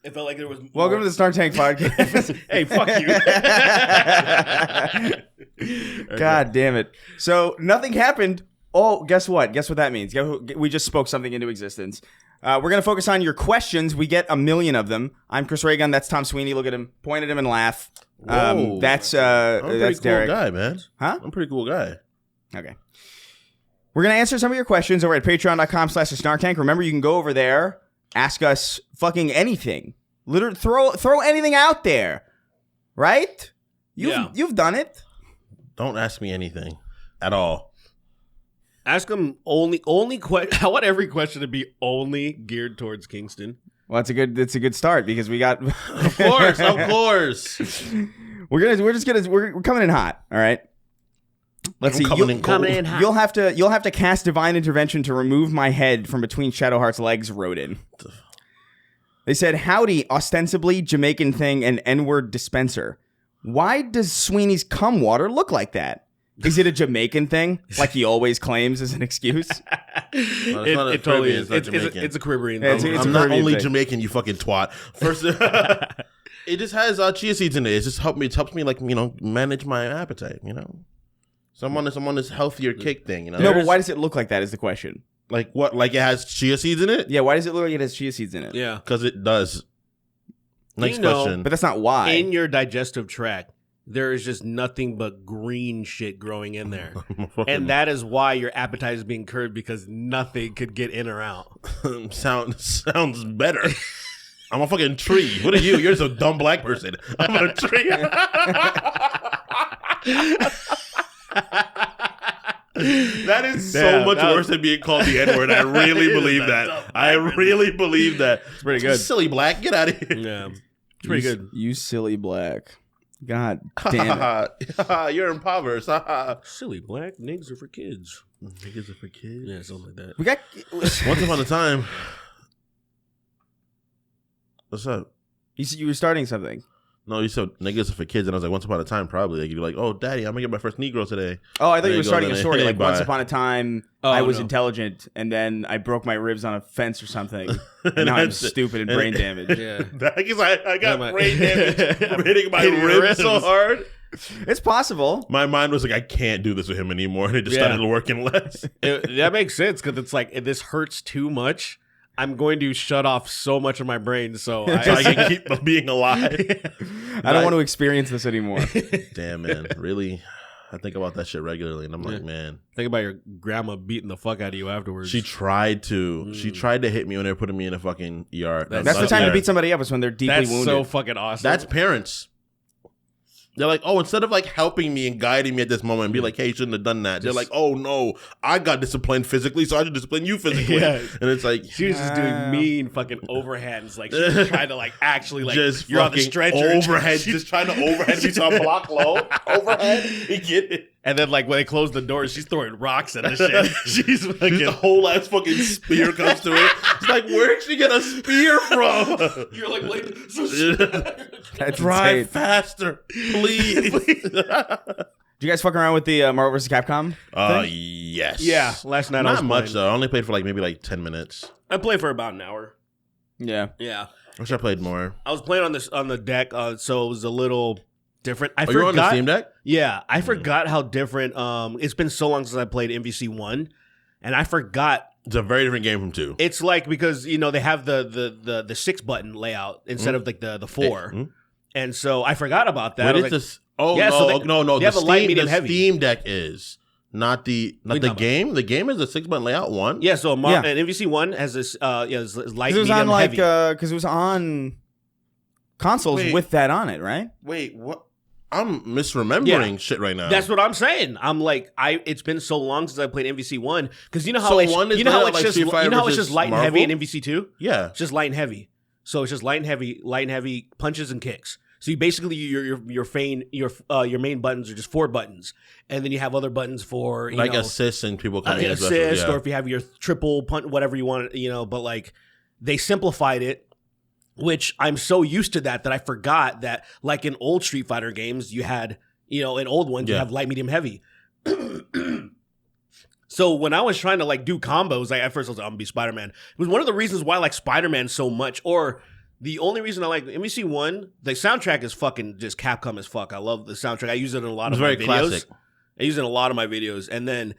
It felt like there was. Welcome to the Snark Tank podcast. Hey, fuck you. God damn it. So nothing happened. Oh, guess what? Guess what that means? We just spoke something into existence. We're going to focus on your questions. We get 1 million of them. I'm Chris Reagan. That's Tom Sweeney. Look at him. Point at him and laugh. That's I'm a pretty Derek. cool guy, man. Huh? I'm a pretty cool guy. Okay. We're going to answer some of your questions over at patreon.com/snarktank. Remember, you can go over there, ask us fucking anything. Literally, throw anything out there. Right? You've done it. Don't ask me anything at all. Ask them only I want every question to be only geared towards Kingston. Well, that's a good start because we got Of course. we're coming in hot, all right? Let's see. Coming in You'll have to cast divine intervention to remove my head from between Shadowheart's legs, Rodin. They said, "Howdy, ostensibly Jamaican thing and N-word dispenser. Why does Sweeney's cum water look like that? Is it a Jamaican thing, like he always claims as an excuse?" It totally is. It's a Caribbean thing. I'm not only Jamaican, you fucking twat. First, it just has chia seeds in it. It just helps me like, manage my appetite, Someone is healthier kick thing, No, but why does it look like that is the question. Like what? Like it has chia seeds in it? Yeah, why does it look like it has chia seeds in it? Yeah. Because it does. Next question. But that's not why. In your digestive tract, there is just nothing but green shit growing in there. And that is why your appetite is being curbed, because nothing could get in or out. Sounds better. I'm a fucking tree. What are you? You're just a dumb black person. I'm a tree. That is so much worse than being called the N-word. I really believe that. I really believe that. It's pretty good. Silly black. Get out of here. Yeah. It's pretty good. You silly black. God damn it. You're impoverished. Silly black. Niggas are for kids. Niggas are for kids? Yeah, something like that. We got Once upon a time. What's up? You said you were starting something. No, you said niggas are for kids, and I was like, once upon a time, probably. Like, you're like, oh, daddy, I'm gonna get my first Negro today. Oh, I thought you were starting a story. Like, bye. once upon a time, I was intelligent, and then I broke my ribs on a fence or something, and now I'm stupid and brain damaged. Yeah. Because I got brain damage from hitting my ribs so hard. It's possible. My mind was like, I can't do this with him anymore, and it just started working less. That makes sense, because it's like, if this hurts too much, I'm going to shut off so much of my brain so I can keep being alive. I don't want to experience this anymore. Damn, man. Really? I think about that shit regularly, and I'm like, man. Think about your grandma beating the fuck out of you afterwards. She tried to. She tried to hit me when they were putting me in a fucking ER. That's the time to beat somebody up, is when they're deeply wounded. That's so fucking awesome. That's parents. They're like, oh, instead of like helping me and guiding me at this moment and be like, hey, you shouldn't have done that. They're like, oh no, I got disciplined physically, so I should discipline you physically. Yeah. And it's like, she was just doing mean fucking overhands. Like, she was trying to like actually like, just you're on the stretcher. Overhead, just trying to overhead me so I block low. Overhead. You get it. And then like when they close the doors, she's throwing rocks at the shit. She's fucking the whole ass fucking spear comes to it. It's like, where'd she get a spear from? You're like, wait, That's drive insane. faster, please. Did you guys fuck around with the Marvel vs. Capcom thing? Yes. Yeah, last night I was not much playing. though. I only played for like maybe 10 minutes. I played for about an hour. Yeah. Yeah. I wish I played more. I was playing on the deck, so it was a little different. I you forgot. were on the Steam Deck? Yeah, I forgot how different. It's been so long since I played MVC 1, and I forgot. It's a very different game from 2. It's like, because they have the 6 button layout instead of like the 4, and so I forgot about that. What is this? Oh yeah, no, so no! They have a light, medium, heavy. Steam Deck is not the game. The game is a 6-button layout one. Yeah, so and MVC 1 has this is light, it was medium, on heavy. because it was on consoles with that on it, right? Wait, what? I'm misremembering shit right now. That's what I'm saying. I'm like, it's been so long since I played MVC 1, because you know how So it's one is just light and heavy in MVC 2. Yeah, it's just light and heavy. So it's just light and heavy punches and kicks. So you basically your main buttons are just 4 buttons, and then you have other buttons for assists and people coming assist, or if you have your triple punch, whatever you want, But like, they simplified it, which I'm so used to that I forgot that, like in old Street Fighter games, you had in old ones you have light, medium, heavy. So when I was trying to like do combos, like at first I was like, I'm gonna be Spider-Man. It was one of the reasons why I like Spider-Man so much, or The only reason I like MVC1, the soundtrack is fucking just Capcom as fuck. I love the soundtrack. I use it in a lot of my videos. Classic. I use it in a lot of my videos. And then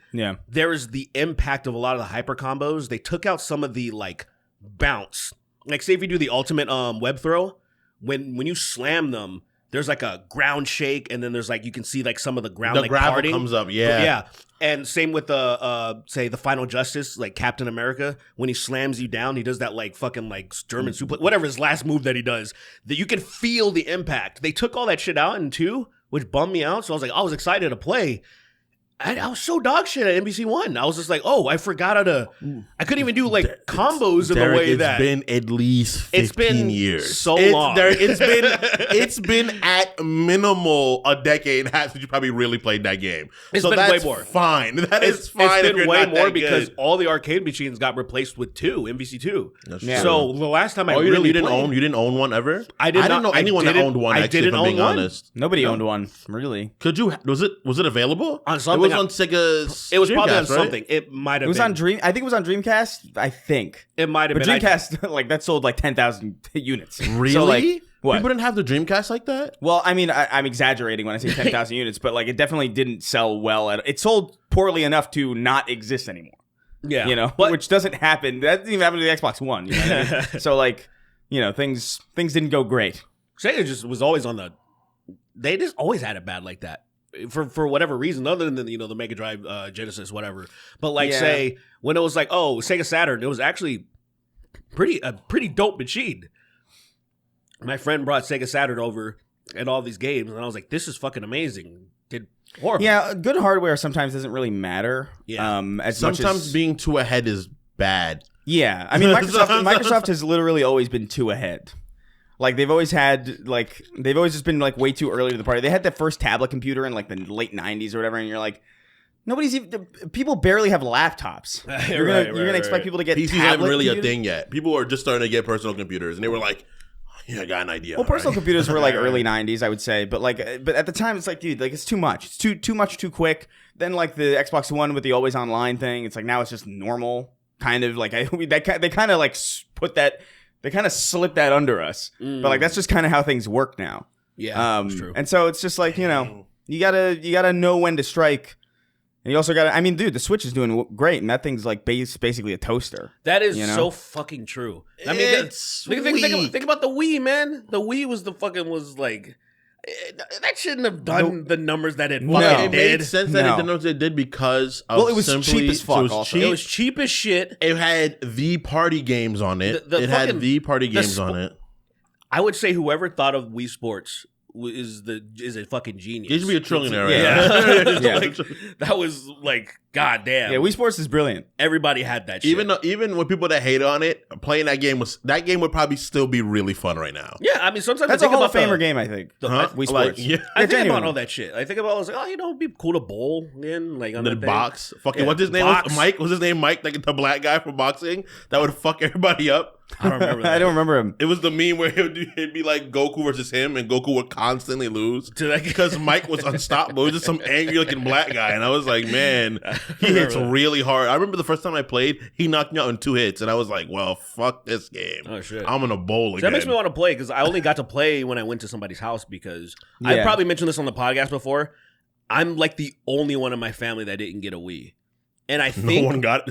there is the impact of a lot of the hyper combos. They took out some of the like bounce. Like say if you do the ultimate web throw, when you slam them, there's like a ground shake, and then there's like you can see like some of the ground like gravel parting. comes up, yeah. And same with the say the Final Justice, like Captain America, when he slams you down, he does that like fucking like German suplex, whatever his last move that he does. That you can feel the impact. They took all that shit out in 2, which bummed me out. So I was excited to play. I was so dog shit at NBC1. I was just like, oh, I forgot how to. I couldn't even do like combos in the way that. It's been at least 15 years. So long. It's been at minimal a decade and a half since you probably really played that game. It's been way more. Fine. It's fine. It's been way more because all the arcade machines got replaced with NBC2. Yeah. So the last time you didn't own one ever? I didn't know anyone that owned one. I actually, didn't if I'm being own one. honest. Nobody owned one, really. Could you? Was it available On something? It was on Sega's. It was probably on Dreamcast, right? something. It might have. It was on Dream. I think it was on Dreamcast. I think It might have but been. Dreamcast like that sold like 10,000 units. Really? So, like, what? People didn't have the Dreamcast like that? Well, I mean, I'm exaggerating when I say 10,000 units, but like it definitely didn't sell well. It sold poorly enough to not exist anymore. Yeah, You know, which doesn't happen. That didn't even happen to the Xbox One. You know what I mean? So like, you know, things didn't go great. Sega just was always on the. They just always had it bad like that. For whatever reason, other than the Mega Drive, Genesis, whatever. But like, say when it was like, oh, Sega Saturn, it was actually a pretty dope machine. My friend brought Sega Saturn over and all these games, and I was like, this is fucking amazing. Did horrible. Yeah, good hardware sometimes doesn't really matter. Yeah. Sometimes being too ahead is bad. Yeah, I mean, Microsoft has literally always been too ahead. Like they've always just been like way too early to the party. They had the first tablet computer in like the late 90s or whatever, and you're like, people barely have laptops. You're gonna expect people to get PCs aren't really a thing yet. People are just starting to get personal computers, and they were like, yeah, I got an idea. Well, personal computers were like early 90s, I would say, but at the time it's like, dude, like it's too much. It's too much too quick. Then like the Xbox One with the always online thing, it's like now it's just normal, kind of like they kind of like put that. They kind of slipped that under us, but like that's just kind of how things work now. Yeah, that's true. And so it's just like, you know, you gotta know when to strike, and you also gotta. I mean, dude, the Switch is doing great, and that thing's like basically a toaster. That is so fucking true. I mean, think about the Wii, man. The Wii was like. That shouldn't have done the numbers that it fucking did. It made sense that it did numbers it did because of it was cheap as fuck. It was cheap as shit. It had the party games on it. It had the party games on it. I would say whoever thought of Wii Sports is a fucking genius. He should be a trillionaire. Yeah. Like, that was like, goddamn. Yeah, Wii Sports is brilliant. Everybody had that shit. Even with people that hate on it, playing that game would probably still be really fun right now. Yeah, I mean, sometimes that's I think a Hall of about Famer game, I think. Wii Sports. I think about all that shit. I think about, I was like, oh, you know, it'd be cool to bowl again. Like on the box. Fucking, what's his name? Was Mike? Was his name Mike? Like the black guy from boxing that would fuck everybody up. I don't remember that. I don't remember him. It was the meme where it'd be like Goku versus him, and Goku would constantly lose because Mike was unstoppable. It was just some angry looking black guy, and I was like, man, he hits really hard. I remember the first time I played, he knocked me out in 2 hits, and I was like, well, fuck this game. Oh shit, I'm gonna bowl again. So that makes me want to play because I only got to play when I went to somebody's house because I probably mentioned this on the podcast before. I'm like the only one in my family that didn't get a Wii. And I think no one got it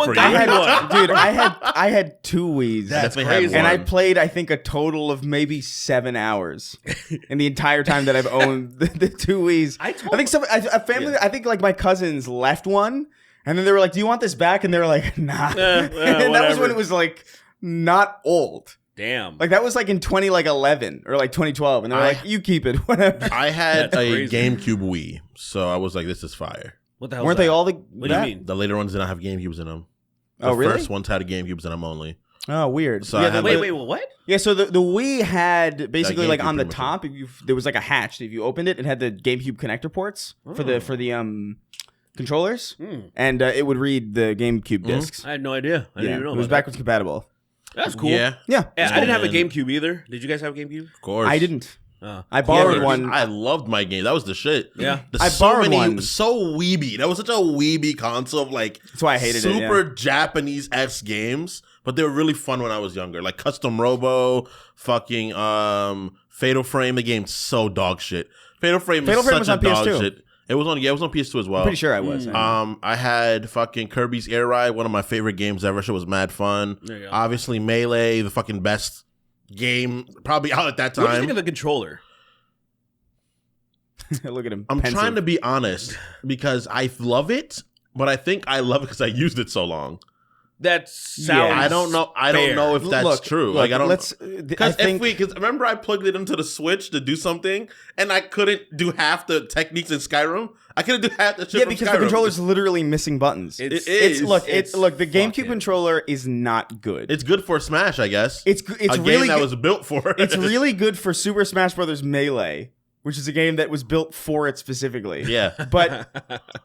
for you. Dude, I had 2 Wiis. That's crazy. And I played, I think, a total of maybe 7 hours in the entire time that I've owned the 2 Wiis. I think like my cousins left one, and then they were like, "Do you want this back?" And they were like, "Nah." And that was when it was like not old. Damn. Like that was like in 2011 or like 2012, and they were like, "You keep it, whatever." I had a GameCube Wii, so I was like, "This is fire." What the hell? Weren't they all the? What do you mean? The later ones didn't have GameCubes in them. The really? First ones had a GameCubes in them only. Oh, weird. So wait, what? Yeah, so the Wii had basically like on the top, there was like a hatch. If you opened it, it had the GameCube connector ports for the controllers, and it would read the GameCube discs. I had no idea. I didn't even know it was backwards compatible. That's cool. Yeah. I didn't have a GameCube either. Did you guys have a GameCube? Of course. I didn't. I borrowed one. I loved my game. That was the shit. Yeah. I borrowed one. So weeby. That was such a weeby console of like That's why I hated it. super Japanese-esque games, but they were really fun when I was younger. Like Custom Robo, fucking Fatal Frame. The game's so dog shit. Fatal Frame was such a dog shit. It was on PS2 as well. I'm pretty sure I was. I had fucking Kirby's Air Ride, one of my favorite games ever. Shit was mad fun. There you go. Obviously Melee, the fucking best game probably out at that time. What do you think of the controller? Look at him. I'm pensive. trying to be honest because I love it, but I think I love it because I used it so long. That sounds. I don't know. I don't know if that's true. Look, like I don't. Because remember I plugged it into the Switch to do something, and I couldn't do half the techniques in Skyrim. I couldn't do half the shit. Yeah, because the controller's literally missing buttons. It is. Look. The GameCube controller is not good. It's good for Smash, I guess. It's a really game that was built for it. It's really good for Super Smash Bros. Melee, which is a game that was built for it specifically. Yeah. But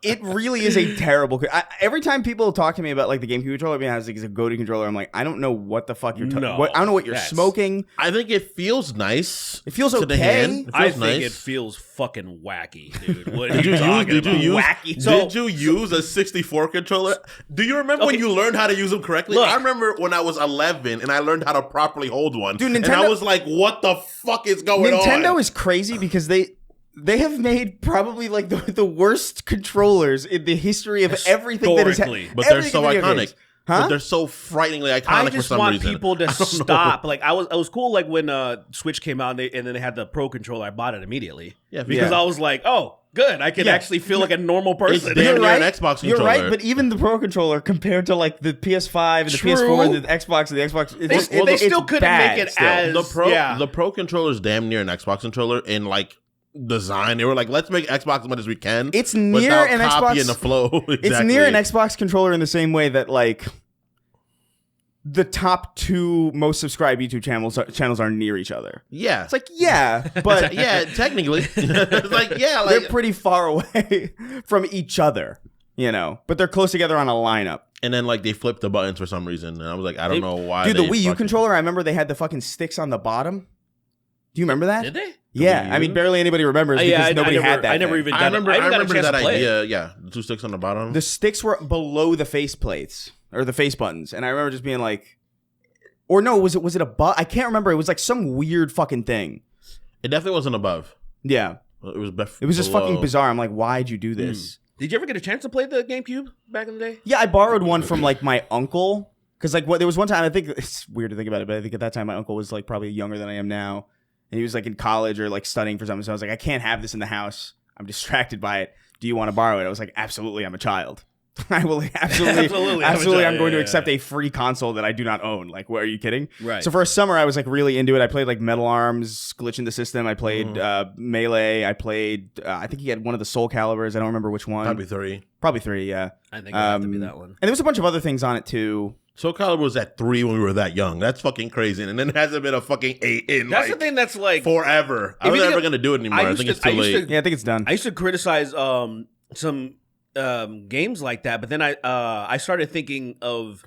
it really is a terrible... every time people talk to me about like the GameCube controller being has like, a GOATY controller, I'm like, I don't know what the fuck you're talking about. I don't know what you're smoking. I think it feels nice. It feels to okay. the hand. I think it feels fucking wacky, dude. What are you Did you wacky? use a 64 controller? Do you remember when you learned how to use them correctly? Look. I remember when I was 11 and I learned how to properly hold one. Dude, and I was like, what the fuck is going on? Nintendo is crazy because they have made probably like the worst controllers in the history of everything that has happened. But they're so iconic. But they're so frighteningly iconic for some reason. I just want people to stop. Like I was cool. Like when Switch came out and then they had the Pro controller, I bought it immediately. Yeah, because I was like, oh, good. I can actually feel like a normal person. It's damn near an Xbox controller. You're right, but even the Pro controller compared to like the PS5 and the PS4 and the Xbox, they still couldn't make it as the Pro controller is damn near an Xbox controller in like design. They were like, let's make Xbox as much as we can. It's near an Xbox. The flow. Exactly. It's near an Xbox controller in the same way that like the top 2 most subscribed YouTube channels are near each other. Yeah, it's like but yeah, technically, it's like like they're pretty far away from each other, but they're close together on a lineup. And then like they flipped the buttons for some reason, and I was like, I don't know why. Dude, the Wii U controller, I remember they had the fucking sticks on the bottom. Do you remember that? Did they? Yeah, I mean, barely anybody remembers because nobody had that. I never even. I remember that idea. It. Yeah, the 2 sticks on the bottom. The sticks were below the face plates or the face buttons, and I remember just being like, or no, was it above? I can't remember. It was like some weird fucking thing. It definitely wasn't above. Yeah, it was. It was just fucking bizarre. I'm like, why'd you do this? Did you ever get a chance to play the GameCube back in the day? Yeah, I borrowed one from like my uncle because like there was one time I think it's weird to think about it, but I think at that time my uncle was like probably younger than I am now. And he was like in college or like studying for something. So I was like, I can't have this in the house. I'm distracted by it. Do you want to borrow it? I was like, absolutely. I'm a child. I will absolutely. I'm going to accept a free console that I do not own. Like, what, are you kidding? Right. So for a summer, I was like really into it. I played like Metal Arms, Glitch in the System. I played Melee. I played, I think he had one of the Soul Calibers. I don't remember which one. Probably 3. Yeah. I think it had to be that one. And there was a bunch of other things on it too. Soul Calibur was at 3 when we were that young. That's fucking crazy. And then it hasn't been a fucking 8 in the thing that's like forever. I was never going to do it anymore. I think it's too late. Yeah, I think it's done. I used to criticize some games like that, but then I started thinking of,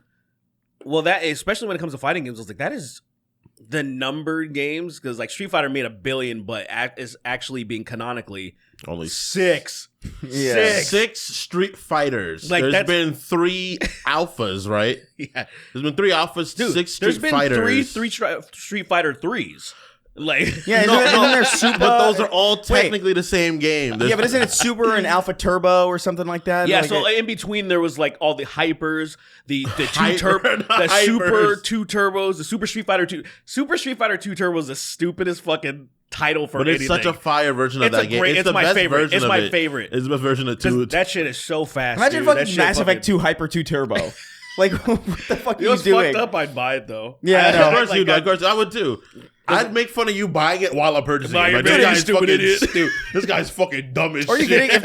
well, that especially when it comes to fighting games, I was like, that is the numbered games, because like Street Fighter made 1 billion, but is actually being canonically only 6. Yeah. 6 Street Fighters. Like, there's been 3 alphas, right? Yeah, there's been 3 alphas, dude, 6 Street Fighters. There's been 3 Street Fighter 3s. Like, yeah, no, there's Super, but those are all technically the same game. Yeah, but isn't it Super and Alpha Turbo or something like that? Yeah, like so in between there was like all the hypers, the Super 2 turbos, the Super Street Fighter 2. Super Street Fighter 2 Turbo is the stupidest fucking title for anything. But it's such a fire version of that game. It's my favorite. It's my favorite. It's the best version of 2. That shit is so fast. Imagine fucking Mass Effect 2 Hyper 2 Turbo. Like, what the fuck are you doing? Fucked up, I'd buy it though. Yeah, of course you do. Of course, I would too. I'd make fun of you buying it while I'm purchasing it. Like, this guy's stupid idiot. This guy's fucking dumb as shit. Are you kidding? If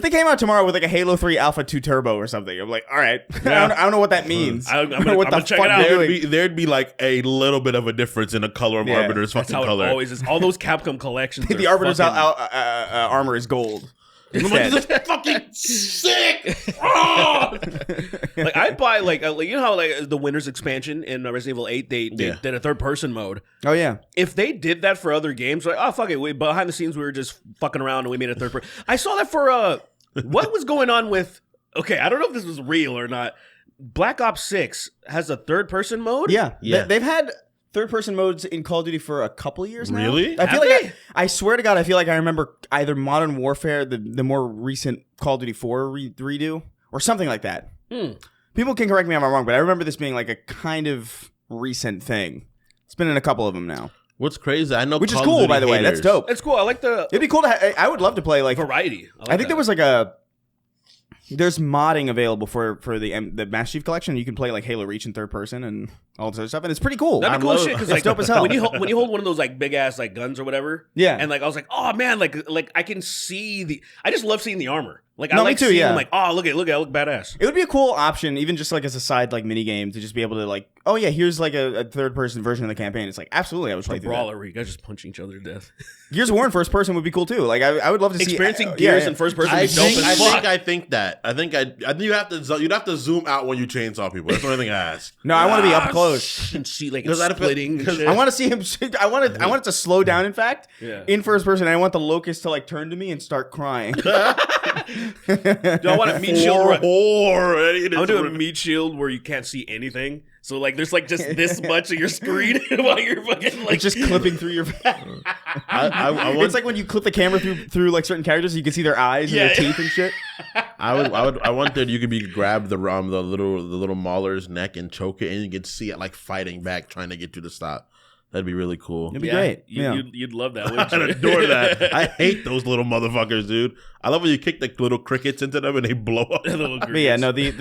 they came out tomorrow with like a Halo 3 Alpha 2 Turbo or something, I'm like, all right. Yeah. I don't know what that means. I'm gonna check it out. There'd be like a little bit of a difference in the color of Arbiter's fucking color. It always is. All those Capcom collections. The Arbiter's armor is gold. I'm like, this is fucking sick. Oh! Like I'd buy like you know how like the Winners expansion in Resident Evil 8 they did a third person mode. Oh yeah. If they did that for other games, like oh fuck it, behind the scenes we were just fucking around and we made a third person. I saw that for what was going on with? Okay, I don't know if this was real or not. Black Ops 6 has a third person mode. Yeah. Yeah. They've had third person modes in Call of Duty for a couple of years now. Really? I feel Have like they? I swear to God, I feel like I remember either Modern Warfare, the more recent Call of Duty 4 redo, or something like that. People can correct me if I'm wrong, but I remember this being like a kind of recent thing. It's been in a couple of them now. What's crazy? I know, Which is Call of cool, Duty by the way. That's haters. dope. It's cool. I like the It'd be cool to. I would love to play like. variety. I think there was like a. There's modding available for the Master Chief Collection. You can play like Halo Reach in third person and all this other stuff, and it's pretty cool. That'd be cool shit because like dope as hell. when you hold one of those like big ass like guns or whatever, Yeah. and like I was like, oh man, like I can see the. I just love seeing the armor. Like I No, me like too, seeing yeah. like oh look, I look badass. It would be a cool option, even just like as a side like mini game, to just be able to like, oh yeah, here's like a third person version of the campaign. It's like absolutely, I would play through that. Brawler where you guys just punching each other to death. Gears of War in first person would be cool too. Like I would love to see Experiencing Gears in first person. I Is dope think as fuck. I think you'd have to zoom out when you chainsaw people. That's the only thing I ask. No, I want to be up close. and see like Because it's I feel- splitting. and because shit. I want to see him. I want it to slow down. In fact, Yeah. in first person, I want the locust to like turn to me and start crying. Do I want a meat shield? Where, I'm I'm doing a meat shield where you can't see anything. So like there's like just this much of your screen while you're fucking like It's just clipping through your. I It's like when you clip the camera through like certain characters, you can see their eyes and their teeth and shit. I want that you could be grab the little Mauler's neck and choke it, and you can see it like fighting back, trying to get you to stop. That'd be really cool. It'd be great. You'd love that. Wouldn't I'd you? adore that. I hate those little motherfuckers, dude. I love when you kick the little crickets into them and they blow up. But yeah, no, the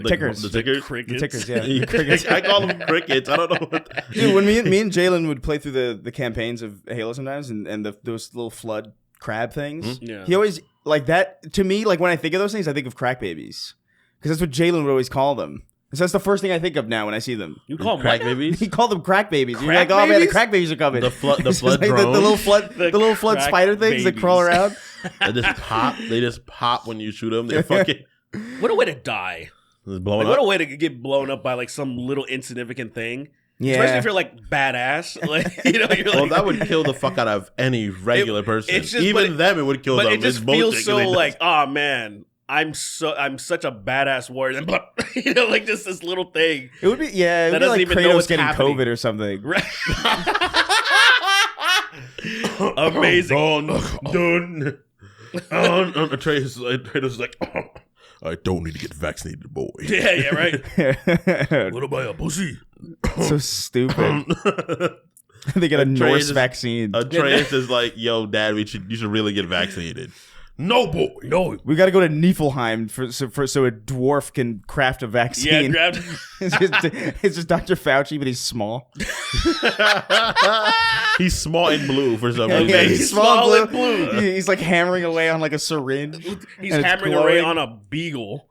tickers. The tickers? The tickers, yeah. You crickets. I call them crickets. I don't know what. Dude, when me and Jalen would play through the campaigns of Halo sometimes, and those little flood crab things, Yeah. he always like that. To me, like when I think of those things, I think of crack babies because that's what Jalen would always call them. So that's the first thing I think of now when I see them. You call them Crack what? babies? He called them crack babies. You're Crack like, oh man, the babies? crack babies are coming. The flood It's flood like drone. the little flood crack spider things that babies. crawl around. They just pop. They just pop when you shoot them. They're fucking What a way to die. blowing Like, what a up. way to get blown up by like some little insignificant thing. Yeah. Especially if you're like badass. Like you're like Well, that would kill the fuck out of any regular person. it's just- Even but- them, it would kill But them. it just It's bullshit, feels 'cause so they- like, oh man, I'm such a badass warrior. And you know, like just this little thing. It would be it That would be doesn't like even know Kratos what's getting happening. COVID or something. Right. Amazing. Done. Kratos is like, I don't need to get vaccinated, boy. Yeah, right. What about a pussy? So stupid. They get a Norse Atreus- vaccine. Atreus is like, yo, dad, you should really get vaccinated. No, boy. No. We got to go to Niflheim so a dwarf can craft a Yeah, vaccine. grabbed. It's just Dr. Fauci, but he's small. He's small and blue for some Yeah, reason. he's small and blue. He's like hammering away on like a syringe. He's And it's hammering away glowing. on a beagle.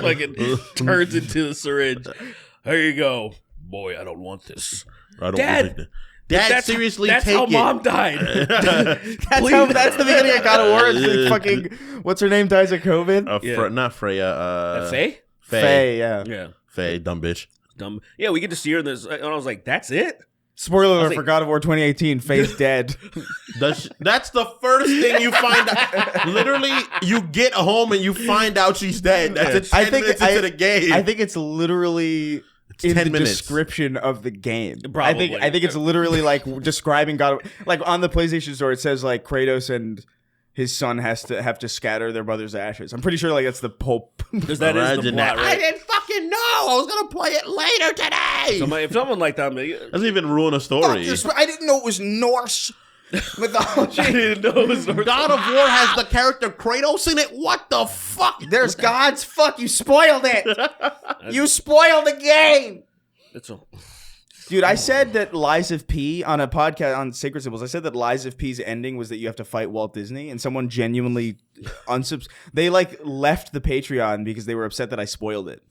Fucking turns into the syringe. Here you go, boy. I don't want this. I don't Dad! think that- Dad, seriously, that's take how it. Mom died. That's the beginning of God of War. It's the fucking what's her name dies of COVID. Yeah. Not Freya. Faye? Faye, yeah. Yeah. Faye, dumb bitch. Dumb. Yeah, we get to see her in this, and I was like, "That's it." Spoiler alert like- for God of War 2018. Faye's dead. That's the first thing you find out. Literally, you get home and you find out she's dead. That's 10 minutes into the game. I think it's literally in 10 the minutes. description of the game. Probably. I think it's literally like describing God. Like on the PlayStation Store, it says like Kratos and his son have to scatter their brother's ashes. I'm pretty sure like that's the Pope. Because that is the Imagine plot, that. I right? didn't fucking know. I was gonna play it later today. If someone like that, Doesn't even ruin a story. I didn't know it was Norse mythology. I didn't know it was God of War has the character Kratos in it. What the fuck? There's gods. Fuck, you spoiled it. You spoiled the game. It's a, Dude, I said that Lies of P on a podcast on Sacred Symbols. I said that Lies of P's ending was that you have to fight Walt Disney, and someone genuinely they like left the Patreon because they were upset that I spoiled it.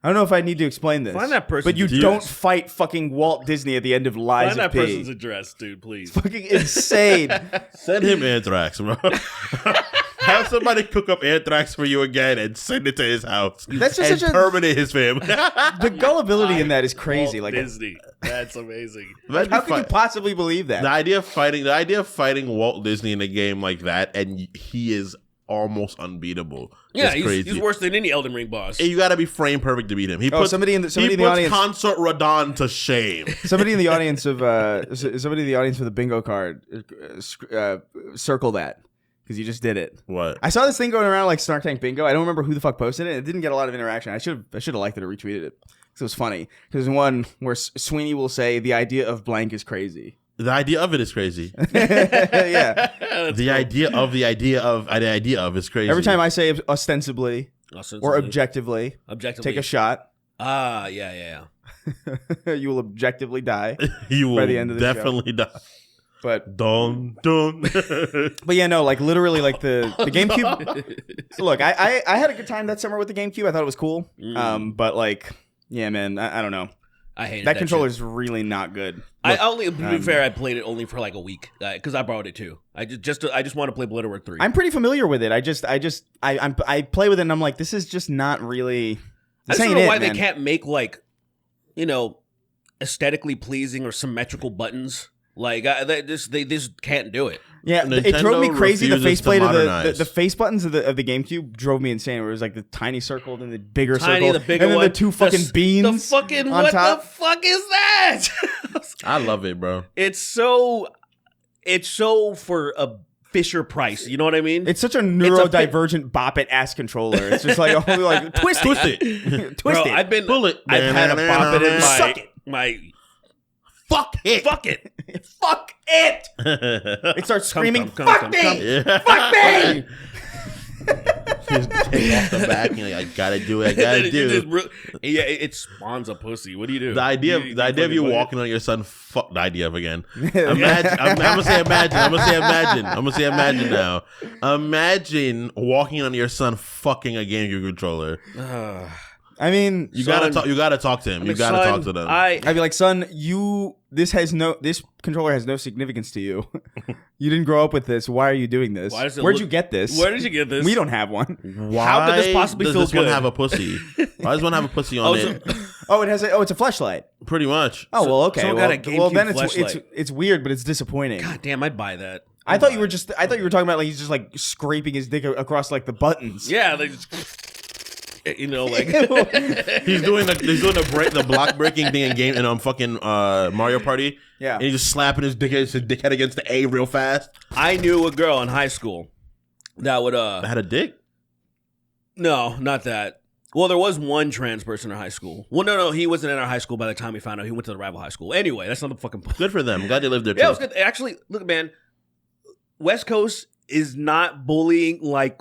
I don't know if I need to explain this. Find that person. But you don't fight fucking Walt Disney at the end of Lies Find of that P. person's address, dude, please. It's fucking insane. Send him anthrax, bro. Have somebody cook up anthrax for you again and send it to his house. That's just and such a terminate his family. the gullibility in that is crazy. Walt like Disney. That's amazing. how can you possibly believe that? The idea of fighting Walt Disney in a game like that, and he is almost unbeatable. Yeah, is crazy. he's worse than any Elden Ring boss. And you got to be frame perfect to beat him. He puts somebody in the audience. Consort Radon to shame. Somebody in the audience of somebody in the audience for the bingo card, circle that because you just did it. What? I saw this thing going around like Snark Tank Bingo. I don't remember who the fuck posted it. It didn't get a lot of interaction. I should have liked it or retweeted it because it was funny. Because one where Sweeney will say the idea of blank is crazy. The idea of it is crazy. Yeah. The idea of is crazy. Every time I say ostensibly or objectively, take a shot. Yeah. You will objectively die. You will by the end of the definitely die. But dun. But yeah, no, like literally, like the GameCube. Look, I had a good time that summer with the GameCube. I thought it was cool. But like, yeah, man, I don't know. I hated that controller is really not good. I only, to be fair, I played it only for like a week because I borrowed it too. I just want to play Bloodborne 3. I'm pretty familiar with it. I play with it and I'm like, this is just not really. I don't know why they can't make like, aesthetically pleasing or symmetrical buttons. Like they just can't do it. Yeah, Nintendo it drove me crazy. The faceplate of the face buttons of the GameCube drove me insane. Where it was like the tiny circle, then the bigger circle, the bigger and then one, the two fucking beans. The fucking on what top. the fuck is that? I love it, bro. It's so for a Fisher Price. You know what I mean? It's such a neurodivergent bop it ass controller. It's just like twist it. Bro, I've had a bop it in Suck it. my. Fuck it. Fuck it. Fuck it. It starts screaming, fuck me. Yeah. Fuck me. Just take off the back and you're like, I gotta do it. I gotta do it. Yeah, it spawns a pussy. What do you do? The idea of you walking on your son. Fuck the idea of again. Imagine. I'm gonna say imagine now. Imagine walking on your son fucking a GameCube controller. I mean, you gotta talk to him. You gotta talk to them. I'd be like, son, this controller has no significance to you. You didn't grow up with this. Why are you doing this? Where'd you get this? Where did you get this? We don't have one. Why How could this possibly does feel this good? one have a pussy? Why does one have a pussy on it? It's a fleshlight. Pretty much. Oh well, okay. Someone got a GameCube then fleshlight. it's weird, but it's disappointing. God damn, I'd buy that. I thought you were talking about like he's just like scraping his dick across like the buttons. Yeah, they just. Like he's doing the block breaking thing in fucking Mario Party. Yeah, and he's just slapping his dickhead against the A real fast. I knew a girl in high school that would had a dick. No, not that. Well, there was one trans person in high school. Well, no, he wasn't in our high school by the time we found out. He went to the rival high school. Anyway, that's not the fucking point. Good for them. I'm glad they lived there. Yeah, it was good. Actually, look, man, West Coast is not bullying like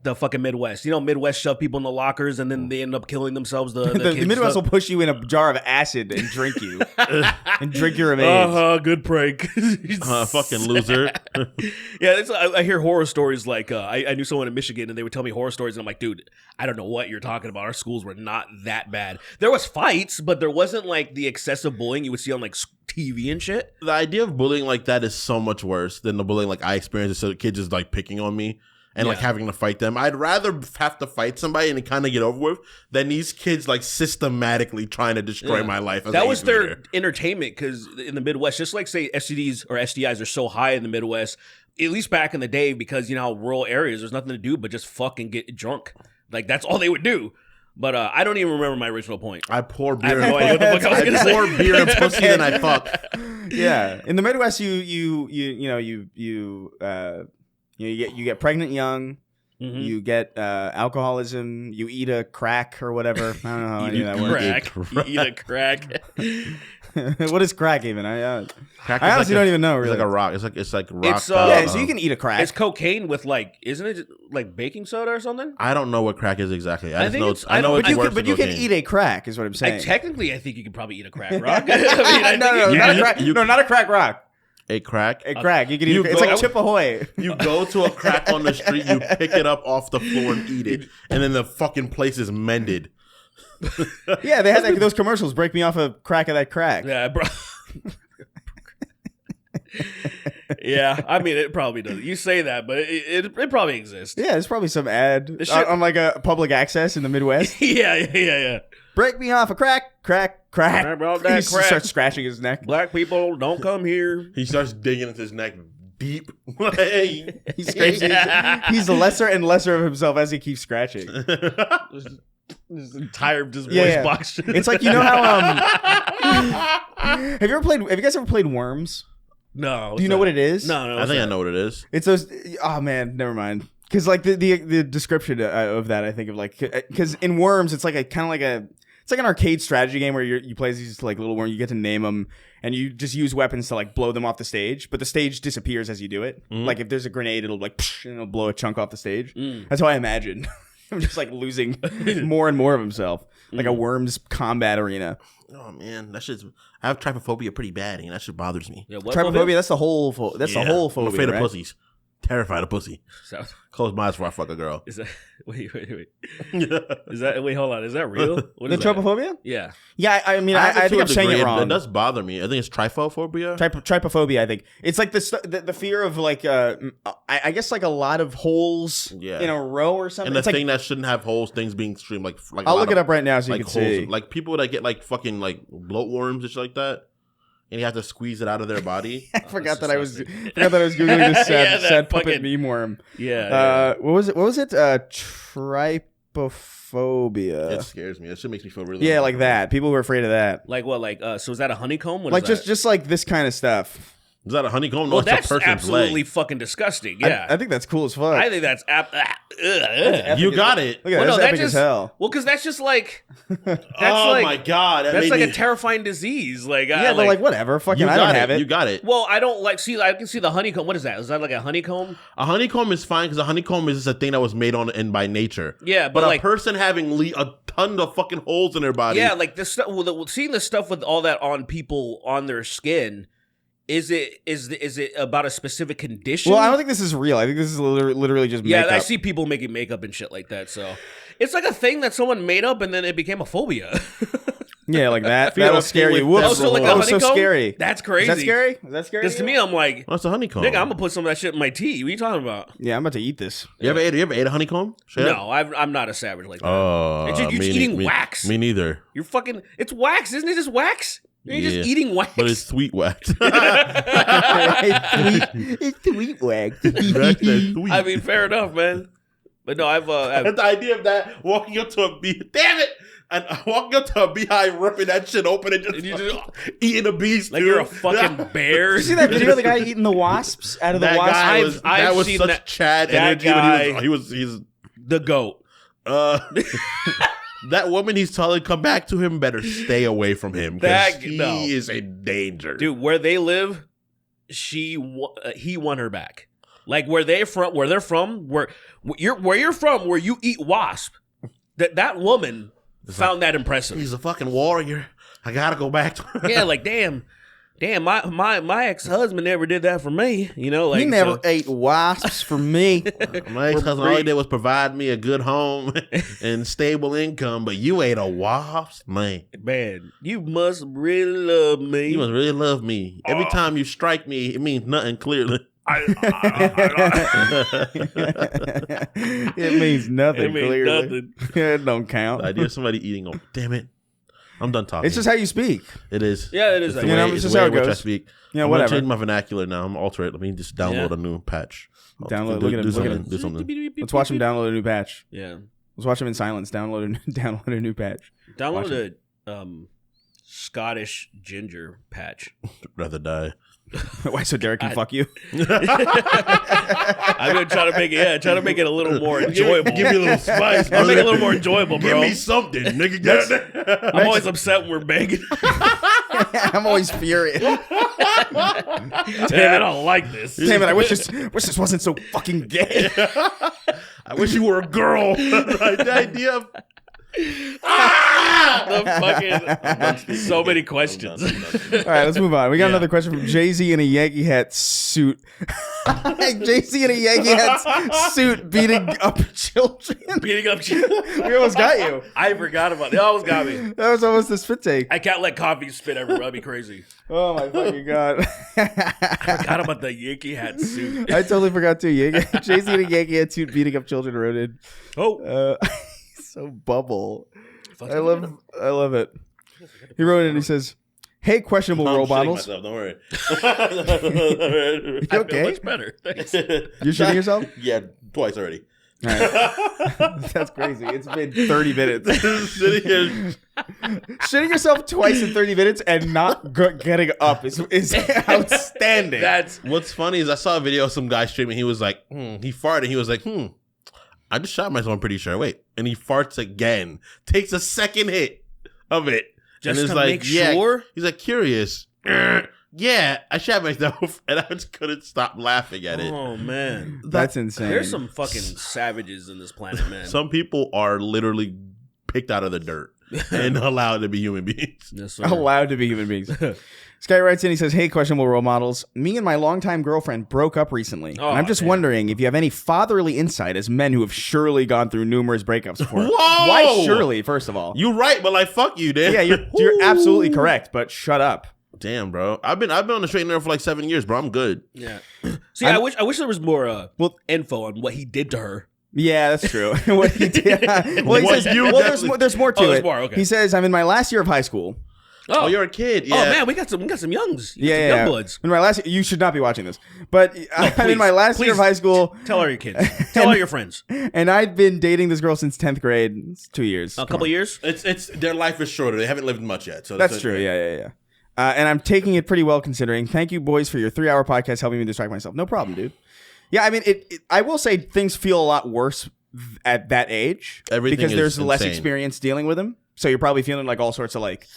the fucking Midwest. Midwest shove people in the lockers and then they end up killing themselves. The Midwest will push you in a jar of acid and drink you and drink your remains. Good prank. Fucking loser. Yeah, I hear horror stories like I knew someone in Michigan and they would tell me horror stories and I'm like, dude, I don't know what you're talking about. Our schools were not that bad. There was fights, but there wasn't like the excessive bullying you would see on like TV and shit. The idea of bullying like that is so much worse than the bullying like I experienced. So kids just like picking on me and like having to fight them. I'd rather have to fight somebody and kind of get over with than these kids like systematically trying to destroy my life. That was their entertainment because in the Midwest, just like say STDs or STIs are so high in the Midwest, at least back in the day, because how rural areas, there's nothing to do but just fucking get drunk. Like that's all they would do. But I don't even remember my original point. I pour beer. I have no idea what the fuck I was gonna say. Pour beer and pussy than I fuck. Yeah, in the Midwest, you get pregnant young. Mm-hmm. You get alcoholism. You eat a crack or whatever. I don't know how any of that works. You eat a crack. What is crack even? I honestly don't even know. Really, it's like a rock. It's like rock. It's, so you can eat a crack. It's cocaine with isn't it like baking soda or something? I don't know what crack is exactly. I know it's but you can eat a crack, is what I'm saying. Technically, I think you could probably eat a crack rock. Not a crack rock. A crack? A crack. You can eat it's like Chip Ahoy. You go to a crack on the street, you pick it up off the floor and eat it. And then the fucking place is mended. Yeah, they had those commercials. Break me off a crack of that crack. Yeah, bro. Yeah, I mean, it probably does. You say that, but it probably exists. Yeah, there's probably some ad on like a public access in the Midwest. Yeah. Break me off a crack. He starts scratching his neck. Black people don't come here. He starts digging into his neck deep. He scrapes. He's lesser and lesser of himself as he keeps scratching. This entire voice box. It's like, you know how have you guys ever played Worms? No. Do you know what it is? No. I think I know what it is. It's those. Oh man, never mind. Because like the description of that, I think of like, because in Worms, it's like a kind of like a. It's like an arcade strategy game where you play these like little worms. You get to name them, and you just use weapons to like blow them off the stage. But the stage disappears as you do it. Like if there's a grenade, it'll like and it'll blow a chunk off the stage. That's how I imagine. I'm just like losing more and more of himself, like a Worms combat arena. Oh man, that shit's. I have trypophobia pretty bad, and that shit bothers me. Yeah, what Trypophobia. That's the whole. That's the whole phobia. I'm afraid right? of pussies. Terrified of pussy. Close my eyes before I fuck a girl. Is that wait? Is that wait? Hold on. Is that real? What The is trypophobia? Yeah. Yeah. I mean, I think I'm saying it wrong. It does bother me. I think it's trypophobia. Trypophobia. I think it's like the fear of like I guess like a lot of holes in a row or something. And the it's thing that shouldn't have holes, things being streamed like I'll look it up right now so you like can see. Like people that get like fucking like bloatworms and shit like that. And you have to squeeze it out of their body. I forgot that I was googling this sad puppet meme worm. Yeah. What was it? Trypophobia. It scares me. It shit makes me feel really Yeah, like that. People were afraid of that. Like what? Like so is that a honeycomb? What like is that? just like this kind of stuff. Is that a honeycomb? No, Well, it's that's a person's absolutely leg. fucking disgusting. Yeah. I think that's cool as fuck. I think that's You got it. Look at Well, that. no, That's that epic as just hell. well, because that's just like that's Oh like, my god, that's like a terrifying disease. Like Yeah, but like whatever. Fucking, you I got don't have it. You got it. well, I don't like see. I can see the honeycomb. What is that? Is that like a honeycomb? A honeycomb is fine because a honeycomb is just a thing that was made on and by nature. Yeah, but like a person having a ton of fucking holes in their body. yeah, like this stuff. Well, seeing the stuff with all that on people on their skin. Is it about a specific condition? Well, I don't think this is real. I think this is literally just makeup. I see people making makeup and shit like that. So it's like a thing that someone made up and then it became a phobia. Yeah, like that. That'll scare you. Whoops. So like a so honeycomb? scary. That's crazy. Is that scary? Is that scary? Because to me, I'm like, What's a honeycomb? nigga, I'm gonna put some of that shit in my tea. What are you talking about? Yeah, I'm about to eat this. You ever ate a honeycomb? Straight up? No, I'm not a savage like that. Oh, you're eating wax. Me neither. You're fucking. It's wax, isn't it? Just wax. You're Yeah. just eating wax. But it's sweet wax. It's sweet wax. That's sweet. I mean, fair enough, man. But no, I've the idea of that walking up to a bee, damn it, and walking up to a beehive, ripping that shit open and just, eating a bee's like you're a fucking bear. You see that video of the guy eating the wasps out of the That wasp? guy was I've that was seen such that- Chad that energy, guy- but he's the goat. that woman he's telling come back to him better stay away from him because he No. is a danger, Dude, where they live, he won her back. Like where they're from, where you're from, where you eat wasp. That woman found that impressive. He's a fucking warrior. I gotta go back to her. Yeah, like damn, my ex-husband never did that for me. You know, like He never ate wasps for me. My ex-husband, all he did was provide me a good home and stable income, but you ate a wasp, man. Man, you must really love me. You must really love me. Every time you strike me, it means nothing clearly. It means nothing. It means clearly. nothing. It don't count. The idea of somebody eating damn it. I'm done talking. It's just how you speak. It is. Yeah, it is. It's the You way, know, it's it's the just way how in it which I goes. speak. Yeah, I'm whatever. gonna change my vernacular now. I'm gonna alter it. Let me just download a new patch. Look at him. Do Look at him. something. Let's watch him download a new patch. Yeah, Let's watch him in silence. Download a new patch. download a Scottish ginger patch. Rather die. Why? So Derek can fuck you? I'm gonna try to make it a little more enjoyable. Give me a little spice. I'll make it a little more enjoyable, bro. Give me something, nigga. Goddamn. I'm always upset when we're begging. I'm always furious. Damn, I don't like this. Damn it! I wish this wasn't so fucking gay. I wish you were a girl. Like, the idea of The fucking so many questions. All right, let's move on. We got another question from Jay-Z in a Yankee hat suit. Jay-Z in a Yankee hat suit beating up children. Beating up children. We almost got you. I forgot about it. It almost got me. That was almost the spit take. I can't let coffee spit everywhere. That'd be crazy. Oh my fucking god. I forgot about the Yankee hat suit. I totally forgot too. Jay-Z in a Yankee hat suit beating up children wrote in. Oh. So bubble. I love it. He wrote in and he says, "Hey, questionable role models." Myself, don't worry. You I okay? feel much better. Thanks. You're shitting yourself? Yeah, twice already. All right. That's crazy. It's been 30 minutes. Sitting here. Shitting yourself twice in 30 minutes and not getting up is outstanding. What's funny is I saw a video of some guy streaming. He was like, he farted. He was like, I just shot myself, I'm pretty sure. Wait. And he farts again. Takes a second hit of it. Just and to like, make sure? He's like, curious. Yeah, I shot myself. And I just couldn't stop laughing at it. Oh, man. That's insane. There's some fucking savages in this planet, man. Some people are literally picked out of the dirt and allowed to be human beings. Yes, sir. Allowed to be human beings. Sky writes in, he says, "Hey, questionable role models. Me and my longtime girlfriend broke up recently. And I'm just wondering if you have any fatherly insight as men who have surely gone through numerous breakups before." Whoa! Why surely, first of all? You're right, but like, fuck you, dude. Yeah, you're absolutely correct, but shut up. Damn, bro. I've been on the straight and narrow for like 7 years, bro. I'm good. Yeah. See, I wish there was more info on what he did to her. Yeah, that's true. What he did. Well, he says, there's more to it. There's more, okay. He says, "I'm in my last year of high school." Oh, you're a kid. Yeah. Oh man, we got some youngs. Young bloods. In my last, you should not be watching this, but I'm in my last year of high school. Tell all your kids. Tell all your friends. And I've been dating this girl since 10th grade. It's 2 years. A couple years. It's their life is shorter. They haven't lived much yet. So that's true. Yeah. And I'm taking it pretty well considering. Thank you, boys, for your 3-hour podcast helping me distract myself. No problem, dude. Yeah, I mean, I will say things feel a lot worse at that age because there's less experience dealing with them. So you're probably feeling like all sorts of like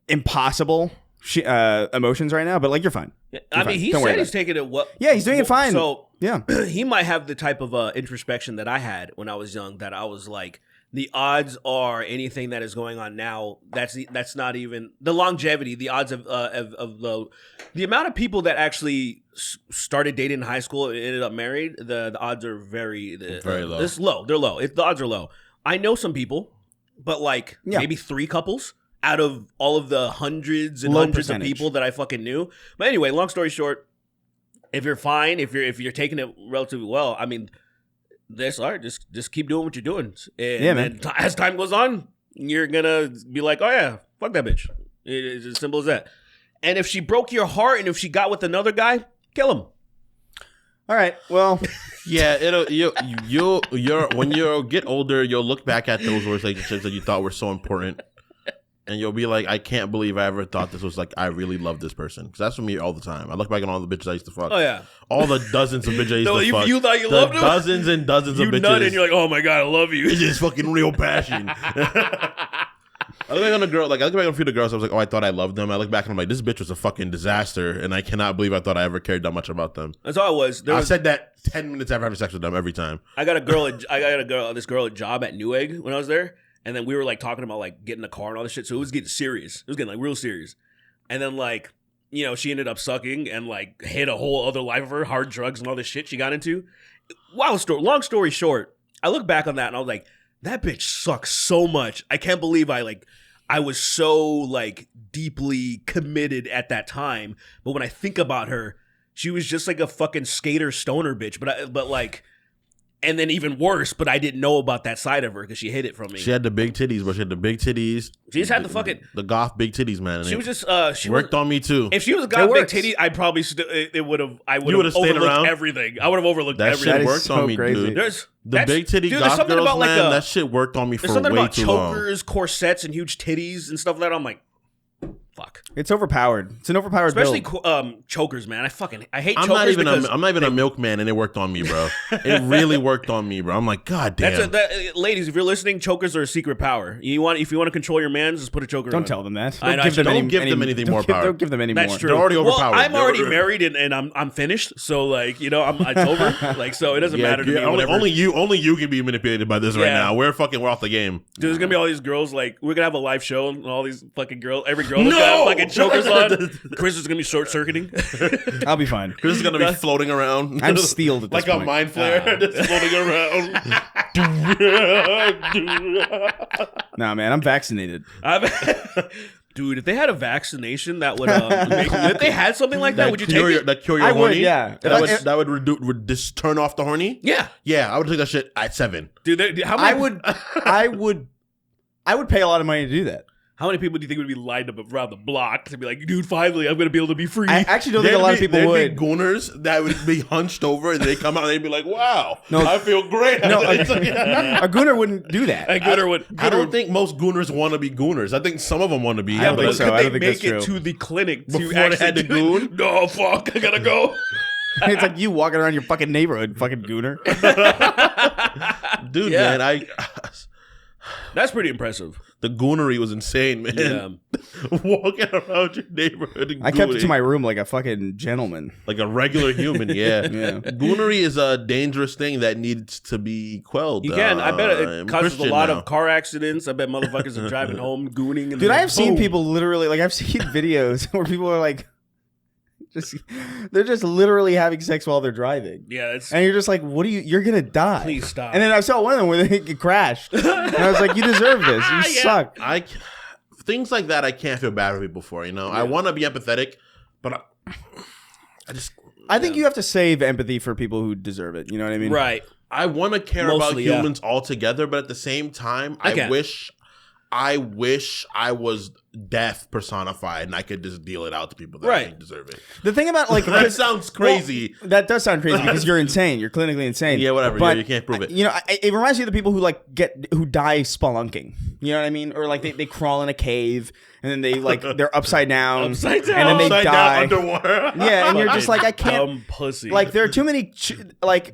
impossible emotions right now, but like you're fine. I mean, he said he's taking it well. Yeah, he's doing it fine. So yeah, he might have the type of introspection that I had when I was young. That I was like, the odds are anything that is going on now. That's not even the longevity. The odds of the amount of people that actually started dating in high school and ended up married. The odds are very low. It's low. They're low. The odds are low. I know some people, but like maybe 3 couples out of all of the hundreds and hundreds of people that I fucking knew. But anyway, long story short, if you're fine, if you're taking it relatively well, I mean, that's all right. Just keep doing what you're doing. And as time goes on, you're gonna be like, oh yeah, fuck that bitch. It's as simple as that. And if she broke your heart and if she got with another guy, kill him. All right. Well, yeah. When you get older, you'll look back at those relationships that you thought were so important. And you'll be like, I can't believe I ever thought this was like, I really love this person. Because that's for me all the time. I look back on all the bitches I used to fuck. Oh, yeah. All the dozens of bitches I used to fuck. You thought you loved them? Dozens and dozens of bitches. You nut and you're like, oh my God, I love you. It's just fucking real passion. I look back on a girl, I look back on a few of the girls, I was like, oh, I thought I loved them. I look back and I'm like, this bitch was a fucking disaster. And I cannot believe I thought I ever cared that much about them. That's all it was. I said that 10 minutes after having sex with them every time. I got this girl at job at Newegg when I was there. And then we were like talking about like getting a car and all this shit. So it was getting serious. It was getting like real serious. And then like, you know, she ended up sucking and like hit a whole other life of her, hard drugs and all this shit she got into. Long story short, I look back on that and I was like, that bitch sucks so much. I can't believe I was so like deeply committed at that time. But when I think about her, she was just like a fucking skater stoner bitch. But like. And then even worse, but I didn't know about that side of her because she hid it from me. She had the big titties, but she had the big titties. She just had the goth big titties, man. She was just she worked on me too. If she was a goth big titty, I probably would have overlooked around? Everything. I would have overlooked everything. That shit worked on me, crazy. dude. The big titty goth girls, man. Like that shit worked on me for way too long. There's something about chokers, corsets, and huge titties and stuff like that. I'm like, fuck. It's overpowered. It's an overpowered Especially build. chokers, man. I hate I'm chokers. I'm not even a milkman, and it worked on me, bro. It really worked on me, bro. I'm like, God damn. Ladies, if you're listening, chokers are a secret power. If you want to control your man, just put a choker. Don't tell them that. Don't give them anything more power. Don't give them any more. That's true. They're already overpowered. Well, I'm already married and I'm finished. So like it's over. Like so, it doesn't matter to me. Only you can be manipulated by this right now. We're off the game. Dude, there's gonna be all these girls. Like we're gonna have a live show and all these fucking girls. Every girl that's got fucking chokers on. Chris is gonna be short circuiting. I'll be fine. Chris is gonna be floating around. I'm steeled at this like point. a mind flare, just floating around. Nah, man, I'm vaccinated. Dude, if they had a vaccination that would if they had something like that, would you take it? That cure your I horny? would, yeah. That would just turn off the horny? Yeah. Yeah, I would take that shit at 7. Dude, how many I would pay a lot of money to do that. How many people do you think would be lined up around the block to be like, dude, finally, I'm going to be able to be free? I actually don't think a lot of people would. There'd be gooners that would be hunched over and they come out and they'd be like, wow, I feel great. No, a gooner wouldn't do that. A gooner would. I don't think most gooners want to be gooners. I think some of them want to be. I don't think but so. could I don't they think make that's it true. to the clinic Before to they actually had to goon? No, fuck, I gotta go. It's like you walking around your fucking neighborhood, fucking gooner. Dude, man, That's pretty impressive. the goonery was insane, man. Yeah. Walking around your neighborhood and I kept it to gooning my room like a fucking gentleman. like a regular human. Yeah. Yeah. Goonery is a dangerous thing that needs to be quelled. You can. I bet it I'm causes a Christian lot now. of car accidents. I bet motherfuckers are driving home, gooning. And Dude, I have seen boom. people literally, like, I've seen videos where people are like, they're just literally having sex while they're driving. Yeah, it's. And you're just like, you're gonna die. Please stop. And then I saw one of them where they crashed. And I was like, you deserve this. You suck. Things like that I can't feel bad for people for, Yeah. I want to be empathetic, but I think you have to save empathy for people who deserve it. You know what I mean? Right. I want to care Mostly, about humans altogether, but at the same time, I wish I was death personified and I could just deal it out to people that I think deserve it. The thing about like that sounds crazy. Well, that does sound crazy because you're insane. You're clinically insane. Yeah, whatever. But, you can't prove it. It reminds me of the people who who die spelunking. You know what I mean? Or like they crawl in a cave and then they they're upside down, and then they die down underwater. Yeah, and you're just like, I can't. Dumb pussy. Like there are too many.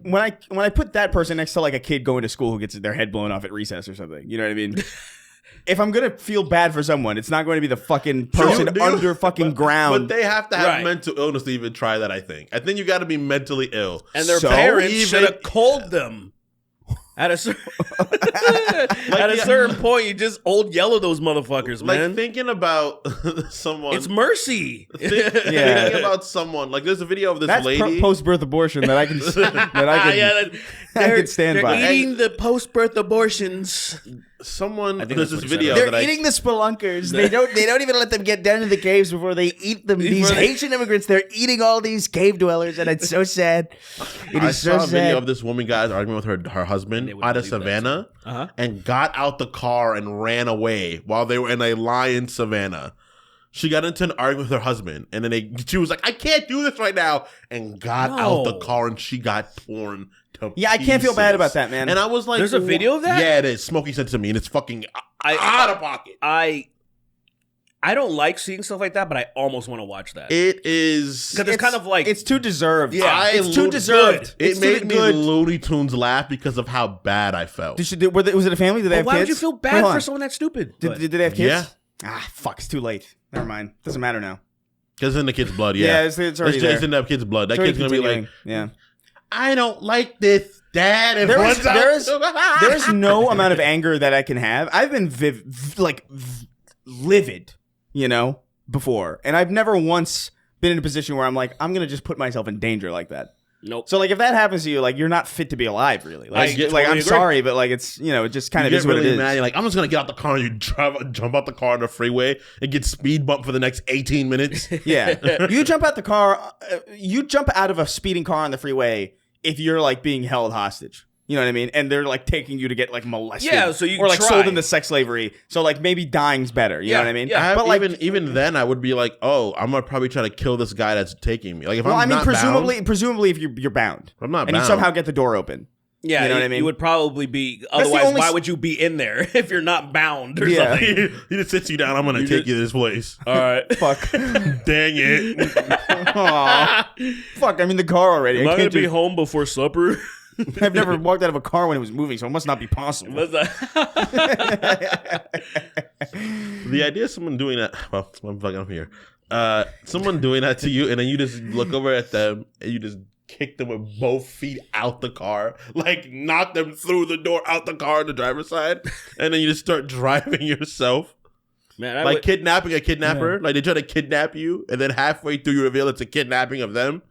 When I put that person next to like a kid going to school who gets their head blown off at recess or something. You know what I mean? If I'm gonna feel bad for someone, it's not going to be the fucking person under fucking ground. But they have to have mental illness to even try that. I think you got to be mentally ill, and their parents should have called them. At a certain certain point, you just old yellow those motherfuckers, man. Like thinking about someone. It's mercy. Thinking about someone. Like there's a video of this lady post-birth abortion that I can I can stand by. They're eating the post-birth abortions. There's this video. They're eating the spelunkers. They don't even let them get down to the caves before they eat them. These Haitian immigrants, they're eating all these cave dwellers, and it's so sad. I saw a video of this woman, guys, arguing with her husband out of Savannah, and got out the car and ran away while they were in a lion savannah. She got into an argument with her husband, and then she was like, "I can't do this right now," and got out the car, and she got torn. I can't feel bad about that, man. And I was like, "There's a video of that?" Yeah, it is. Smokey sent it to me, and it's fucking out of pocket. I don't like seeing stuff like that, but I almost want to watch that. It is because it's kind of like it's too deserved. Yeah, it's too deserved. It made me Looney Tunes laugh because of how bad I felt. Was it a family? Did they have why kids? would you feel bad for someone that's stupid? Did they have kids? Yeah. Fuck! It's too late. Never mind. Doesn't matter now. Because it's in the kid's blood. Yeah, it's already there. It's in that kid's blood. That kid's gonna be like, I don't like this. Dad, there's no amount of anger that I can have. I've been livid, before, and I've never once been in a position where I'm like, I'm gonna just put myself in danger like that. Nope. So if that happens to you, you're not fit to be alive, really. I'm sorry, but it's it just kind of is what it is. Mad. You're like, I'm just gonna get out the car and you jump out the car on the freeway and get speed bumped for the next 18 minutes. Yeah, you jump out the car. You jump out of a speeding car on the freeway if you're being held hostage. You know what I mean? And they're taking you to get molested. Yeah, so you or sold into sex slavery. So maybe dying's better. You know what I mean? Yeah. But even then, I would be like, oh, I'm gonna probably try to kill this guy that's taking me. If presumably if you're bound, I'm not and bound. you somehow get the door open. Yeah, you know what I mean? You would probably be. Otherwise, why would you be in there if you're not bound or something? He just sits you down. I'm gonna take you to this place. All right. Fuck. Dang it. Fuck, I'm in the car already. Am I gonna be home before supper? I've never walked out of a car when it was moving, so it must not be possible. The idea of someone doing that. Well, I'm here. Someone doing that to you, and then you just look over at them, and you just kick them with both feet out the car, like knock them through the door, out the car on the driver's side, and then you just start driving yourself. Man, like kidnapping a kidnapper. Yeah. Like they try to kidnap you, and then halfway through you reveal it's a kidnapping of them.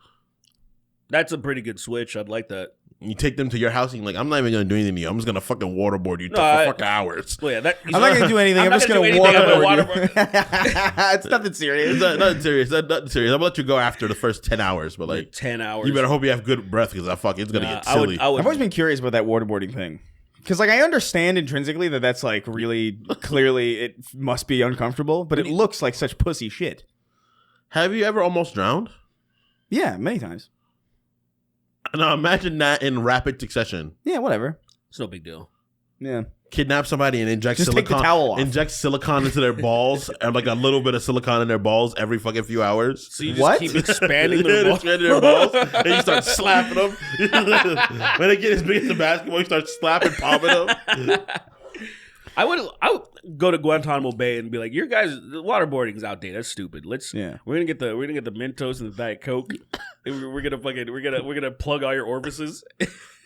That's a pretty good switch. I'd like that. You take them to your house and you're like, I'm not even going to do anything to you. I'm just going to fucking waterboard you for fucking hours. Well, yeah, I'm not going to do anything. I'm just going to waterboard you. It's nothing serious. It's nothing serious. Nothing serious. I'm going to let you go after the first 10 hours. But like 10 hours. You better hope you have good breath because it's going to get silly. I've always been curious about that waterboarding thing. Because like I understand intrinsically that that's like really clearly it must be uncomfortable. But it looks like such pussy shit. Have you ever almost drowned? Yeah, many times. Now imagine that in rapid succession. Yeah, whatever. It's no big deal. Yeah. Kidnap somebody and inject just silicone. Take the towel off. Inject silicone into their balls and like a little bit of silicone in their balls every fucking few hours. So you just keep expanding their balls? And you start slapping them. When they get as big as the basketball, you start slapping, popping them. I would go to Guantanamo Bay and be like, "Your guys, the waterboarding is outdated. That's stupid. We're gonna get the Mentos and the Diet Coke. We're gonna plug all your orifices."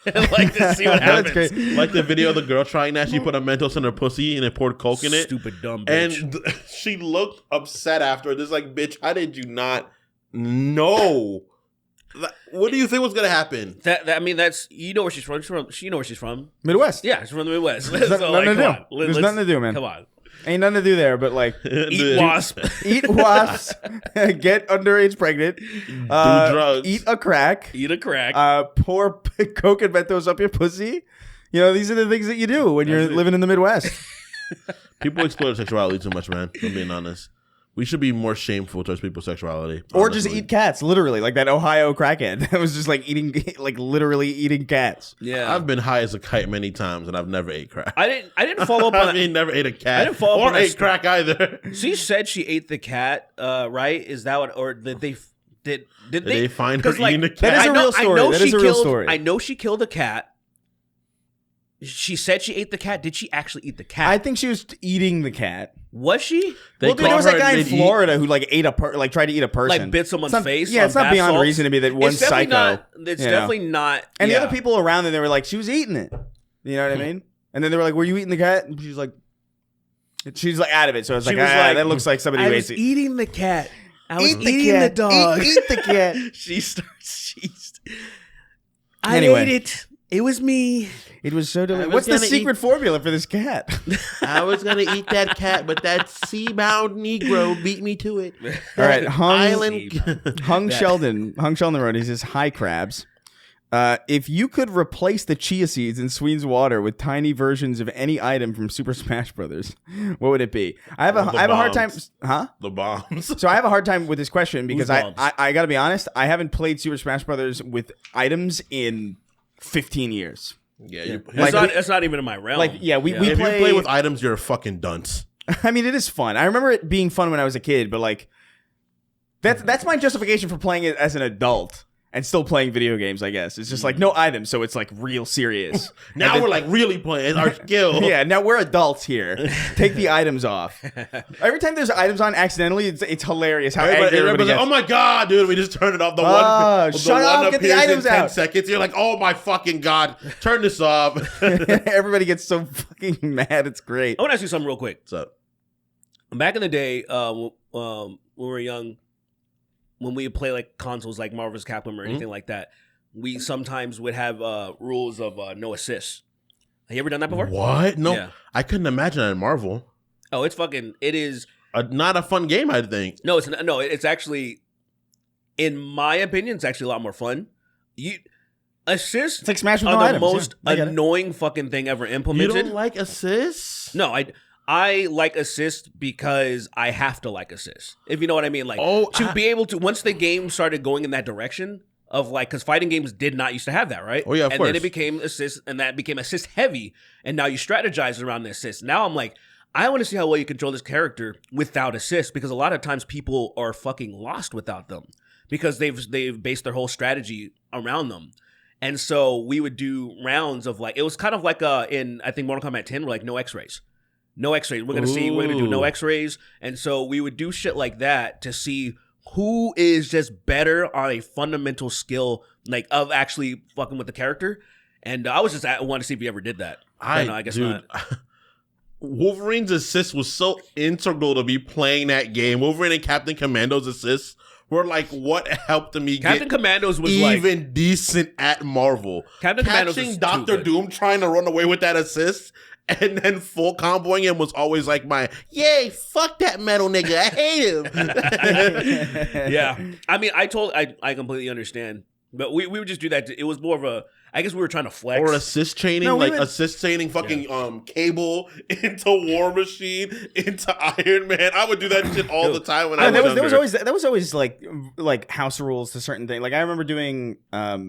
And like to see what happens. Like the video of the girl trying that. She put a Mentos in her pussy and they poured Coke in it. Stupid dumb bitch. And she looked upset after. Just like, bitch, how did you not know? What do you think was gonna happen? I mean, that's you know where she's from. She know where she's from. Midwest. Yeah, she's from the Midwest. There's nothing to do. There's nothing to do, man. Come on. Ain't nothing to do there, but like eat wasp, get underage pregnant, do drugs, eat a crack, pour Coke and Mentos up your pussy. You know, these are the things that you do when you're living in the Midwest. People explore sexuality too much, man. I'm being honest. We should be more shameful towards people's sexuality. Or just eat cats, literally, like that Ohio crackhead that was just like literally eating cats. Yeah, I've been high as a kite many times, and I've never ate crack. I didn't follow up on. I mean, never ate a cat. I didn't follow up on ate crack either. She said she ate the cat. Right? Is that what? Or did they? Did they find her eating the cat? That is a real story. That is a real story. I know she killed a cat. She said she ate the cat. Did she actually eat the cat? I think she was eating the cat. Was she? Well, there was that guy in Florida who like tried to eat a person, like bit someone's face. Yeah, it's not beyond reason to me that one psycho. It's definitely not. And the other people around there, they were like, she was eating it. You know what I mean? And then they were like, "Were you eating the cat?" And she's like out of it. So I was like, that looks like somebody who ate it. Eating the cat. I was eating the dog. Eat the cat. I ate it. It was me. It was so delicious. What's the secret formula for this cat? I was going to eat that cat, but that sea-bound Negro beat me to it. All right, Hung Sheldon wrote, he says, "Hi, Crabs. If you could replace the chia seeds in Sweens water with tiny versions of any item from Super Smash Brothers, what would it be?" I have a hard time. Huh? The bombs. So I have a hard time with this question because I got to be honest. I haven't played Super Smash Brothers with items in 15 years. Yeah, it's not even in my realm. If you play with items, you're a fucking dunce. I mean, it is fun. I remember it being fun when I was a kid, but like, that's my justification for playing it as an adult and still playing video games. I guess it's just like no items, so it's like real serious. Now we're like really playing our skill. Yeah, now we're adults here. Take the items off. Every time there's items on accidentally, it's hilarious how angry everybody gets. Like, oh my god, dude! We just turned it off. Shut up! Get the items out. 10 seconds. You're like, oh my fucking god! Turn this off. Everybody gets so fucking mad. It's great. I want to ask you something real quick. What's up? Back in the day, when we were young, when we would play like consoles like Marvel vs. Capcom or anything like that, we sometimes would have rules of no assists. Have you ever done that before? What? No, yeah. I couldn't imagine that in Marvel. Oh, it is not a fun game, I think. No, it's actually, in my opinion, it's actually a lot more fun. Assists it's like Smash with are no the items. most annoying fucking thing ever implemented. You don't like assists? No, I like assists because I have to like assists. If you know what I mean. Like, to be able to, once the game started going in that direction, of like, because fighting games did not used to have that, right? Oh yeah, of and course. then it became assist, and that became assist heavy, and now you strategize around the assist. Now I'm like, I want to see how well you control this character without assist, because a lot of times people are fucking lost without them because they've based their whole strategy around them. And so we would do rounds of like, it was kind of like in I think Mortal Kombat 10, we're like no X-rays. No X-rays. We're gonna do no X-rays. And so we would do shit like that to see who is just better on a fundamental skill, like of actually fucking with the character. And I was just wanted to see if you ever did that. I guess not. Wolverine's assist was so integral to me playing that game. Wolverine and Captain Commando's assists were like what helped me Captain Commandos was even like, decent at Marvel. Captain Commandos Catching was Doctor Doom trying to run away with that assist and then full comboing him was always like my, yay, fuck that metal nigga. I hate him. Yeah. I mean, I completely understand. But we would just do that. It was more of a, I guess we were trying to flex. Or assist chaining, assist chaining fucking Cable into War Machine, into Iron Man. I would do that shit all the time when I was younger. That was always like house rules to certain things. Like I remember doing, I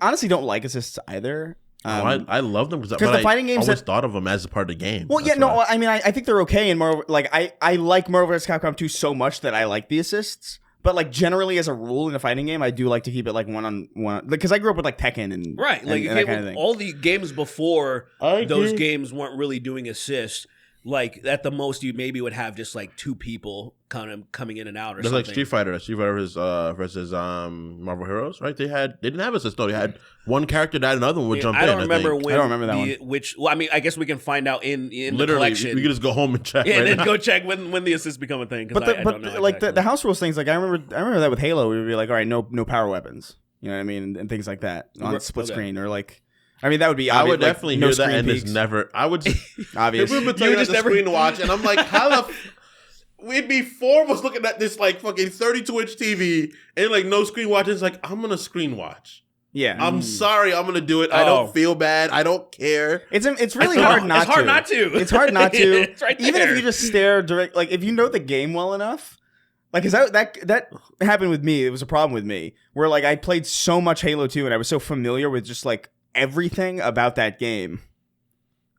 honestly don't like assists either. I love them because the fighting games I always thought of them as a part of the game. Well, I mean, I think they're okay in Marvel. Like I like Marvel vs. Capcom 2 so much that I like the assists. But like generally, as a rule in a fighting game, I do like to keep it like one-on-one because I grew up with like Tekken and right, like and that kind of thing. All the games before those games weren't really doing assists. Like at the most, you maybe would have just like two people kind of coming in and out or something. Like Street Fighter versus Marvel Heroes, right? They didn't have assists though. They had one character that another one would jump in. I don't remember that one. Well, I mean, I guess we can find out in literally the collection. We can just go home and check. Yeah, and then go check when the assists become a thing. But the house rules things, like I remember that with Halo, we would be like, all right, no power weapons. You know what I mean, and things like that on split screen or like. I mean, that would be obvious. I would definitely hear that, and it's never. I would obvious. If we would just never screen watch, and I'm like, how the. We'd be four of us looking at this like fucking 32-inch TV, and like no screen watch. It's like I'm gonna screen watch. Yeah, I'm sorry, I'm gonna do it. I don't feel bad. I don't care. It's really hard not to. It's hard not to. It's hard not to. It's right there. Even if you just stare direct, like if you know the game well enough. Like, cause that happened with me. It was a problem with me where like I played so much Halo 2 and I was so familiar with just like everything about that game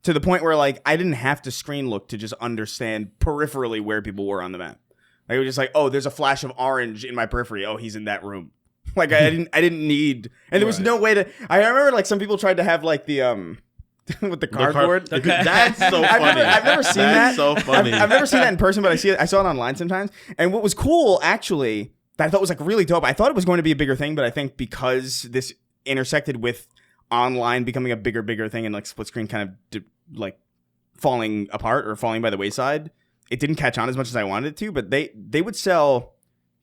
to the point where like I didn't have to screen look to just understand peripherally where people were on the map. Like it was just like, oh, there's a flash of orange in my periphery. Oh, he's in that room. Like I didn't need, and there was no way to. I remember like some people tried to have like the with the cardboard. That's so funny. I've never seen that. That's so funny. I've never seen that in person, but I saw it online sometimes. And what was cool actually that I thought was like really dope. I thought it was going to be a bigger thing, but I think because this intersected with online becoming a bigger thing and like split screen kind of like falling apart or falling by the wayside, it didn't catch on as much as I wanted it to. But they would sell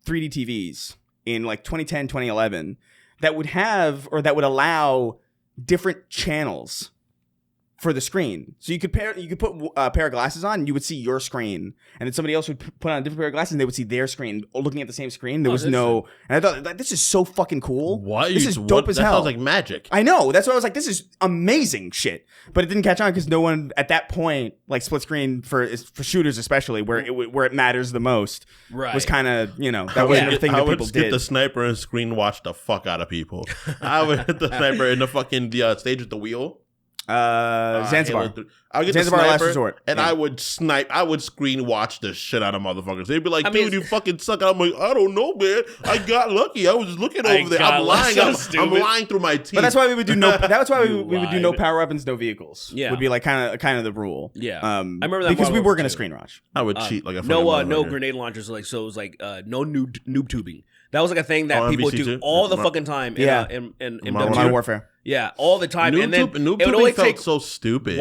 3D TVs in like 2010, 2011 that would have or that would allow different channels for the screen. So you could put a pair of glasses on and you would see your screen, and then somebody else would put on a different pair of glasses and they would see their screen looking at the same screen. There was no, and I thought like, this is so fucking cool. What? This is dope as hell. That sounds like magic. I know. That's why I was like, this is amazing shit. But it didn't catch on because no one at that point, like split screen for shooters especially, where it matters the most, was kind of, that wasn't a thing that people did. I would get the sniper and screen watch the fuck out of people. I would hit the sniper in the fucking stage with the wheel. Zanzibar. I would get Zanzibar the sniper, last resort, and I would snipe. I would screen watch the shit out of motherfuckers. They'd be like, "Dude, you fucking suck." I'm like, "I don't know, man. I got lucky. I was just looking over there. I'm lying. I'm lying through my teeth." But that's why we would do no. That's why we would do no power weapons, no vehicles. Yeah, would be like kind of the rule. Yeah, I remember that because we were gonna screen watch. I would cheat like a no grenade launchers. Like so, it was like no noob tubing. That was like a thing that people would do all the fucking time. In Modern Warfare. Yeah, all the time. Noob and then noob it would only felt take so stupid.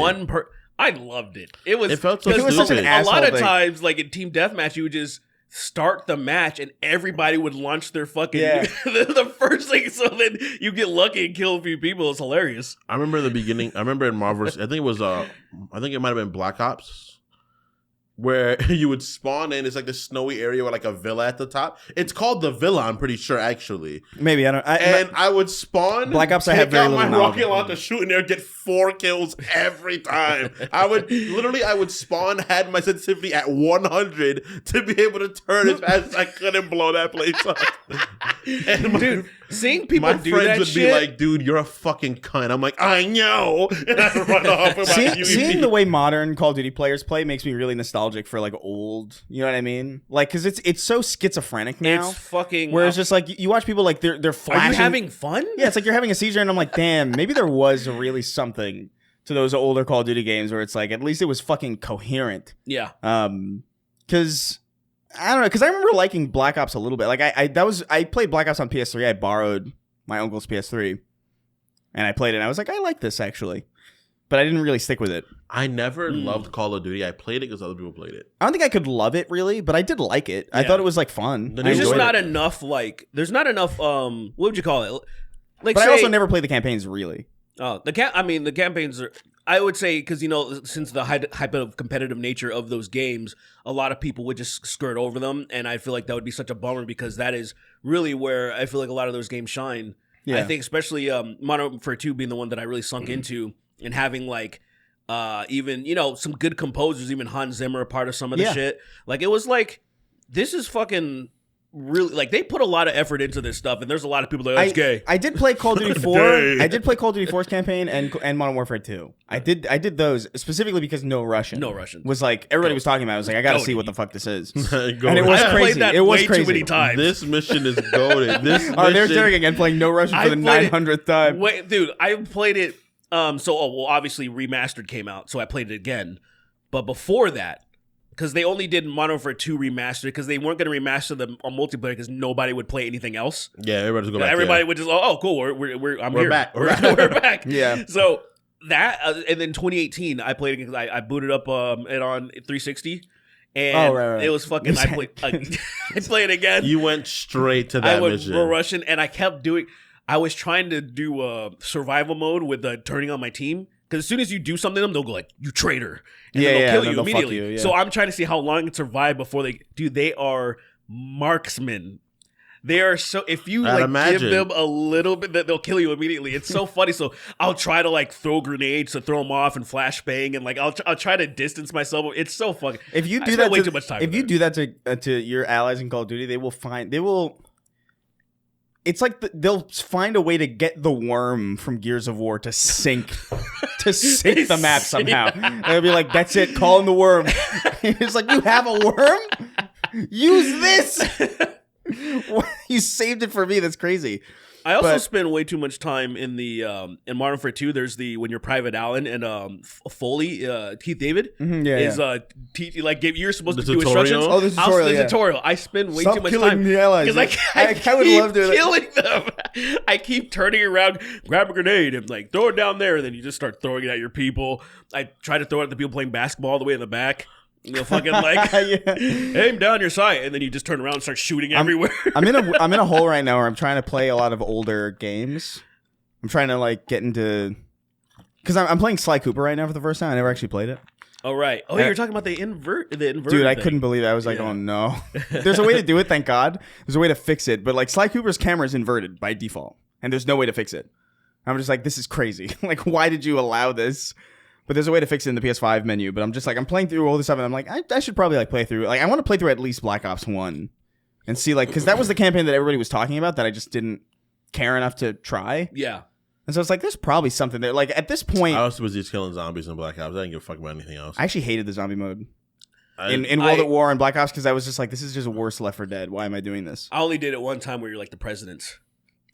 I loved it. It felt so stupid. It was such an a lot of thing. times, like in team deathmatch, you would just start the match and everybody would launch their fucking the first thing. So then you get lucky and kill a few people. It's hilarious. I remember in the beginning. I remember in Marvel's. I think it was. I think it might have been Black Ops. Where you would spawn in, it's like this snowy area with like a villa at the top. It's called the Villa, I'm pretty sure, actually. Maybe I don't. I would spawn. Black Ops, I have very little knowledge. Rocket launcher, shoot in there, get 4 kills every time. I would spawn, had my sensitivity at 100 to be able to turn as fast as I could and blow that place up. And Dude, seeing people do friends that would shit, be like, "Dude, you're a fucking cunt." I'm like, "I know," and I run off with my Seeing the way modern Call of Duty players play makes me really nostalgic for like old. You know what I mean? Like, because it's so schizophrenic now. it's fucking. Whereas just like you watch people like they're flashing. Are you having fun? Yeah, it's like you're having a seizure, and I'm like, damn, maybe there was really something to those older Call of Duty games where it's like at least it was fucking coherent. Yeah. Because I don't know, because I remember liking Black Ops a little bit. Like I played Black Ops on PS3. I borrowed my uncle's PS3, and I played it. And I was like, I like this actually, but I didn't really stick with it. I never loved Call of Duty. I played it because other people played it. I don't think I could love it really, but I did like it. I thought it was like fun. There's There's just not it. enough. Like, there's not enough. What would you call it? Like, But say, I also never played the campaigns really. Oh, the campaigns are. I would say because since the hyper competitive nature of those games, a lot of people would just skirt over them, and I feel like that would be such a bummer because that is really where I feel like a lot of those games shine. Yeah. I think especially Modern Warfare 2 being the one that I really sunk into, and having like even some good composers, even Hans Zimmer a part of some of the shit. Like it was like this is fucking. Really, like they put a lot of effort into this stuff, and there's a lot of people that it's gay. I did play Call of Duty 4. I did play Call of Duty 4's campaign and Modern Warfare 2. I did those specifically because No Russian was like everybody was talking about. I was like, I gotta see what the fuck this is, and it was crazy. That it was way crazy. Too many times. This mission is goated. They're doing again playing No Russian for the 900th time. Wait, dude, I played it. Obviously remastered came out, so I played it again. But before that. Because they only did Modern Warfare 2 remastered because they weren't going to remaster them on multiplayer because nobody would play anything else. Yeah, everybody just go back. Everybody would just, cool, I'm here. Back. We're back. Yeah. So that, and then 2018, I played it because I booted up it on 360. And right. it was fucking, I played again. You went straight to that mission. I went Russian, and I kept doing, I was trying to do survival mode with turning on my team. Because as soon as you do something to them, they'll go like, you traitor. And then they'll kill you immediately. So I'm trying to see how long it can survive before they are marksmen. They are so, if you give them a little bit, that they'll kill you immediately. It's so funny. So I'll try to throw grenades to throw them off and flashbang. And I'll try to distance myself. It's so fucking, if you do that way too much time. If you do that to your allies in Call of Duty, it's like they'll find a way to get the worm from Gears of War to sink the map somehow. They'll be like, "That's it, call in the worm." It's like, you have a worm? Use this. You saved it for me. That's crazy. I also spend way too much time in the in Modern Warfare 2. There's when you're Private Allen and Foley, Keith David is you're supposed to do instructions. Oh, the tutorial. The tutorial. I spend way too much time the allies because I would love doing killing them. I keep turning around, grab a grenade, and throw it down there, and then you just start throwing it at your people. I try to throw it at the people playing basketball all the way in the back. Fucking aim down your sight, and then you just turn around and start shooting everywhere. I'm in a hole right now where I'm trying to play a lot of older games. I'm trying to get into, because I'm playing Sly Cooper right now for the first time. I never actually played it. Oh right. Oh, you're talking about the inverted. Dude, I couldn't believe it. I was like, oh no. There's a way to do it. Thank God. There's a way to fix it. But Sly Cooper's camera is inverted by default, and there's no way to fix it. I'm just like, this is crazy. Why did you allow this? But there's a way to fix it in the PS5 menu. But I'm just I'm playing through all this stuff, and I'm like, I should probably play through. I want to play through at least Black Ops 1 and see because that was the campaign that everybody was talking about that I just didn't care enough to try. Yeah. And so it's there's probably something there. At this point, I was just killing zombies in Black Ops. I didn't give a fuck about anything else. I actually hated the zombie mode in World at War and Black Ops because I was just this is just worse Left 4 Dead. Why am I doing this? I only did it one time where you're the presidents.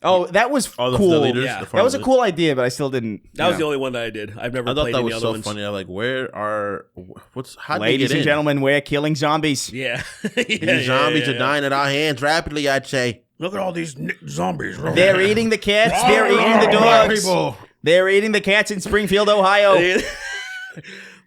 Oh, that was cool. The leaders, yeah. That was a cool idea, but I still didn't. That was the only one that I did. I've never played any other ones. I thought that was so funny. I'm where are how ladies and gentlemen, we're killing zombies. Yeah. These zombies are dying at our hands rapidly, I'd say. Look at all these zombies. They're eating the cats. They're eating the dogs. They're eating the cats in Springfield, Ohio.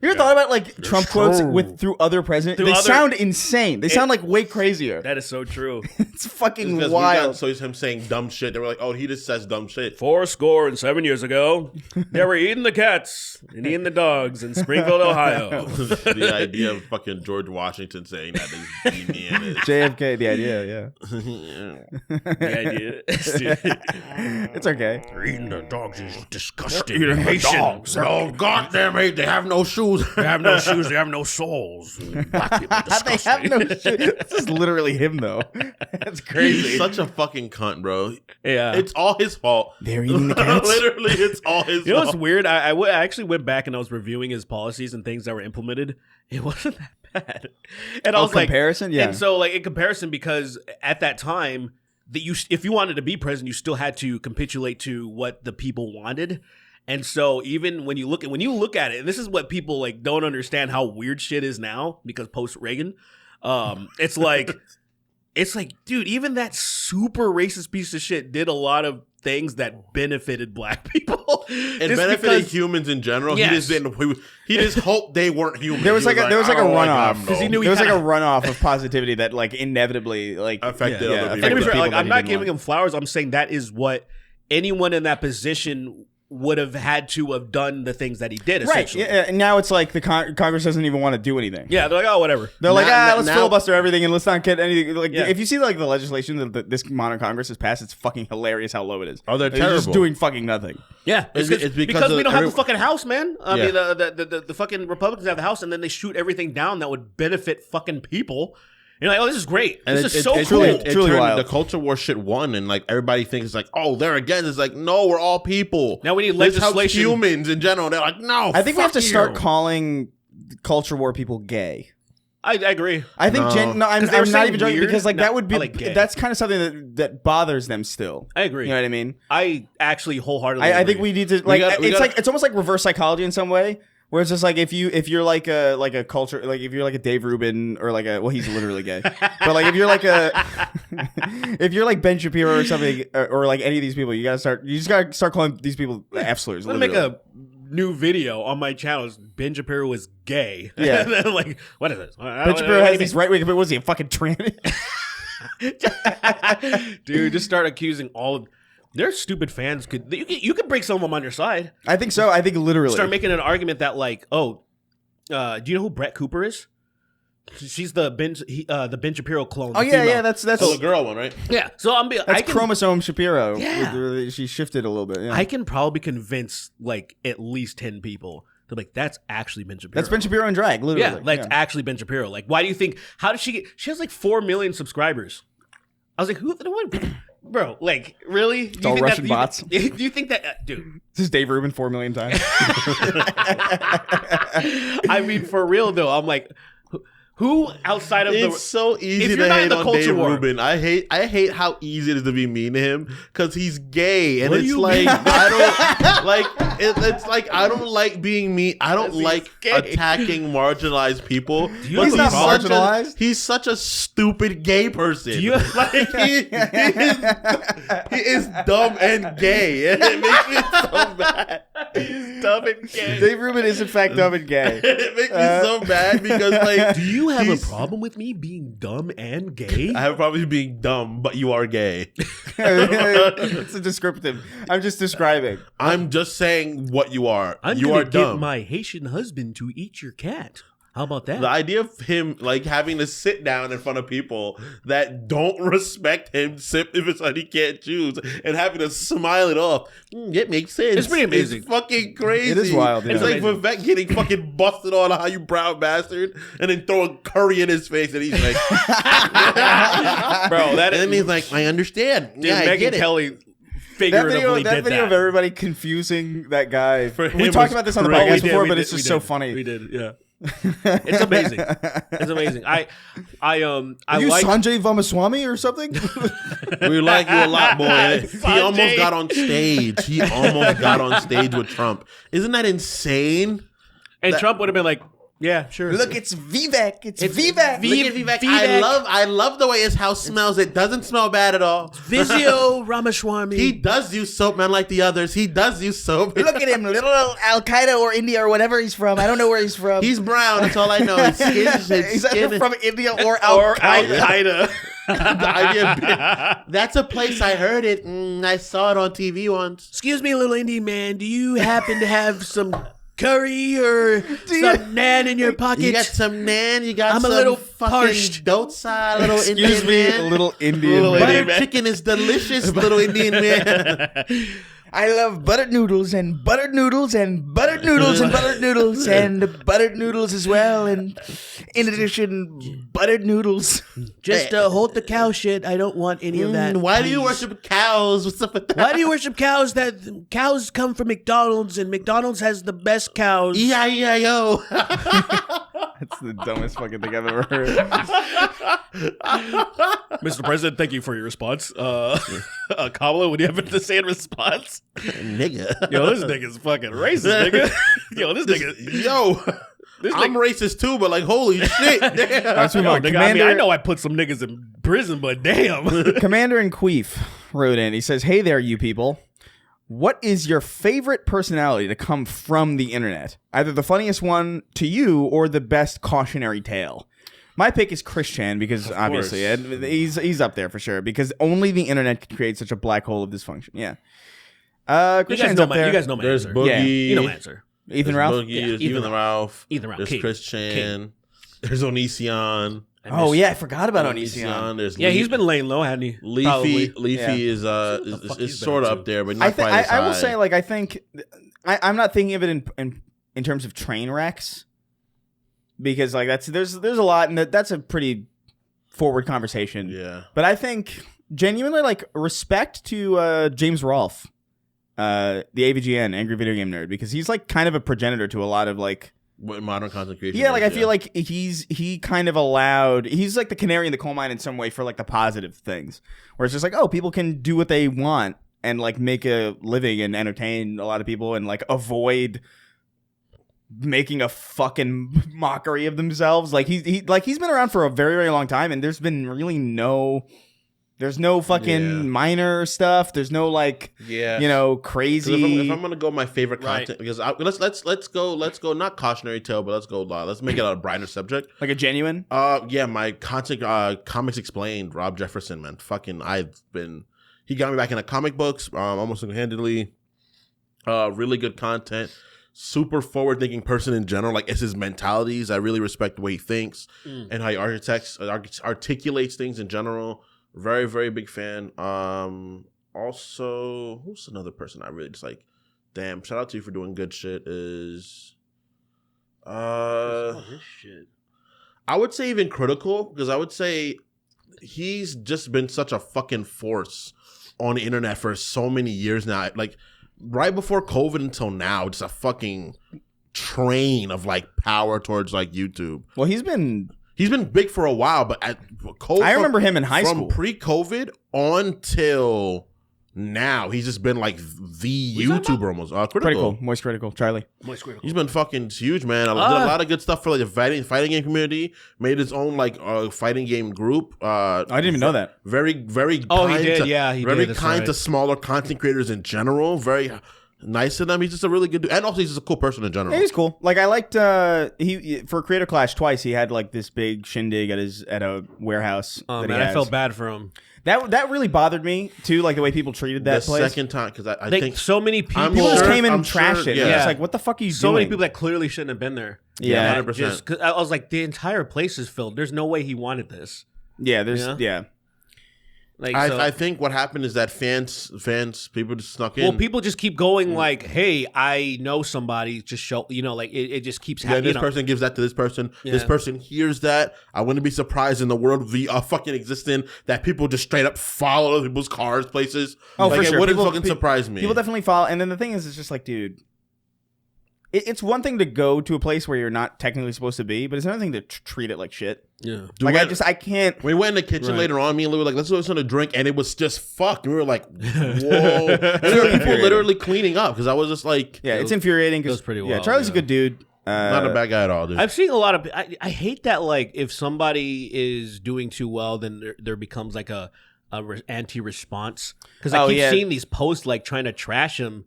You ever thought about Trump quotes through other presidents? They sound insane. They sound way crazier. That is so true. It's fucking wild. So it's him saying dumb shit. They were like, oh, he just says dumb shit. 7 years ago, they were eating the cats and eating the dogs in Springfield, Ohio. The idea of fucking George Washington saying that is genius. JFK, the idea, yeah. The idea. It's okay. Eating the dogs is disgusting. Eating the dogs. Oh, goddamn it. They have no shoes. shoes. They have no shoes. They have no souls. Black people are They disgusting. have no shit. This is literally him, though. That's crazy. He's such a fucking cunt, bro. Yeah. It's all his fault. They're eating the cats. Literally, it's all his You know what's fault. weird? I actually went back and I was reviewing his policies and things that were implemented. It wasn't that bad. And I was comparison? like, Yeah. And so, like, in comparison, because at that time, if you wanted to be president, you still had to capitulate to what the people wanted. And so, even when you look at it, and this is what people like don't understand how weird shit is now because post Reagan, it's like, dude, even that super racist piece of shit did a lot of things that benefited black people. It benefited humans in general. Yes. He just hoped they weren't human. There was like a runoff Because he knew there was like a kinda- runoff of positivity that like inevitably like affected yeah, other affected people. And to be fair, people like, that I'm he not didn't giving want. him flowers. I'm saying that is what anyone in that position would have had to have done the things that he did. Right. Essentially. Yeah, and now it's like the Congress doesn't even want to do anything. Yeah, they're like, oh, whatever. They're like, Now- let's now- filibuster everything and let's not get anything. Like, Yeah. if you see like the legislation that this modern Congress has passed, it's fucking hilarious how low it is. Oh, they're just terrible. doing fucking nothing. Yeah, It's because because we of don't have the every- fucking House, man. I Yeah. mean, the fucking Republicans have the House, and then they shoot everything down that would benefit fucking people. And you're like, oh, this is great. And This is so it cool. truly, it Truly turned- wild. The culture war shit won, and like everybody thinks it's like, oh, they're against. It's like, no, we're all people. Now we need This helps legislation. humans in general. They're like, no. I think we have fuck to start you. calling culture war people gay. I agree. I think No. I'm 'Cause they were not saying even joking weird. because like No, that would be I like gay. that's kind of something that bothers them still. I agree. You know what I mean? I actually wholeheartedly I think agree. we need to like we it's gotta- like it's almost like reverse psychology in some way. Where it's just like if you're like a culture like if you're like a Dave Rubin or like a he's literally gay, but like if you're like if you're like Ben Shapiro or something or like any of these people, you just gotta start calling these people F slurs. I'm gonna make a new video on my channel. Ben Shapiro is gay. Yeah. And then, like, what is this? Ben Shapiro has these right wing, but was he a fucking trans? Dude, just start accusing all of their stupid fans. You could bring some of them on your side. I think so. I think literally. Start making an argument that like, oh, do you know who Brett Cooper is? She's the Ben Shapiro clone. Oh the yeah, female. yeah. That's the girl one, right? yeah. So I that's can, chromosome Shapiro. Yeah. She shifted a little bit. Yeah. I can probably convince like at least 10 people to be like, that's actually Ben Shapiro. That's Ben Shapiro in drag, literally. Yeah, like actually Ben Shapiro. Like, why do you think? How did she get? She has like 4 million subscribers. I was like, who? Bro, like, really? Do all Russian bots. Do you think that, dude? This is Dave Rubin 4 million times. I mean, for real though, I'm like, who outside of It's so if easy you're to not in hate the on culture Dave war- Rubin. I hate how easy it is to be mean to him because he's gay, and What do it's you like mean? I don't like it's like I don't like being mean. I don't He's like gay. attacking marginalized people. you But have a not such marginalized. He's such a stupid gay person. Do you- like he is dumb and gay, and it makes me so mad. He's dumb and gay. Dave Rubin is in fact dumb and gay. It makes me so mad because like, Do you have a he's- problem with me being dumb and gay? I have a problem with being dumb, but you are gay. It's a descriptive. I'm just describing. I'm just saying what you are. I'm you gonna are get dumb. my Haitian husband to eat your cat. How about that? The idea of him like having to sit down in front of people that don't respect him simply because he can't choose and having to smile it off, it makes sense. It's pretty amazing. It's fucking crazy. It is wild, yeah. It's It's like amazing. Vivek getting fucking busted on how you brown bastard and then throwing curry in his face and he's like, Bro, that and then he's like, I understand. dude, Yeah, I Megyn get it. Kelly That figuratively video did of that. everybody confusing that guy. For We him talked was about this on the crazy. podcast We did, before, we but did, it's we just so did. funny. We did, yeah. It's amazing. It's amazing. I Are you like Sanjay Vamaswamy or something? We like you a lot, boy. He Sanjay. almost got on stage. He almost got on stage with Trump. Isn't that insane? and Trump would have been like, yeah, sure. Look, it's Vivek. It's It's Vivek. V- Look at Vivek. Vivek. I love the way his house smells. It doesn't smell bad at all. Vizio Ramaswamy. He does use soap, man, like the others. He does use soap. Look at him, little Al Qaeda or India or whatever he's from. I don't know where he's from. He's brown. That's all I know. His skin, He's either from India or Al or Al Qaeda. Qaeda. the idea of that's a place I heard it. I saw it on TV once. Excuse me, little Indian man. Do you happen to have some curry or some naan in your pocket? You got some naan. You got I'm a some little fucking parched. dosa, little Excuse Indian me, man. little Indian Little man. Butter Indian man. chicken is delicious, little Indian man. I love buttered noodles and buttered noodles and buttered noodles and buttered noodles and buttered noodles as well. And in addition, buttered noodles. Just hold the cow shit. I don't want any of that. Why do you worship cows? What's up with that? Why do you worship cows? That cows come from McDonald's, and McDonald's has the best cows. E-I-E-I-O. That's the dumbest fucking thing I've ever heard. Mr. President, thank you for your response. Kamala, what do you have to say in response? Nigga. Yo, this nigga's fucking racist, nigga. Yo, this nigga. Yo. I'm racist too, but like, holy shit. Damn. Nigga, I know I put some niggas in prison, but damn. Commander in Queef wrote in. He says, "Hey there, you people. What is your favorite personality to come from the internet? Either the funniest one to you or the best cautionary tale." My pick is Chris Chan because obviously he's up there for sure because only the internet can create such a black hole of dysfunction. Yeah. Chris Chan's up there. You guys know my There's answer. Boogie. Yeah. You know my answer. Ethan Ralph? Boogie, Yeah, Ethan Ralph. There's King. Chris Chan. There's Onision. Oh yeah, I forgot about Onision. There's he's been laying low, hadn't he? Leafy is sort of up there, but not quite as high. I will say, like, I think I'm not thinking of it in terms of train wrecks because like there's a lot, and that's a pretty forward conversation. Yeah, but I think genuinely like respect to James Rolfe, the AVGN Angry Video Game Nerd, because he's like kind of a progenitor to a lot of like modern content creation. Yeah, like I feel like he kind of he's like the canary in the coal mine in some way for like the positive things, where it's just like, oh, people can do what they want and like make a living and entertain a lot of people and like avoid making a fucking mockery of themselves. Like he's been around for a very, very long time, and there's been really there's no fucking minor stuff. There's no like, crazy. If I'm gonna go my favorite content, because let's go not cautionary tale, but let's make it a brighter subject, like a genuine. My content, Comics Explained, Rob Jefferson, man, he got me back into comic books, almost single-handedly. Really good content. Super forward-thinking person in general. Like, it's his mentalities. I really respect the way he thinks and how he articulates things in general. Very, very big fan. Also, who's another person I really just like? Damn, shout out to you for doing good shit. Is this shit. I would say even Critical, because I would say he's just been such a fucking force on the internet for so many years now. Like right before COVID until now, just a fucking train of like power towards like YouTube. Well, he's been big for a while, but at COVID, I remember him in high school. From pre-COVID until now, he's just been like the YouTuber almost. Critical. Moist Critical, Charlie. Moist Critical. He's been fucking huge, man. Did a lot of good stuff for like the fighting game community. Made his own like fighting game group. I didn't even know that. Very, very. Oh, he did. Yeah, he very did. Very kind to smaller content creators in general. Very nice to them. He's just a really good dude, and also he's just a cool person in general. Yeah, he's cool. Like I liked he for Creator Clash twice. He had like this big shindig at a warehouse. Oh man, I felt bad for him. That really bothered me too, like the way people treated that place. The second time, because I think so many people just came in and trashed it. Yeah. It's like, what the fuck are you doing? So many people that clearly shouldn't have been there. Yeah, 100%. Cause I was like, the entire place is filled. There's no way he wanted this. Yeah, yeah. Like, I think what happened is that fans, people just snuck in. Well, people just keep going like, "Hey, I know somebody." Just show, like it just keeps happening. Yeah, this person gives that to this person. Yeah. This person hears that. I wouldn't be surprised in the world of fucking existing that people just straight up follow other people's cars, places. Oh, like, for sure. It wouldn't fucking surprise me. People definitely follow. And then the thing is, it's just like, dude, it's one thing to go to a place where you're not technically supposed to be, but it's another thing to treat it like shit. Yeah. Like I can't. We went in the kitchen later on, me and Lou were like, let's go something to drink, and it was just fucked. And we were like, whoa. And there were people literally cleaning up, because I was just like. Yeah, it's infuriating. It was pretty Yeah, wild, Charlie's a good dude. Not a bad guy at all, dude. I've seen a lot of. I hate that, like, if somebody is doing too well, then there becomes like a anti-response. Because I keep seeing these posts like trying to trash him.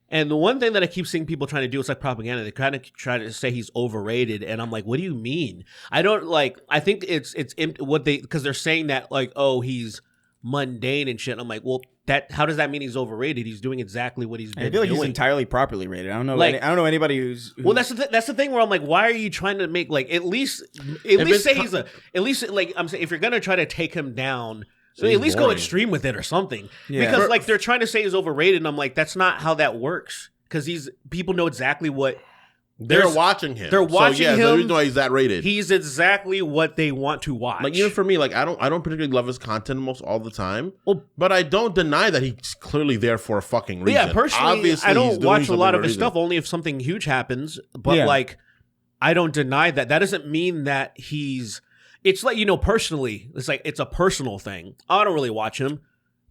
And the one thing that I keep seeing people trying to do is like propaganda. They kind of try to say he's overrated, and I'm like, what do you mean? I don't like. I think it's what they, because they're saying that like, oh, he's mundane and shit. And I'm like, well, how does that mean he's overrated? He's doing exactly what he's been doing. I feel like he's entirely properly rated. I don't know. Like, I don't know anybody who's well, that's the thing where I'm like, why are you trying to make like at least say he's at least like I'm saying, if you're gonna try to take him down, So at least go extreme with it or something. Yeah. Because like they're trying to say he's overrated, and I'm like, that's not how that works. Because people know exactly what they're watching him. They're watching him. The reason why he's that rated. He's exactly what they want to watch. Like even for me, like I don't particularly love his content most all the time. Well, but I don't deny that he's clearly there for a fucking reason. Yeah, personally, obviously, I don't watch a lot of his stuff only if something huge happens. But like, I don't deny that. That doesn't mean that he's. It's like, personally, it's like it's a personal thing. I don't really watch him,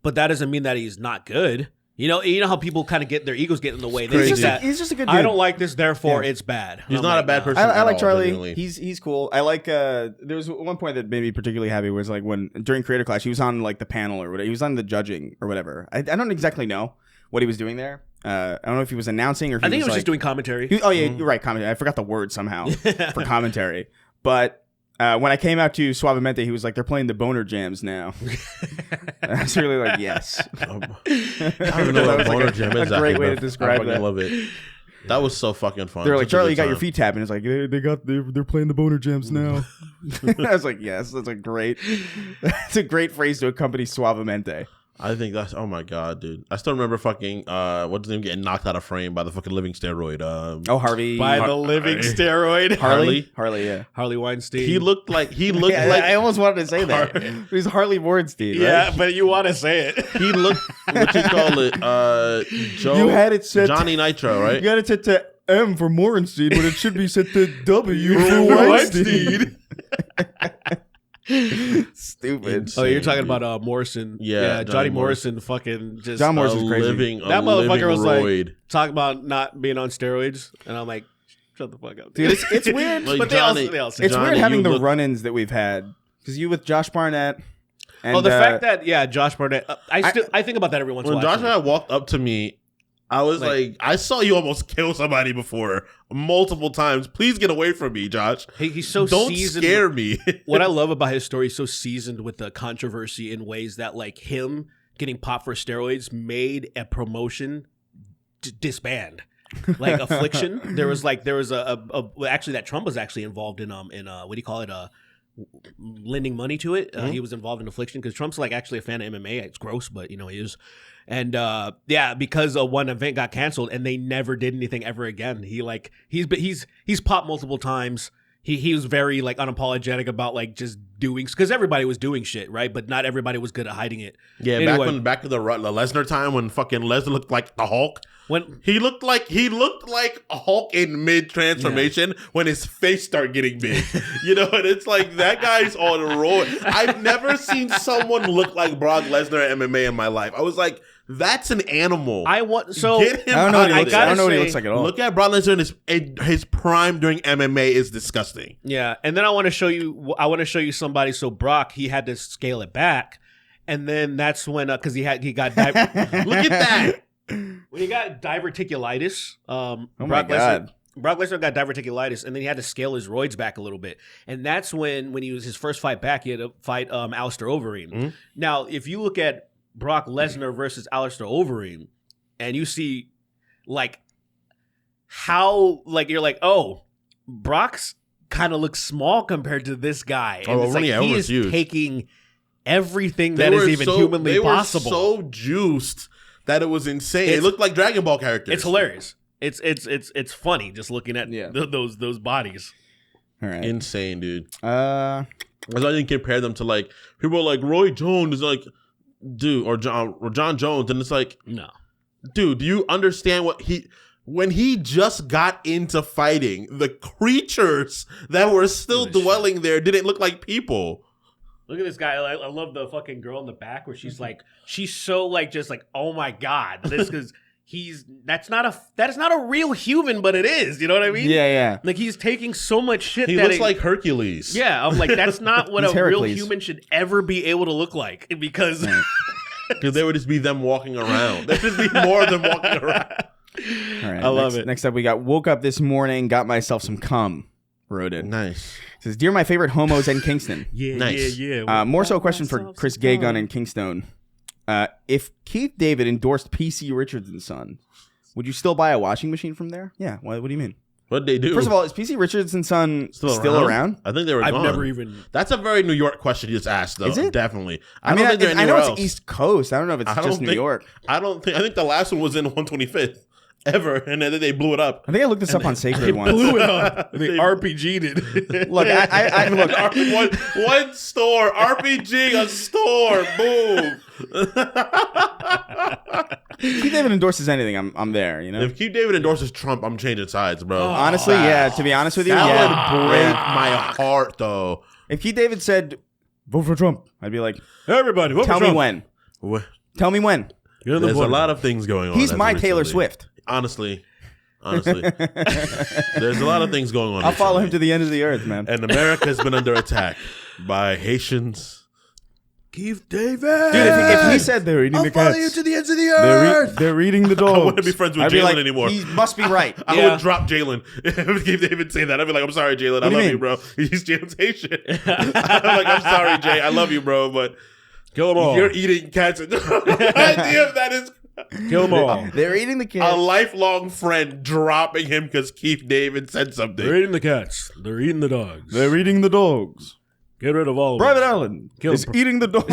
but that doesn't mean that he's not good. You know how people kind of get their egos get in the way. They think that he's just a good dude. I don't like this, therefore it's bad. He's not a bad person. I like Charlie. He's cool. I like. There was one point that made me particularly happy was like when during Creator Clash he was on like the panel or whatever. He was on the judging or whatever. I don't exactly know what he was doing there. I don't know if he was announcing or if I think he was like, just doing commentary. You're right, commentary. I forgot the word somehow for commentary, but. When I came out to Suavemente, he was like, "They're playing the boner jams now." I was really like, "Yes." I don't even know what boner jam is. A great way to describe that. I love it. That was so fucking fun. They're like, "Charlie, you got your feet tapping." It's like they're playing the boner jams now. I was like, "Yes, that's a great phrase to accompany Suavemente." I think that's my god, dude. I still remember fucking what's his name getting knocked out of frame by the fucking living steroid. Harvey by the living steroid. Harley, yeah, Harley Weinstein. He looked like I almost wanted to say that. He's Harley Weinstein. Right? Yeah, but you want to say it. He looked what you call it? Joe. You had it set Johnny Nitro, right? You got it set to M for Morenstein, but it should be set to W for Weinstein. Stupid. Insane, you're talking about Morrison. Yeah, Johnny Morrison fucking just John Morrison's crazy. That motherfucker was like talking about not being on steroids, and I'm like, shut the fuck up, dude. It's weird, like but Johnny, they also it's weird having the run-ins that we've had because you with Josh Barnett. And, the fact that Josh Barnett, I think about that every once in a while. When Josh Barnett walked up to me, I was like, I saw you almost kill somebody before multiple times. Please get away from me, Josh. He's so Don't seasoned. Scare me. What I love about his story, he's so seasoned with the controversy in ways that like him getting popped for steroids made a promotion disband. Like Affliction, there was actually that Trump was actually involved in what do you call it, lending money to it. He was involved in Affliction because Trump's like actually a fan of MMA. It's gross, but he is. And because one event got canceled and they never did anything ever again. He's popped multiple times. He was very like unapologetic about like just doing, because everybody was doing shit, right? But not everybody was good at hiding it. Yeah, anyway, back to the Lesnar time when fucking Lesnar looked like the Hulk. When he looked like a Hulk in mid transformation when his face started getting big. And it's like that guy's on a roll. I've never seen someone look like Brock Lesnar at MMA in my life. I was like, that's an animal. I don't know what he looks like at all. Look at Brock Lesnar in his prime during MMA is disgusting. Yeah, and then I want to show you somebody. So Brock, he had to scale it back, and then that's when because he got look at that. When he got diverticulitis, my God. Brock Lesnar got diverticulitis, and then he had to scale his roids back a little bit. And that's when he was his first fight back, he had to fight Alistair Overeem. Mm-hmm. Now, if you look at Brock Lesnar versus Alistair Overeem, and you see like how like you're like, oh, Brock's kind of looks small compared to this guy. And it's like he is taking everything that is even humanly possible. They were so juiced that it was insane. It looked like Dragon Ball characters. It's hilarious. It's funny just looking at those bodies. All right. Insane, dude. I didn't compare them to like people are like Roy Jones is like, dude, or John Jones, and it's like, no, dude, do you understand when he just got into fighting, the creatures that were still dwelling there didn't look like people. Look at this guy. I love the fucking girl in the back where she's like, she's so like, just like, oh my God, this because that is not a real human, but it is. You know what I mean? Yeah. Like he's taking so much shit. He looks like Hercules. Yeah, I'm like, that's not what a real human should ever be able to look like, because there would just be them walking around. There would just be more of them walking around. All right, I love it. Next up, we woke up this morning, got myself some cum. Wrote it. Nice. It says, dear my favorite homos in Kingston. Yeah. More so a question for Chris Gaygun in Kingstone. If Keith David endorsed PC Richards & Son, would you still buy a washing machine from there? Yeah. What do you mean? What'd they do? First of all, is PC Richardson's son still around? I think they were gone. I've never even... That's a very New York question you just asked, though. Is it? Definitely. I don't think they're I anywhere know else. it's East Coast. I don't know if it's just New York. I think the last one was in 125th ever, and then they blew it up. I think I looked this up on Sacred once. Blew it up. They RPG'd it. Look, I look. One store, RPG, a store, boom. Keith David endorses anything, I'm there. You know. If Keith David endorses Trump, I'm changing sides, bro. Honestly, yeah. To be honest with you, That yeah. would break my heart, though. If Keith David said, "Vote for Trump," I'd be like, Everybody, vote "Tell for me Trump. when. What? Tell me when." There's a lot of things going on. He's as my recently. Taylor Swift. Honestly, there's a lot of things going on. I'll follow him to recently. the end of the earth, man. And America has been under attack by Haitians. Keith David. Dude, if he said they're eating I'll the follow cats, you to the ends of the earth. they're eating the dogs. I wouldn't be friends with I'd be Jalen like, anymore. He must be right. I would drop Jalen if Keith David say that. I'd be like, I'm sorry, Jalen. I do you love mean? you, bro. He's Jalen's Haitian. I'm like, I'm sorry, Jay. I love you, bro, but Kill them all. you're eating cats. The idea of that is Kill them all. They're eating the a cats. lifelong friend dropping him because Keith David said something. They're eating the cats. They're eating the dogs. They're eating the dogs. Get rid of all of Private them. Allen Kill is him. eating the dogs.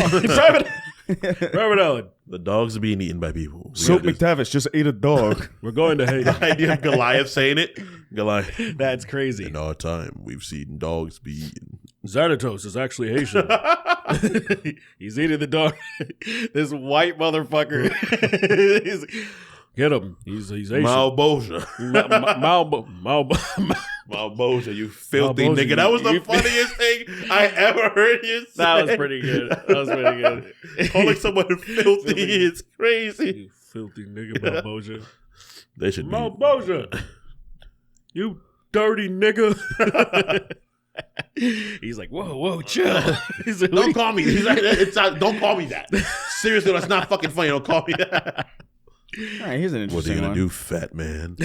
Private Allen. The dogs are being eaten by people. Soap McTavish just ate a dog. We're going to hate. The idea of Goliath saying it. Goliath. That's crazy. In our time, we've seen dogs be eaten. Zaratos is actually Haitian. He's eating the dog. This white motherfucker. Get him. He's Haitian. Malboja. Malboja, you filthy Malboja, nigga. That was the you- funniest thing I ever heard you say. That was pretty good. Calling someone filthy is crazy. You filthy nigga, Malboja. They should be. Malboja. You dirty nigga. He's like, whoa, chill. He's like, Don't call me. He's like, don't call me that. Seriously, that's not fucking funny. Don't call me that. All right, here's an What are interesting you gonna one. do, fat man?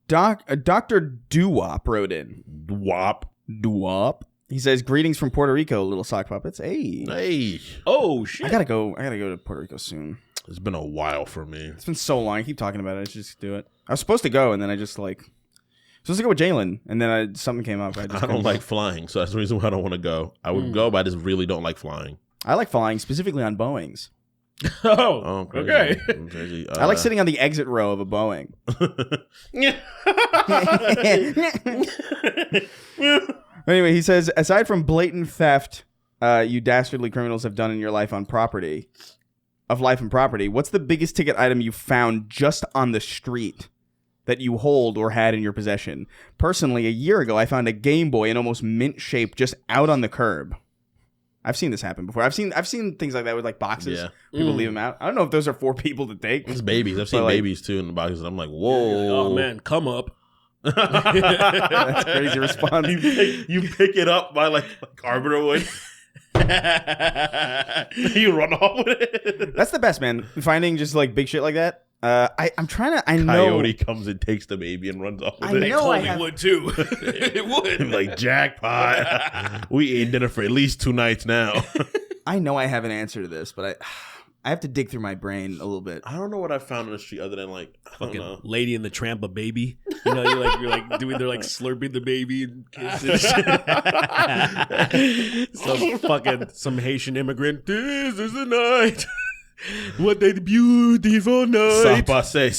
Dr. Doo-Wop wrote in. Wop. Doo-Wop. He says, "Greetings from Puerto Rico, little sock puppets." Hey. Hey, oh shit. I gotta go to Puerto Rico soon. it's been a while for me. It's been so long. I keep talking about it. I should just do it. I was supposed to go, and then I just supposed to go with Jalen, and then something came up. I don't like flying, so that's the reason why I don't want to go. I would go, but I just really don't like flying. I like flying, specifically on Boeings. Oh, Crazy. okay. I'm crazy. I like sitting on the exit row of a Boeing. Anyway, he says, aside from blatant theft you dastardly criminals have done in your life on property, what's the biggest ticket item you found just on the street that you hold or had in your possession? Personally, a year ago, I found a Game Boy in almost mint shape just out on the curb. I've seen this happen before. I've seen things like that with like boxes. Yeah. People leave them out. I don't know if those are for people to take. It's babies. I've seen like- babies too in the boxes. I'm like, whoa. Oh man, come up. That's a crazy response. You pick it up by like carpenter wood. You run off with it. That's the best, man. Finding just like big shit like that. I'm trying to. I know. Coyote comes and takes the baby and runs off with I it. know. I Totally have- would too. It would. Like jackpot. We ate dinner for at least 2 nights now. I know I have an answer to this, but I have to dig through my brain a little bit. I don't know what I found on the street other than like I don't Fucking know. Lady and the Tramp a baby. You know, you're like doing, they're like slurping the baby and kissing. some Haitian immigrant. This is the night. What a beautiful night. Sapase.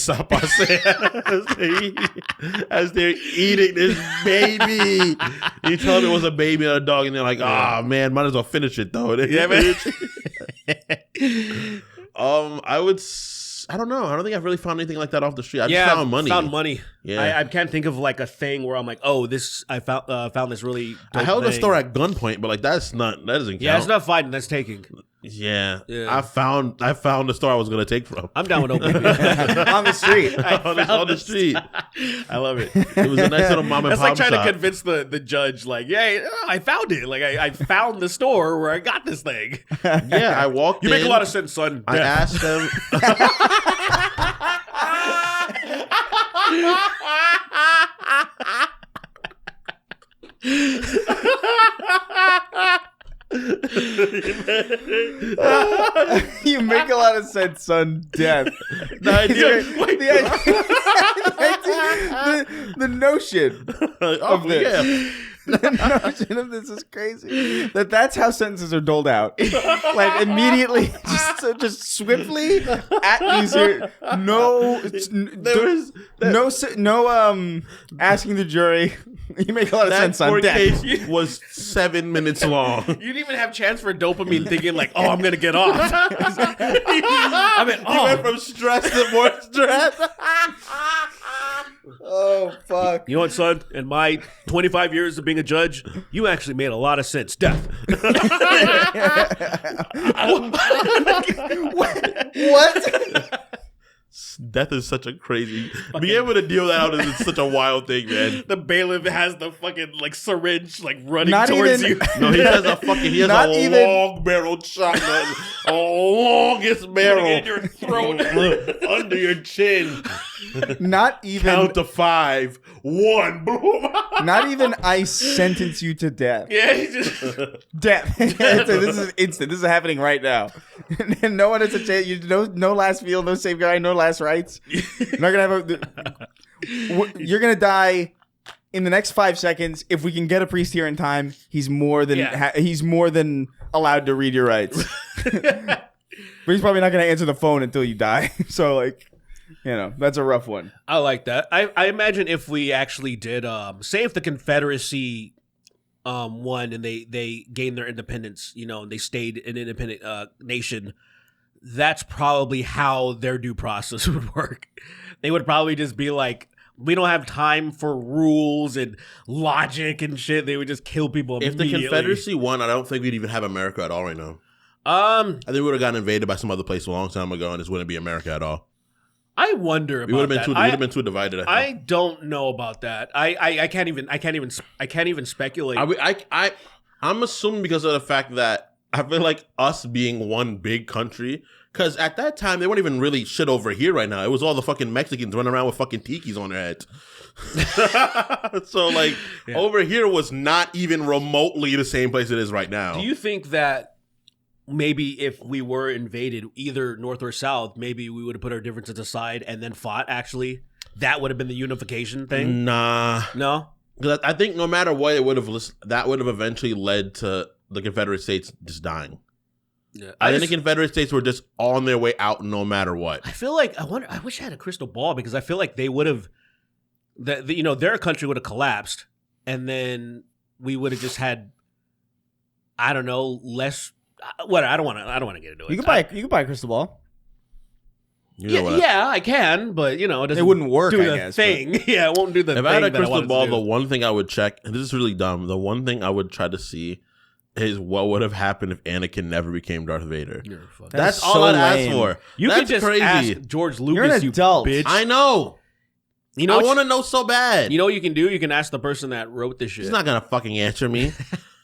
As they're eating this baby. You told me it was a baby and a dog, and they're like, oh man, might as well finish it though. Yeah, man. I don't know. I don't think I've really found anything like that off the street. I just Yeah, found money. Found money. Yeah. I can't think of like a thing where I'm like, oh, this I found this really. I dope held the thing. store at gunpoint, but like that doesn't count. Yeah, it's not fighting. That's taking. Yeah. Yeah. I found the store I was gonna take from. I'm down with open. On the street. on the street. I love it. It was a nice little mom and That's pop like trying shop. to convince the judge, like, yeah, I found it. Like, I found the store where I got this thing. Yeah, I walked You in. make a lot of sense, son. I Yeah. asked them. You make a lot of sense, son. Death. The notion of this. The notion of this is crazy. That's how sentences are doled out. Like immediately, just swiftly at these here. No, asking the jury. You make a lot of sense on that. Case was 7 minutes long. You didn't even have chance for dopamine thinking like, oh, I'm gonna get off. I mean, you went from stress to more stress. Oh fuck! You know what, son? In my 25 years of being a judge, you actually made a lot of sense. Death. What? Death is such a crazy. Being able to deal that out is such a wild thing, man. The bailiff has the fucking like syringe like running towards you. No, he has a long barreled shotgun, a longest barrel in your throat, under your chin. Not even count to 5. 1. Not even I sentence you to death. Yeah, he just death. This is instant. This is happening right now. And no one has a chance. No last meal, no safeguard, no last rights. You're not gonna have you're gonna die in the next 5 seconds. If we can get a priest here in time, he's more than allowed to read your rights. But he's probably not gonna answer the phone until you die. So like. That's a rough one. I like that. I imagine if we actually did, say if the Confederacy won and they gained their independence, and they stayed an independent nation, that's probably how their due process would work. They would probably just be like, we don't have time for rules and logic and shit. They would just kill people immediately. If the Confederacy won, I don't think we'd even have America at all right now. I think we would have gotten invaded by some other place a long time ago, and this wouldn't be America at all. I wonder about that. We would have been too divided. I don't know about that. I can't even speculate. I'm assuming because of the fact that I feel like us being one big country, because at that time they weren't even really shit over here right now. It was all the fucking Mexicans running around with fucking tikis on their heads. So like over here was not even remotely the same place it is right now. Do you think that maybe if we were invaded, either north or south, maybe we would have put our differences aside and then fought, actually? That would have been the unification thing? Nah. No? Because I think no matter what, that would have eventually led to the Confederate States just dying. Yeah, I think the Confederate States were just on their way out no matter what. I feel like, I wish I had a crystal ball, because I feel like they would have, their country would have collapsed, and then we would have just had, I don't know, less... What I don't want to get into it. You can buy a crystal ball. I can, but it wouldn't work. Do the thing. But... Yeah, it won't do the thing. If I had a crystal ball, the one thing I would check, and this is really dumb, the one thing I would try to see is what would have happened if Anakin never became Darth Vader. That's all I'd ask for. You could just ask George Lucas. You're an adult. You bitch. I know. I want to know so bad. You know what you can do? You can ask the person that wrote this shit. He's not gonna fucking answer me.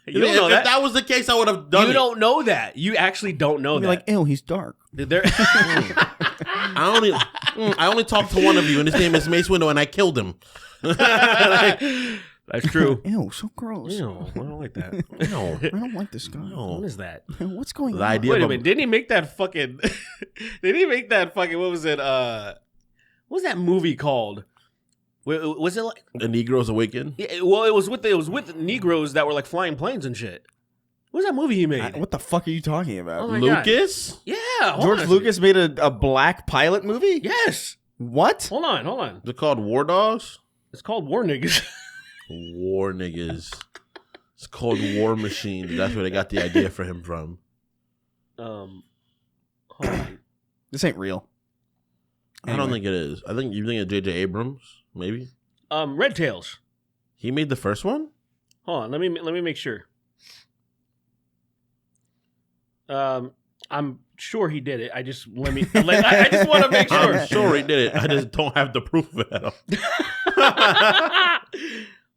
You don't know if that was the case, I would have done it. You don't know that. You actually don't know that. You're like, ew, he's dark. I only talked to one of you, and his name is Mace Windu, and I killed him. That's true. Ew, so gross. Ew, I don't like that. Ew. I don't like this guy. What is that? What's going on? Wait a minute. Didn't he make that fucking... What was it? What was that movie called? Was it like The Negroes Awaken? Yeah, well, it was with Negroes that were like flying planes and shit. What was that movie he made? What the fuck are you talking about? Oh Lucas? God. Yeah, George Lucas made a black pilot movie? Yes. What? Hold on. Is it called War Dogs? It's called War Niggas. War Niggas. It's called War Machine. That's where they got the idea for him from. Hold on. This ain't real. Anyway. I don't think it is. I think you think of J.J. Abrams. Maybe. Red Tails. He made the first one? Hold on, let me make sure. I'm sure he did it. I just want to make sure. I'm sure he did it. I just don't have the proof of it.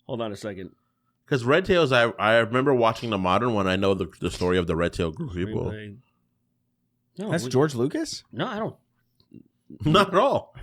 Hold on a second. Because Red Tails, I remember watching the modern one. I know the story of the Red Tail group of people. No, that's George Lucas? No, I don't. Not at all.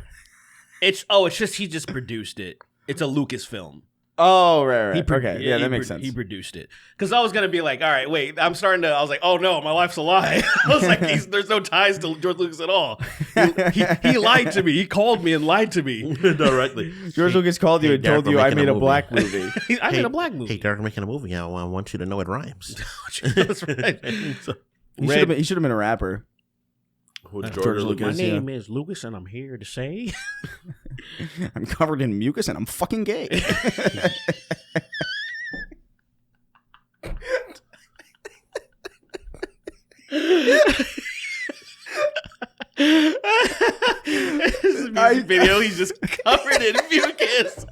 It's just he just produced it. It's a Lucas film. Oh, right. He Okay, yeah, that makes sense. He produced it. Because I was going to be like, all right, wait, I was like, oh no, my life's a lie. I was like, there's no ties to George Lucas at all. He lied to me. He called me and lied to me. Directly. George Lucas called you and Derek, told you we're I making made a a movie. black movie. I made a black movie. Hey, Derek, I'm making a movie. I want you to know it rhymes. That's right. He should have been a rapper. George My Lucas. name is Lucas, and I'm here to say... I'm covered in mucus and I'm fucking gay. This music video, he's just covered in mucus.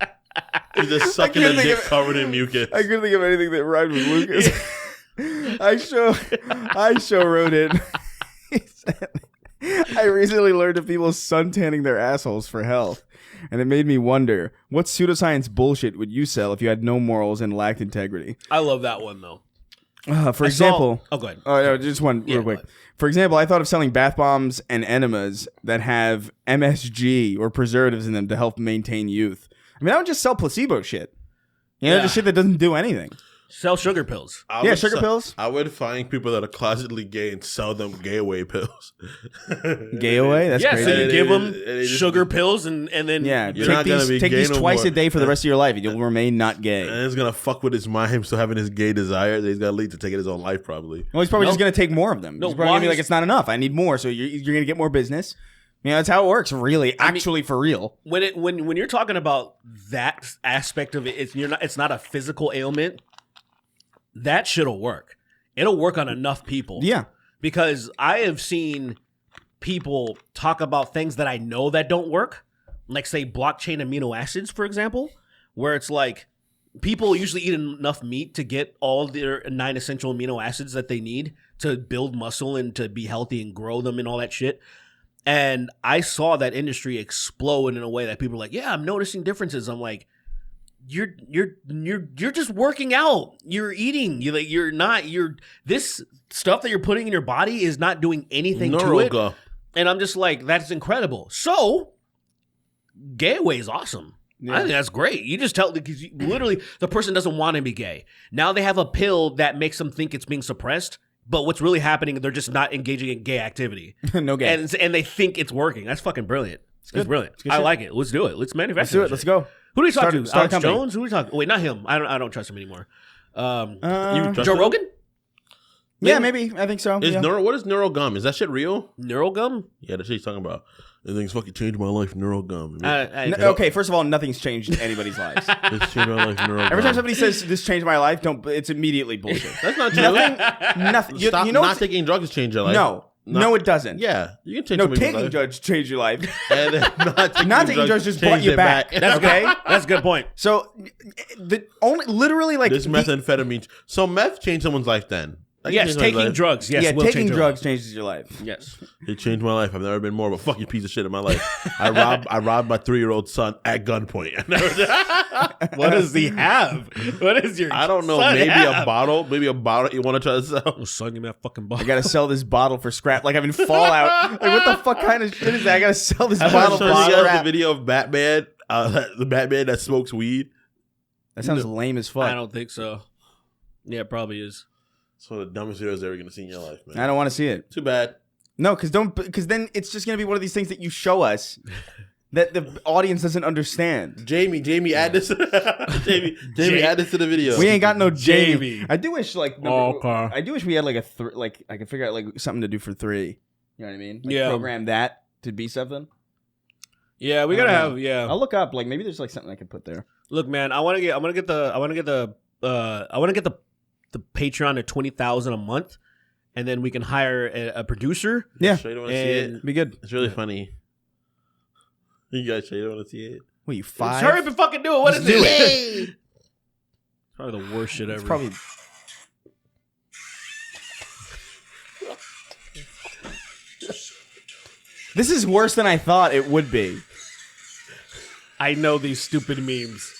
He's just sucking a dick covered in mucus. I couldn't think of anything that rhymed with Lucas. I show wrote it. He said, I recently learned of people suntanning their assholes for health, and it made me wonder, what pseudoscience bullshit would you sell if you had no morals and lacked integrity? I love that one, though. For example... Oh, go ahead. Oh, no, just one real quick. For example, I thought of selling bath bombs and enemas that have MSG or preservatives in them to help maintain youth. I mean, I would just sell placebo shit. You know, just shit that doesn't do anything. Sell sugar pills. Sugar pills. I would find people that are closetly gay and sell them gay away pills. Gay away? That's crazy. So you give them sugar pills and then... Yeah, You're not gonna be take gay these no twice more. a day for the rest of your life, and you'll remain not gay. And it's going to fuck with his mind, so having his gay desire, he's going to lead to taking his own life, probably. Well, he's probably just going to take more of them. No, he's probably going to be like, it's not enough. I need more, so you're going to get more business. You know, that's how it works, really. Actually, for real. When you're talking about that aspect of it, it's not a physical ailment. That shit'll work. It'll work on enough people. Yeah. Because I have seen people talk about things that I know that don't work. Like, say, blockchain amino acids, for example, where it's like people usually eat enough meat to get all their 9 essential amino acids that they need to build muscle and to be healthy and grow them and all that shit. And I saw that industry explode in a way that people are like, yeah, I'm noticing differences. I'm like, you're just working out. You're eating. This stuff that you're putting in your body is not doing anything to it. And I'm just like, that's incredible. So, gay away is awesome. Yeah. I think that's great. You just tell, because literally the person doesn't want to be gay. Now they have a pill that makes them think it's being suppressed. But what's really happening, they're just not engaging in gay activity. No gay. And they think it's working. That's fucking brilliant. It's brilliant. I like it. Let's do it. Let's manufacture it. Let's go. Who do we talk to? Start Alex Jones? Who do we talk to? Wait, not him. I don't trust him anymore. Joe Rogan? Yeah, maybe. I think so. What is neurogum? Is that shit real? Neurogum? Yeah, that's what he's talking about. Everything's fucking changed my life, neurogum. Okay, first of all, nothing's changed anybody's lives. It's changed my life, neurogum. Every time somebody says this changed my life, it's immediately bullshit. That's not true. Nothing. Stop not taking drugs to change your life. No, it doesn't. Yeah, you can change. No, taking drugs change your life. And then not taking drugs just brought you back. That's okay. That's a good point. So, literally like this methamphetamine. So meth changed someone's life then. Yes, taking drugs. Yes, taking drugs changes your life. Yes, it changed my life. I've never been more of a fucking piece of shit in my life. I robbed my 3-year-old son at gunpoint. What does he have? What is your? I don't know. Maybe a bottle. Maybe a bottle you want to try to sell. Oh, son, give me that fucking bottle. I gotta sell this bottle for scrap. Like I'm in Fallout. Like what the fuck kind of shit is that? I gotta sell this bottle for scrap. The video of Batman, the Batman that smokes weed. That sounds lame as fuck. I don't think so. Yeah, it probably is. It's one of the dumbest videos ever going to see in your life, man. I don't want to see it. Too bad. No, because then it's just going to be one of these things that you show us that the audience doesn't understand. Jamie, add this. Jamie, add this to the video. We ain't got no Jamie. I do wish I do wish we had like I could figure out like something to do for 3. You know what I mean? Like program that to be something. Yeah, we gotta have. Yeah, I'll look up. Like maybe there's like something I could put there. Look, man, I want to get the Patreon to 20,000 a month, and then we can hire a producer. Yeah, sure you don't want to see it? Be good. It's really funny. You guys sure you don't want to see it? What, you 5? Hurry up and fucking do it. What is it? It's probably the worst shit ever. It's probably. This is worse than I thought it would be. I know these stupid memes.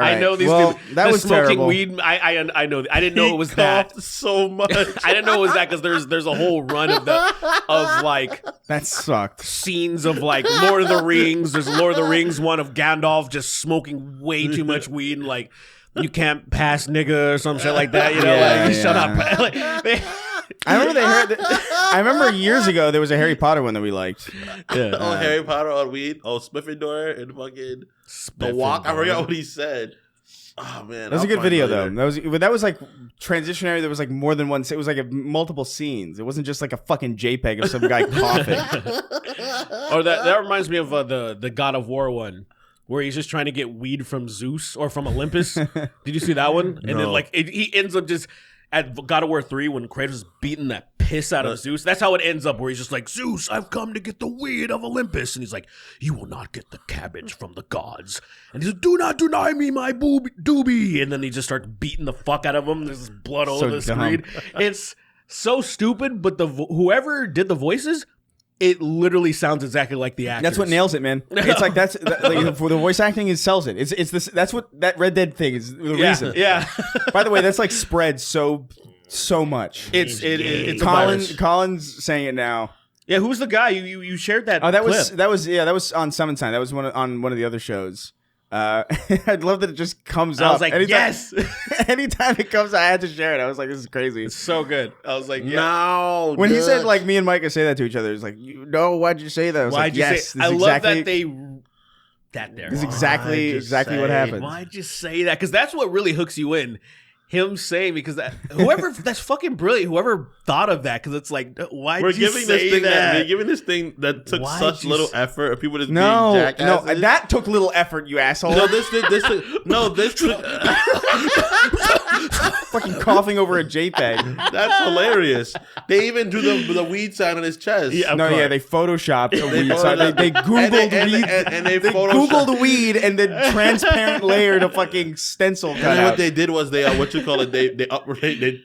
I know these well, people. That was smoking terrible. weed. I know. I didn't know it was that. So much. I didn't know it was that because there's a whole run of like That sucked. scenes of like Lord of the Rings. There's a Lord of the Rings one of Gandalf just smoking way too much weed and like you can't pass nigga or some shit like that. You know, Yeah, like shut yeah. up. Like, I remember I remember years ago there was a Harry Potter one that we liked. Oh, Harry Potter on weed. Oh, Spiffendor and fucking The Walk. I forgot what he said. Oh man, That was a good video though. That was like transitionary. There was like more than one. It was like multiple scenes. It wasn't just like a fucking JPEG of some guy coughing. or that reminds me of the God of War one. Where he's just trying to get weed from Zeus or from Olympus. Did you see that one? And then like he ends up just at God of War 3 when Kratos is beating that piss out of Zeus. That's how it ends up where he's just like, Zeus, I've come to get the weed of Olympus. And he's like, you will not get the cabbage from the gods. And he's like, do not deny me my doobie. And then he just starts beating the fuck out of him. There's this blood all over the screen. It's so stupid, but whoever did the voices, it literally sounds exactly like the actors. That's what nails it, man. It's like for the voice acting, it sells it. It's this. That's what that Red Dead thing is. The reason. Yeah. By the way, that's like spread so much. It's a virus. Colin's saying it now. Yeah, who's the guy you shared that? Oh, that clip. was on Summon Sign. That was on one of the other shows. I'd love that it just comes up. I was like, yes. Anytime it comes, I had to share it. I was like, this is crazy. It's so good. I was like, yeah. No. When he said like me and Micah say that to each other, it's like, why'd you say that? I was Why'd like, you yes. say? I love that they that there. This is exactly what happened. Why'd you say that? Because that's what really hooks you in. Him saying because whoever that's fucking brilliant. Whoever thought of that because it's like why'd you say that? We're giving this thing that took such little effort of people just being jackasses. No, that took little effort, you asshole. No, this took fucking coughing over a JPEG. That's hilarious. They even drew the weed sign on his chest. Yeah, they photoshopped a weed sign. They googled weed and they googled weed and then transparent layered a fucking stencil cut and out. what they did was they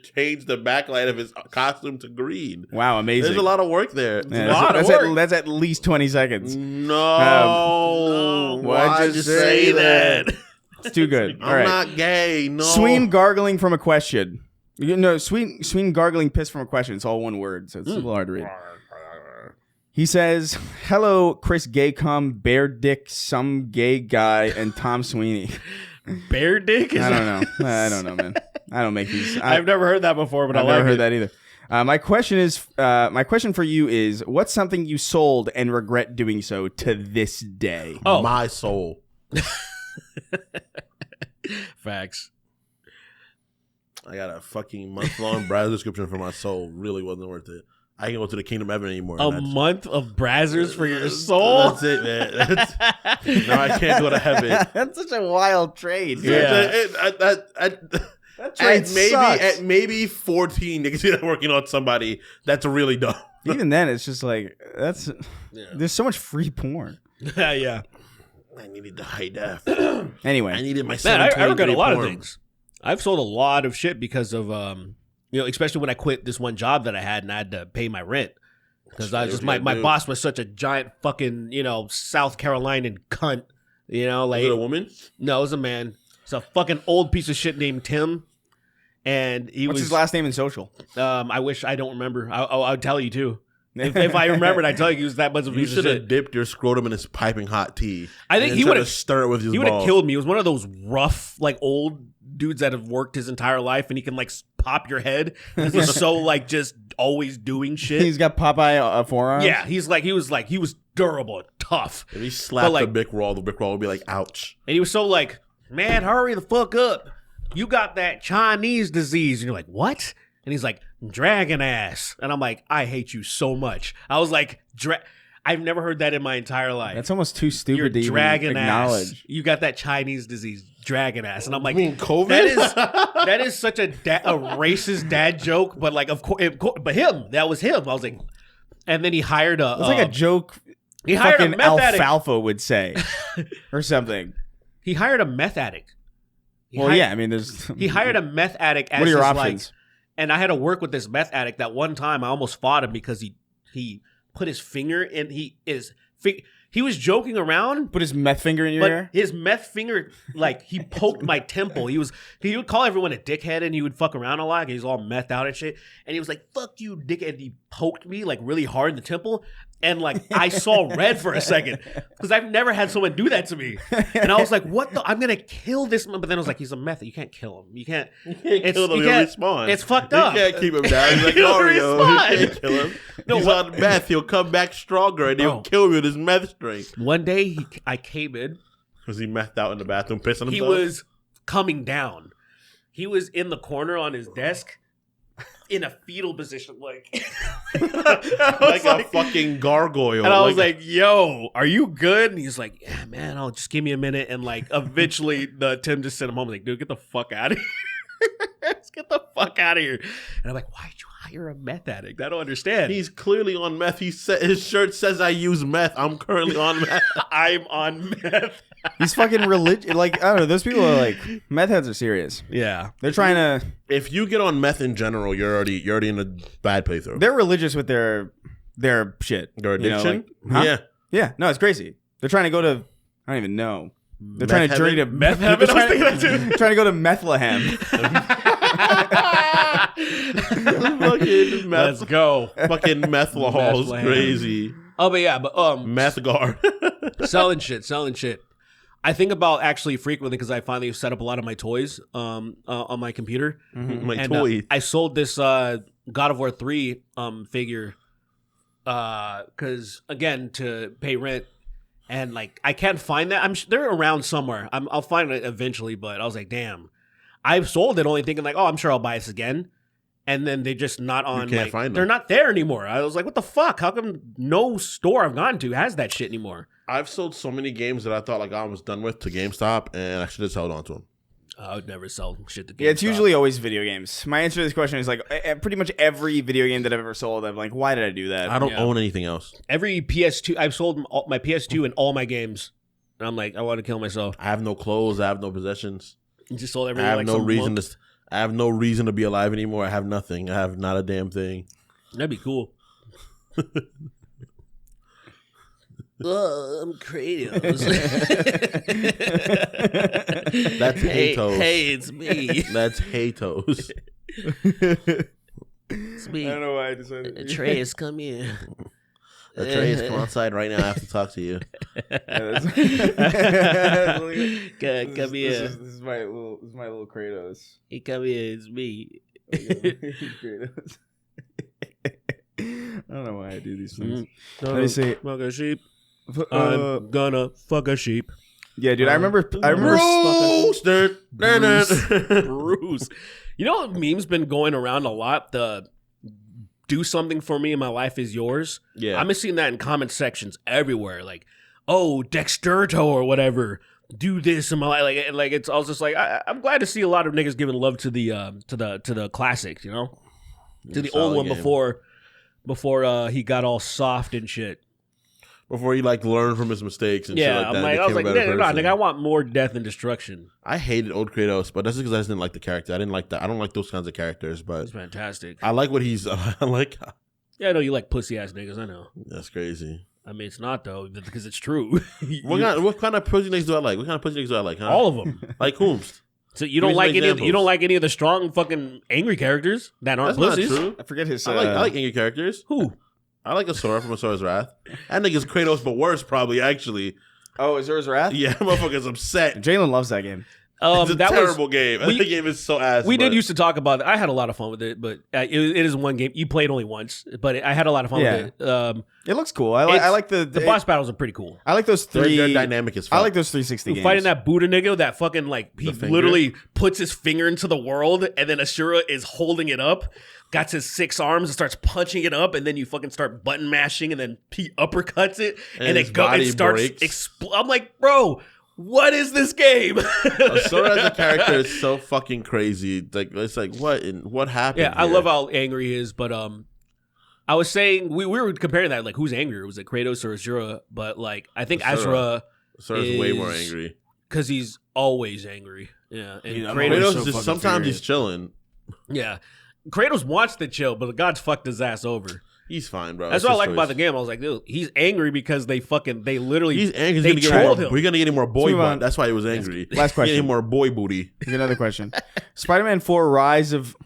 changed the backlight of his costume to green. Wow, amazing. There's a lot of work there. Yeah, that's at least 20 seconds. No. Why'd you say that? It's too good. All right. I'm not gay. No. Sween gargling from a question. Sween gargling piss from a question. It's all one word, so it's a little hard to read. He says, "Hello, Chris Gaycom, Bear Dick, some gay guy, and Tom Sweeney." Bear Dick? I don't know, man. I don't make these. I've never heard that before, but I've never heard that either. My question for you is, what's something you sold and regret doing so to this day? Oh, my soul. Facts. I got a fucking month-long browser description for my soul. Really wasn't worth it. I can't go to the Kingdom of Heaven anymore. A month of brazzers for your soul? That's it, man. No, I can't go to heaven. That's such a wild trade. Yeah. That trade sucks. At maybe 14 niggas that are working on somebody that's really dumb. Even then, it's just like, there's so much free porn. Yeah. I needed the high def. Anyway. I needed my Man, I regret a lot porn. of things. I've sold a lot of shit because of, especially when I quit this one job that I had and I had to pay my rent. Because I was just, my boss was such a giant fucking, South Carolinian cunt. Like. Was it a woman? No, it was a man. It's a fucking old piece of shit named Tim. And What's his last name in social? I wish I don't remember. I'll tell you too. If I remembered, I'd tell you he was that much of a You piece of should shit. have dipped your scrotum in his piping hot tea. I think he would have stirred it with his balls. He would have killed me. He was one of those rough, like old dudes that have worked his entire life, and he can like pop your head because he's so like just always doing shit. He's got Popeye forearms. Yeah, he was durable, and tough. If he slapped the brick wall would be like, ouch. And he was so like, man, hurry the fuck up. You got that Chinese disease. And you're like, what? And he's like, dragon ass. And I'm like, I hate you so much. I was like, I've never heard that in my entire life. That's almost too stupid You're to even dragon acknowledge. Ass. You got that Chinese disease, dragon ass. And I'm like, you mean COVID? That is such a racist dad joke. But like, of course, but that was him. I was like, and then he hired It's like a joke. He hired a fucking meth alfalfa would say, or something. He hired a meth addict. He hired a meth addict. As what are your his, options? And I had to work with this meth addict. That one time, I almost fought him because he put his finger in. He was joking around. Put his meth finger in your ear? His meth finger, like, he poked my temple. He would call everyone a dickhead, and he would fuck around a lot. He was all methed out and shit. And he was like, fuck you, dickhead. He poked me, like, really hard in the temple. And, like, I saw red for a second. Because I've never had someone do that to me. And I was like, what the? I'm going to kill this man. But then I was like, he's a meth. You can't kill him. You can't kill him. He'll respawn. It's fucked up. You can't keep him down. He's like Mario. You can't kill him. No, he's on meth. He'll come back stronger, and he'll kill me with his meth strength. One day, I came in. Was he methed out in the bathroom pissing himself? He was coming down. He was in the corner on his desk. In a fetal position, like a fucking gargoyle. And I was like, yo, are you good? And he's like, yeah, man, I'll just give me a minute. And like, eventually, Tim just sent him home. Like, dude, get the fuck out of here. Let's get the fuck out of here. And I'm like, why'd you hire a meth addict? I don't understand. He's clearly on meth. His shirt says I use meth. I'm currently on meth. I'm on meth. He's fucking religious. Like, I don't know. Those people are like, meth heads are serious. Yeah. They're trying to. If you get on meth in general, you're already in a bad playthrough. They're religious with their shit. Their addiction? You know, like, huh? Yeah. Yeah. No, it's crazy. They're trying to go to, I don't even know. They're trying to journey to meth heaven. Trying to go to Methlehem. Fucking meth. Let's go. Fucking Methlahol is crazy. Oh, but yeah, but meth guard. selling shit. I think about actually frequently because I finally set up a lot of my toys on my computer. Mm-hmm. My toys. I sold this God of War 3 figure because again to pay rent. And like I can't find that. They're around somewhere. I'll find it eventually. But I was like, damn, I've sold it only thinking like, oh, I'm sure I'll buy this again. And then they're just not on. You can't find them. They're not there anymore. I was like, what the fuck? How come no store I've gone to has that shit anymore? I've sold so many games that I thought like I was done with to GameStop, and I should have held on to them. I would never sell shit to GameStop. Yeah, it's usually always video games. My answer to this question is like pretty much every video game that I've ever sold, I'm like, why did I do that? I don't own anything else. Every PS2, I've sold my PS2 and all my games. And I'm like, I want to kill myself. I have no clothes. I have no possessions. You just sold everything. I have I have no reason to be alive anymore. I have nothing. I have not a damn thing. That'd be cool. I'm Kratos. That's Hatos. Hey, it's me. That's Hatos. It's me. I don't know why I decided. Atreus, come here. Atreus, come outside right now. I have to talk to you. Come here. This is my little Kratos. Hey, come here. It's me. Kratos. I don't know why I do these things. Let me see. Fuck a sheep. I'm gonna fuck a sheep. Yeah, dude. I remember. Bruce. Bruce. You know what meme's been going around a lot? The do something for me and my life is yours. Yeah. I'm seeing that in comment sections everywhere. Like, oh, Dexterto or whatever. Do this in my life. Like it's. I was just like, I'm glad to see a lot of niggas giving love to the classics. You know, to the old one game. before he got all soft and shit. Before he like learned from his mistakes and shit like that. I was like, nigga, I want more death and destruction. I hated old Kratos, but that's because I just didn't like the character. I didn't like that. I don't like those kinds of characters, but it's fantastic. I like what he's. I like. Yeah, I know you like pussy ass niggas. I know. That's crazy. I mean, it's not though because it's true. What kind of pussy niggas do I like? What kind of pussy niggas do I like? Huh? All of them. Like whomst? So you don't like any of the strong fucking angry characters that aren't That's pussies? Not true. I forget his. I like angry characters. Who? I like Asura from Asura's Wrath. That nigga's Kratos, but worse, probably, actually. Oh, Asura's Wrath? Yeah, motherfucker's upset. Jalen loves that game. It's a terrible game. The game is so ass. We did used to talk about it. I had a lot of fun with it, but it is one game. You played only once, but I had a lot of fun with it. It looks cool. I like the boss battles are pretty cool. I like those three. They're dynamic as fuck. I like those 360 games. Fighting that Buddha nigga, that fucking like he literally puts his finger into the world, and then Asura is holding it up. Got his 6 arms and starts punching it up, and then you fucking start button mashing, and then he uppercuts it, and it starts I'm like, bro, what is this game? Asura as a character is so fucking crazy. Like it's like what happened? Yeah, I love how angry he is, but I was saying we were comparing that like who's angrier? Was it Kratos or Asura? But like I think Asura's way more angry because he's always angry. Yeah, and Kratos is sometimes he's chilling. Yeah. Kratos wants to chill, but the gods fucked his ass over. He's fine, bro. That's what I like about the game. I was like, dude, he's angry because they literally. He's angry. They trolled him. We're gonna get him more boy butt. That's why he was angry. Last question. Get him more boy booty. Another question. Spider-Man 4: Rise of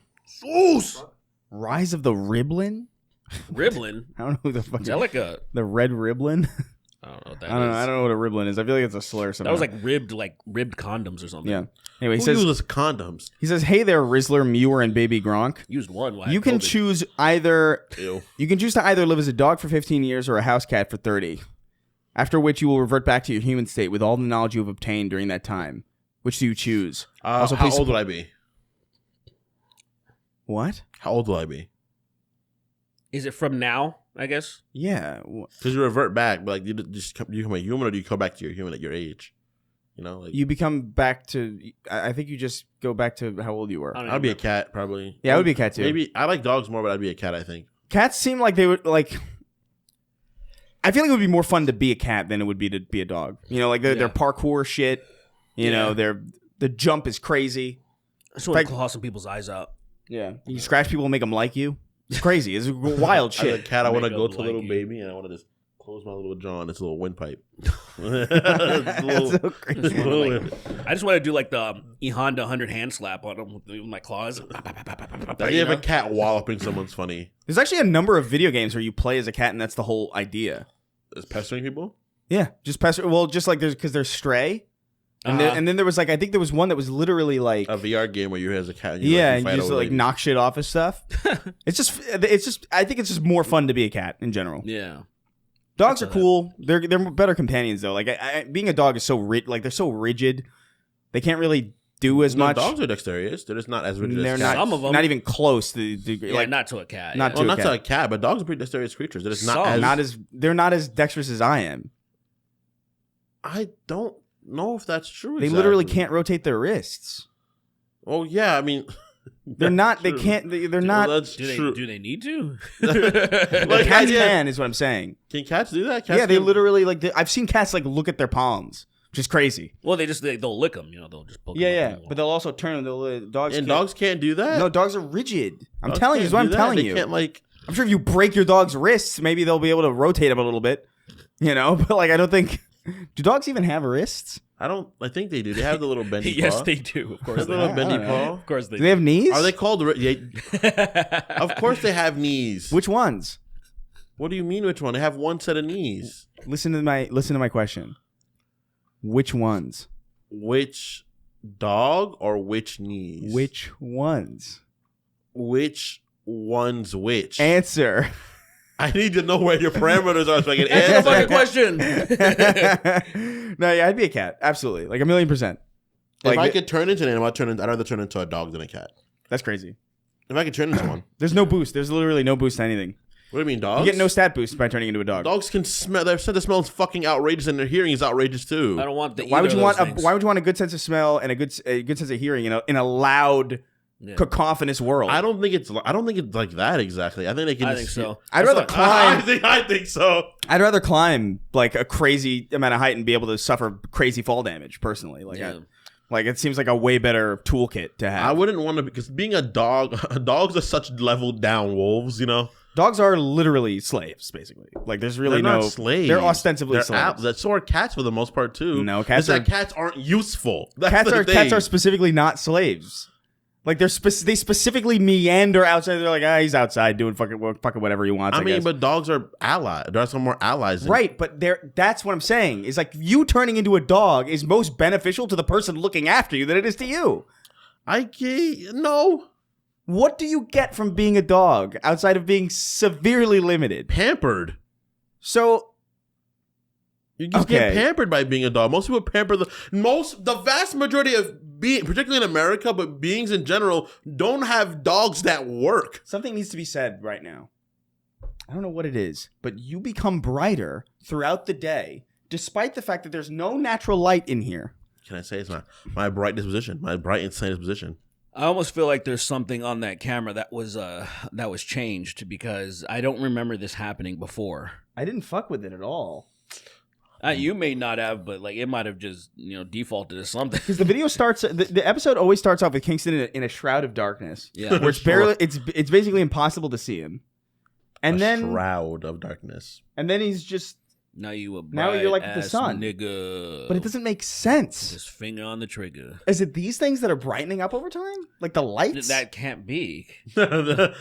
the Riblin. Riblin. I don't know who the fuck. Is that like a the red Riblin? I don't know what that I don't know what a Riblin is. I feel like it's a slur. That was like ribbed condoms or something. Yeah. Anyway, he Who says uses condoms? He says, "Hey there, Rizzler, Muir, and Baby Gronk. Used one. You can choose either. Ew. You can choose to either live as a dog for 15 years or a house cat for 30. After which you will revert back to your human state with all the knowledge you have obtained during that time. Which do you choose? How old would I be? What? How old will I be? Is it from now? I guess. Yeah. Because you revert back, but like you become a human, or do you come back to your human at your age? You know, like you become back to. I think you just go back to how old you were. I'd be a cat, probably. Yeah, I would be a cat too. Maybe I like dogs more, but I'd be a cat. I think cats seem like they would like. I feel like it would be more fun to be a cat than it would be to be a dog. You know, like their parkour shit. You know, the jump is crazy. I just want to claw some people's eyes out. Yeah, you scratch people and make them like you. It's crazy. It's wild shit. As a cat, I want to go to a little you. baby and I want to just close my little jaw and it's a little windpipe. That's so crazy. I just want to do like the E Honda 100 hand slap on them with my claws. The idea of a cat walloping someone's funny. There's actually a number of video games where you play as a cat and that's the whole idea. Is pestering people? Yeah, just pester. Well, just like because they're stray. And, and then there was like I think there was one that was literally like a VR game where you're as a cat. And and you just like knock shit off and stuff. it's just I think it's just more fun to be a cat in general. Yeah, dogs are cool. They're better companions though. Like being a dog is so like they're so rigid. They can't really do as much. Dogs are dexterous. They're just not as rigid. They're as not. Some of them, not even close. Like not to a cat. Not to a cat, but dogs are pretty dexterous creatures. They're just not as they're not as dexterous as I am. I don't know if that's true. They literally can't rotate their wrists. Oh yeah, I mean, they're not. True. They can't. They're not. Well, that's true. Do they need to? Like cats can is what I'm saying. Can cats do that? Cats they literally like. I've seen cats like look at their palms, which is crazy. Well, they'll lick them. You know, they'll just poke them. Yeah, but they'll also turn them. Dogs can't do that. No, dogs are rigid. I'm telling you. Is what I'm telling you. They can't like. I'm sure if you break your dog's wrists, maybe they'll be able to rotate them a little bit. You know, but like I don't think. Do dogs even have wrists? I think they do. They have the little bendy paw. Yes, they do. Of course, they have the little bendy paw. Of course, they do. Do they have knees? Are they called? Of course, they have knees. Which ones? What do you mean? Which one? They have one set of knees. Listen to my question. Which ones? Which dog or which knees? Which ones? Which ones? Which? Answer. I need to know where your parameters are so I can answer the fucking question. No, yeah, I'd be a cat. Absolutely. Like 1,000,000%. If I could turn into an animal, I'd rather turn into a dog than a cat. That's crazy. If I could turn into one. There's no boost. There's literally no boost to anything. What do you mean, dogs? You get no stat boost by turning into a dog. Dogs can smell. Their sense of smell is fucking outrageous, and their hearing is outrageous too. I don't want the. Why would you want a good sense of smell and a good sense of hearing in a loud, cacophonous world? I don't think it's like that exactly. I think they can. I think so. I'd rather climb. I think so. I'd rather climb like a crazy amount of height and be able to suffer crazy fall damage. Personally, like it seems like a way better toolkit to have. I wouldn't want to because being a dog, dogs are such leveled down wolves. You know. Dogs are literally slaves, basically. Like, there's really they're no not slaves. They're ostensibly slaves. So are cats for the most part too. No, cats aren't useful. Cats are specifically not slaves. Like they specifically meander outside. They're like, he's outside doing fucking whatever he wants. I mean, but dogs are allies. There are some more allies, right? But that's what I'm saying. Is like you turning into a dog is most beneficial to the person looking after you than it is to you. No. What do you get from being a dog outside of being severely limited? Pampered. So you just get pampered by being a dog. Most people pamper the vast majority of particularly in America, but beings in general don't have dogs that work. Something needs to be said right now. I don't know what it is, but you become brighter throughout the day, despite the fact that there's no natural light in here. Can I say it's my bright disposition, my bright insane disposition? I almost feel like there's something on that camera that was changed because I don't remember this happening before. I didn't fuck with it at all. You may not have, but like it might have just defaulted to something. Because the video starts, the episode always starts off with Kingston in a shroud of darkness. Yeah, where it's basically impossible to see him. And then shroud of darkness. And then he's just now you're like the sun, nigga. But it doesn't make sense. Just finger on the trigger. Is it these things that are brightening up over time, like the lights? That can't be. My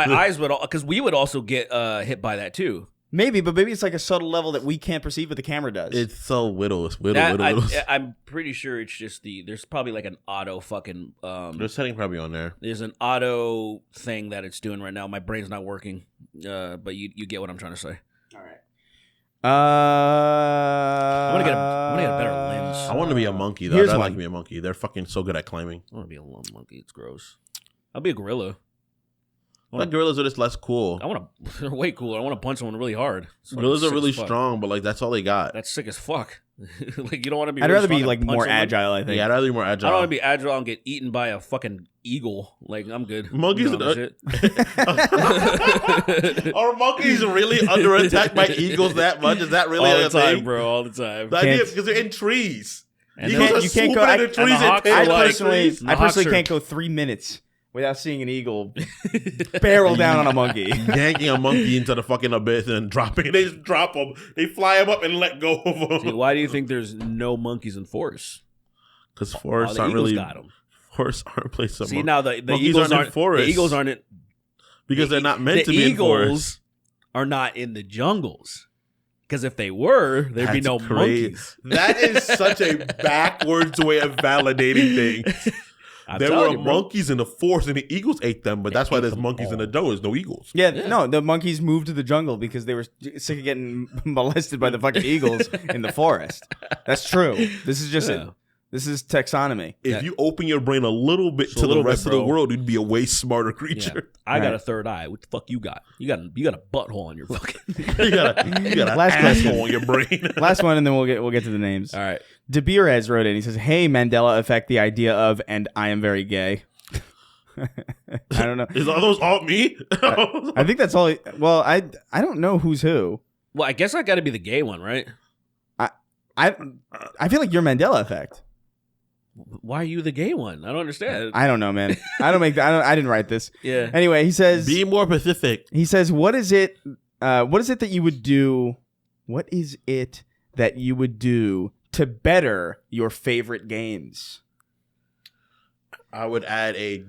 eyes would because we would also get hit by that too. Maybe, but maybe it's like a subtle level that we can't perceive, but the camera does. It's so whittles. I'm pretty sure it's just there's probably like an auto fucking. There's setting probably on there. There's an auto thing that it's doing right now. My brain's not working, but you get what I'm trying to say. All right. I'm gonna get a better lens. I want to be a monkey though. I'd like to be a monkey. They're fucking so good at climbing. I want to be a little monkey. It's gross. I'll be a gorilla. Like gorillas are just less cool. They're way cooler. I want to punch someone really hard. Gorillas are really strong, but like that's all they got. That's sick as fuck. Like you don't want to be. I'd really rather be like more someone. agile. I think. Yeah, I'd rather be more agile. I don't want to be agile and get eaten by a fucking eagle. Like I'm good. Monkeys are monkeys really under attack by eagles that much? Is that really all the a time, thing? bro? All the time. The idea because they're in trees. And you can't go. In trees I personally can't go 3 minutes without seeing an eagle barrel down on a monkey. Yanking a monkey into the fucking abyss and dropping it. They just drop them. They fly them up and let go of them. See, why do you think there's no monkeys in forests? Because forests aren't really... got them. Forests aren't a place to... See, now the eagles aren't in forests. The eagles aren't in... Because they're not meant to be in forests. The eagles are not in the jungles. Because if they were, there'd be no monkeys. That is such a backwards way of validating things. There were monkeys in the forest and the eagles ate them, but that's why there's monkeys in the jungle. There's no eagles. Yeah, no, the monkeys moved to the jungle because they were sick of getting molested by the fucking eagles in the forest. That's true. This is just this is taxonomy. If you open your brain a little bit to the rest of the world, you'd be a way smarter creature. Yeah. I got a third eye. What the fuck you got? You got a butthole on your fucking. you got an asshole on your brain. Last one, and then we'll get to the names. All right. DeBeerez wrote in. He says, "Hey, Mandela effect. The idea of and I am very gay." I don't know. Are those all me? I think that's all. Well, I don't know who's who. Well, I guess I got to be the gay one, right? I feel like you're Mandela effect. Why are you the gay one? I don't understand. I don't know, man. I didn't write this. Yeah. Anyway, he says, be more Pacific. He says, what is it that you would do? What is it that you would do to better your favorite games? I would add a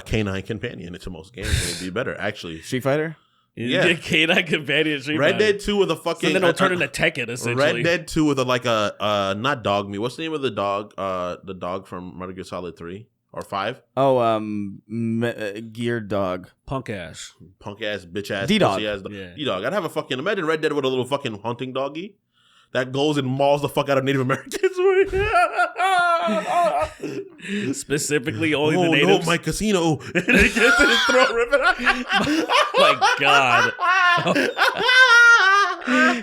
canine companion to most games. It would be better, actually. Street Fighter? Yeah, canine companion. Red Dead 2 with a fucking. So then it'll turn into Tekken essentially. Red Dead 2 with not dog meat. What's the name of the dog? The dog from Metal Gear Solid 3 or 5? Oh, Gear Dog. Punk ass, bitch ass, D-Dog. D-Dog. I'd have a fucking imagine Red Dead with a little fucking hunting doggy that goes and mauls the fuck out of Native Americans. Specifically, only the natives. Oh no, my casino! And he gets in his throat, ripping out. My God.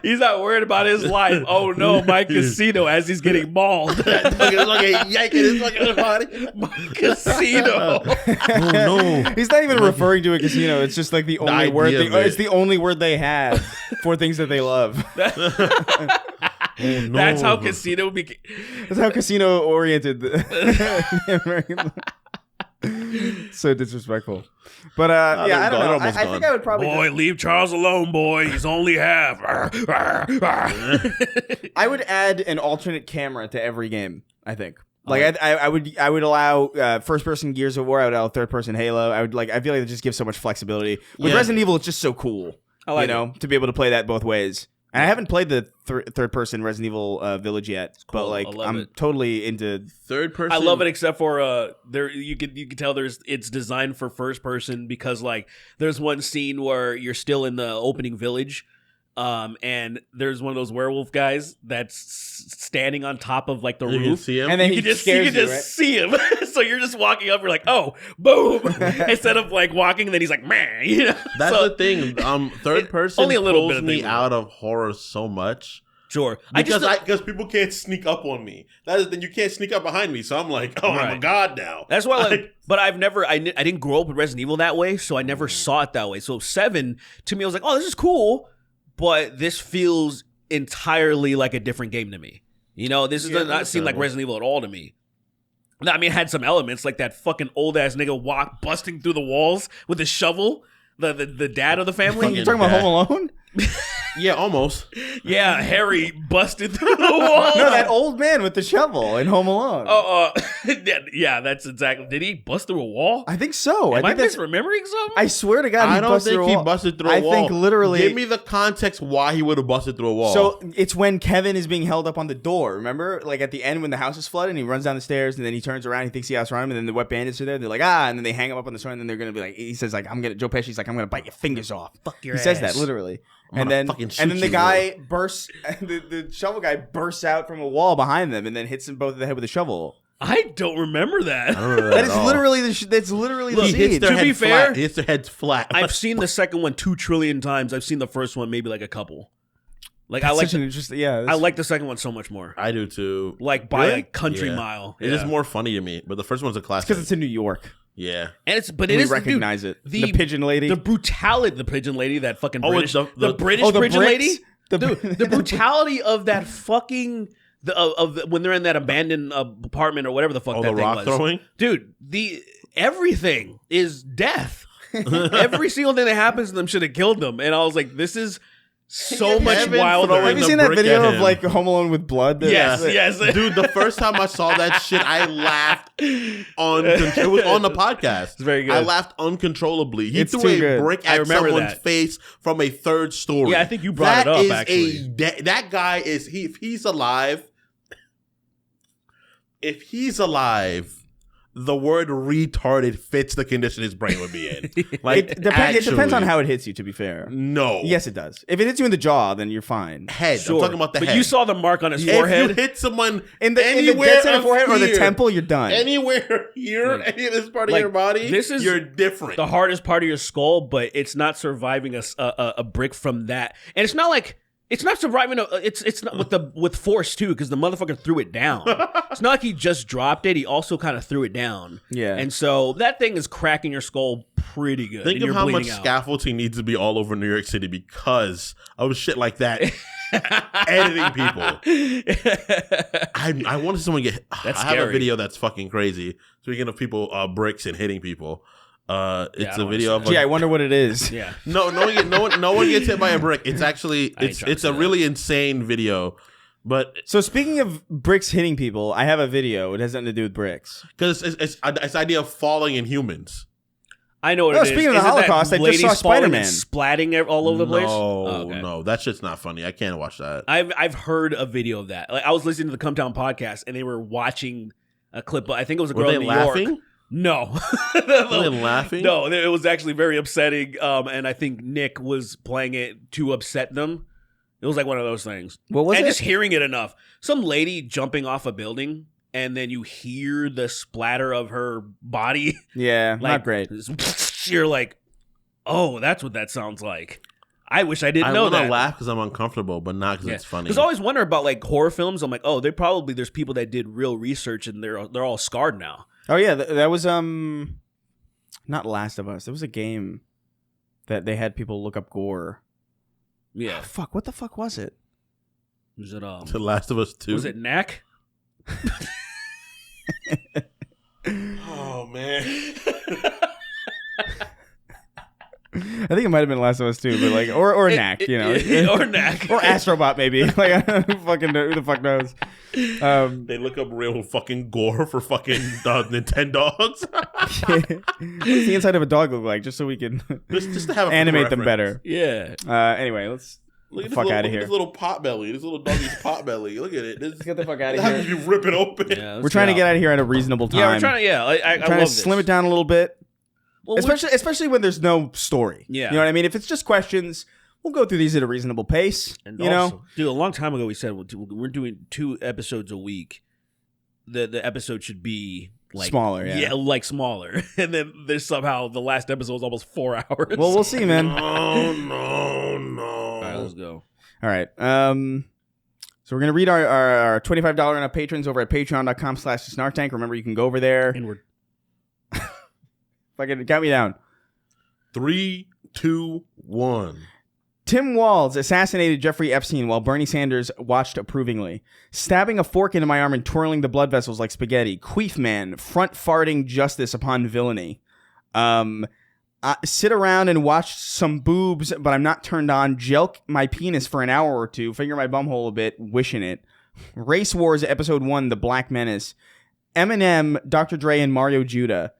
He's not worried about his life. Oh no, my casino as he's getting mauled. That dog is fucking yanking his fucking body. My casino. Oh no. He's not even referring to a casino. It's just like the only word. It's the only word they have for things that they love. Oh, no. That's how casino became. That's how casino oriented. So disrespectful. But I don't know. I think I would probably. Boy, leave Charles alone, boy. He's only half. I would add an alternate camera to every game. I think. Like I would allow first person Gears of War. I would allow third person Halo. I feel like it just gives so much flexibility. With Resident Evil, it's just so cool. To be able to play that both ways. And I haven't played the third person Resident Evil Village yet, but like I'm totally into third person. I love it, except for there you can tell it's designed for first person because like there's one scene where you're still in the opening village. And there's one of those werewolf guys that's standing on top of like the roof. Can see him? And then you can just see him. So you're just walking up, you're like, oh, boom. Instead of like walking, and then he's like, man. You know? That's the thing. Third person only a little pulls bit me out of horror so much. Sure. Because people can't sneak up on me. Then you can't sneak up behind me. So I'm like, I'm a god now. That's why but I didn't grow up with Resident Evil that way, so I never saw it that way. So 7, to me, I was like, oh, this is cool. But this feels entirely like a different game to me. You know, this does not seem like Resident Evil at all to me. I mean, it had some elements like that fucking old ass nigga busting through the walls with a shovel. the dad of the family. You're talking about Home Alone? Yeah, almost. Yeah, Harry busted through the wall. No, that old man with the shovel in Home Alone. Yeah, that's exactly. Did he bust through a wall? I think so. Am I think misremembering something? I swear to God, I don't think he busted through a wall. I think literally. Give me the context why he would have busted through a wall. So it's when Kevin is being held up on the door. Remember, like at the end when the house is flooded, and he runs down the stairs, and then he turns around, he thinks he has around him, and then the wet bandits are there. They're like, and then they hang him up on the store, and then they're gonna be like, he says like, Joe Pesci's like, I'm gonna bite your fingers off. Fuck your He ass. says that literally. And then the guy bursts, the shovel guy bursts out from a wall behind them, and then hits them both in the head with a shovel. I don't remember that. I don't remember That is literally that's literally the He hits scene. their To head be fair, flat. He hits their heads flat. I've seen the second one 2 trillion times. I've seen the first one maybe like a couple. Like That's I like such an interesting. Yeah, I like the second one so much more. I do too. Like by Really? a country Yeah. mile. It is more funny to me, but the first one's a classic. because it's in New York. Yeah. And it's but We it is recognize dude, it. The pigeon lady. The brutality, the pigeon lady, that fucking Oh, British, it's the British the pigeon Brits? lady. The brutality of that fucking when they're in that abandoned apartment or whatever the fuck Oh, that the thing rock was. throwing? Dude, everything is death. Every single thing that happens to them should have killed them. And I was like, this is so much Kevin wilder. throwing Have you the seen that brick video at of him. like Home Alone with blood? Yes, Like- yes. Dude, the first time I saw that shit, I laughed it was on the podcast. It's very good. I laughed uncontrollably. He It's threw too a good. brick I at remember someone's that. face from a third story. Yeah, I think you brought it up, is actually. that guy is if he's alive, the word retarded fits the condition his brain would be in. Like It depends on how it hits you, to be fair. No. Yes, it does. If it hits you in the jaw, then you're fine. Head. Sure. I'm talking about the but head. you saw the mark on his if forehead. you hit someone In the anywhere dead center of forehead or the here, temple, you're done. Anywhere here, Like- any of this part of like, your body, this is you're different. the hardest part of your skull, but it's not surviving a brick from that. And it's not like it's not surviving. It's not with force too, because the motherfucker threw it down. It's not like he just dropped it; he also kind of threw it down. Yeah. and so that thing is cracking your skull pretty good. Think and of you're how much bleeding out. scaffolding needs to be all over New York City because of shit like that. Editing people. I want to see someone get. That's I have a scary. video that's fucking crazy. Speaking of people, bricks and hitting people. It's I a don't video of. Gee, I wonder what it is. Yeah, No one gets hit by a brick. It's actually I ain't trying to it's see a that. really insane video, but So speaking of bricks hitting people, I have a video. It has nothing to do with bricks. because it's the idea of falling in humans. I know what No, it is. speaking of the Is it that Holocaust, I just ladies saw falling and Spider-Man. splatting all over the place. No, Oh, okay. no, that shit's not funny. I can't watch that. I've heard a video of that. Like I was listening to the Come Town podcast, and they were watching a clip. I think it was a girl Were they in New laughing? York. No, Were they laughing? No, it was actually very upsetting. And I think Nick was playing it to upset them. It was like one of those things. What was and it? just hearing it enough. Some lady jumping off a building, and then you hear the splatter of her body. Yeah, Like, not great. You're like, oh, that's what that sounds like. I wish I didn't I know want to that. laugh because I'm uncomfortable, but not because it's funny. Because I always wonder about like horror films. I'm like, oh, there's people that did real research and they're all scarred now. Oh yeah, that was not Last of Us. It was a game that they had people look up gore. Yeah. Oh, fuck, what the fuck was it? Was it The Last of Us 2. Was it Knack? Oh man. I think it might have been Last of Us 2, but like or Knack, you know. or Knack. Or Astrobot maybe. Like who the fuck knows? They look up real fucking gore for fucking Nintendogs. What does the inside of a dog look like? Just so we can just to have a animate them reference. better. Yeah. Anyway, let's Look get at the fuck out of look at here. this little pot belly. This little doggy's pot belly. Look at it. This, Let's get the fuck out of that happens here. to be ripping open. Yeah, We're trying to get out of here at a reasonable time. Yeah, we're trying to. Yeah, I trying love to this. slim it down a little bit. Well, Especially when there's no story. Yeah. You know what I mean? If it's just questions, we'll go through these at a reasonable pace. and you also, know? dude, a long time ago we said we're doing 2 episodes a week. The episode should be like Smaller, yeah. like smaller. And then there's somehow the last episode is almost 4 hours. Well, we'll see, man. No. All right, let's go. All right. So we're going to read our $25 and up patrons over at patreon.com/snarktank. Remember, you can go over there. Inward. Fucking count me down. 3, 2, 1. Tim Walz assassinated Jeffrey Epstein while Bernie Sanders watched approvingly. Stabbing a fork into my arm and twirling the blood vessels like spaghetti. Queef man, front farting justice upon villainy. Sit around and watch some boobs, but I'm not turned on. Jelk my penis for an hour or two. Finger my bumhole a bit. Wishing it. Race Wars Episode 1, The Black Menace. Eminem, Dr. Dre, and Mario Judah.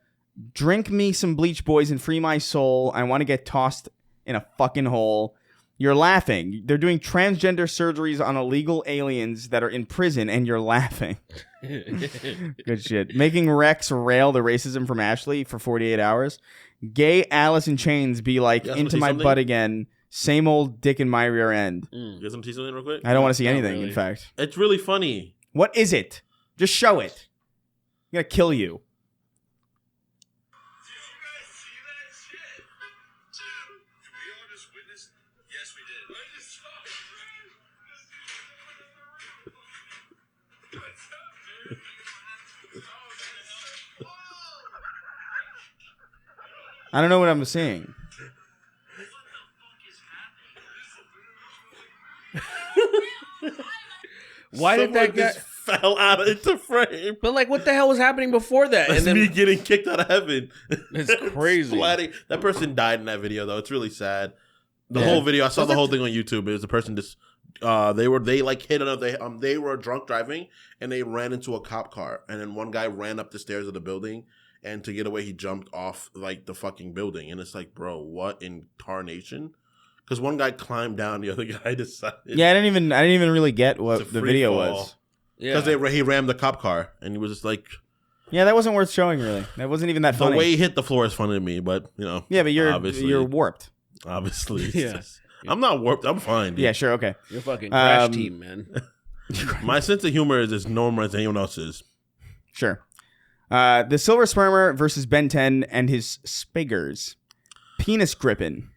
Drink me some Bleach Boys and free my soul. I want to get tossed in a fucking hole. You're laughing. They're doing transgender surgeries on illegal aliens that are in prison, and you're laughing. Good shit. Making Rex rail the racism from Ashley for 48 hours. Gay Alice in Chains be like, into my butt again. Same old dick in my rear end. You guys want to see something real quick? I don't want to see anything, really. in fact. It's really funny. What is it? Just show it. I'm going to kill you. I don't know what I'm seeing. Why did that guy just fell out into frame? But like, what the hell was happening before that? That's and then me getting kicked out of heaven. It's crazy. That person died in that video, though. It's really sad. The whole video, I saw the whole thing on YouTube. It was a person just they hit another. They were drunk driving and they ran into a cop car, and then one guy ran up the stairs of the building, and to get away, he jumped off like the fucking building, and it's like, bro, what in tarnation? Because one guy climbed down, the other guy decided. Yeah, I didn't even really get what the video was. Yeah, because he rammed the cop car, and he was just like, yeah, that wasn't worth showing. Really, that wasn't even that funny. The way he hit the floor is funny to me, but you know, yeah, but you're warped. Obviously, yeah. I'm not warped. I'm fine. Dude. Yeah, sure, okay. You're fucking crash team, man. My sense of humor is as normal as anyone else's. Sure. The Silver Spermer versus Ben 10 and his Spiggers. Penis gripping.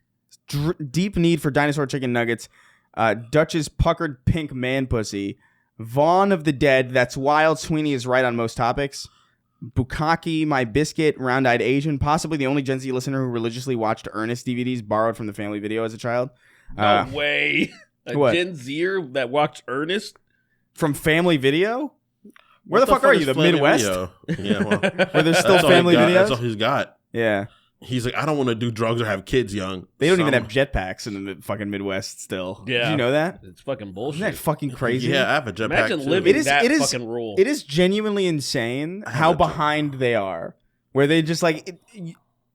Deep need for dinosaur chicken nuggets. Dutch's puckered pink man pussy. Vaughn of the Dead. That's wild. Sweeney is right on most topics. Bukaki, my biscuit, round-eyed Asian. Possibly the only Gen Z listener who religiously watched Ernest DVDs borrowed from the family video as a child. No way. A Gen Zer that watched Ernest? From family video? Where the fuck are you? The Midwest? Yeah, well, where there's still family videos? That's all he's got. Yeah. He's like, I don't want to do drugs or have kids young. They don't even have jetpacks in the fucking Midwest still. Yeah. Did you know that? It's fucking bullshit. Isn't that fucking crazy? Yeah, I have a jetpack. Imagine too. living that fucking rule. It is genuinely insane how behind they are. Where they just like...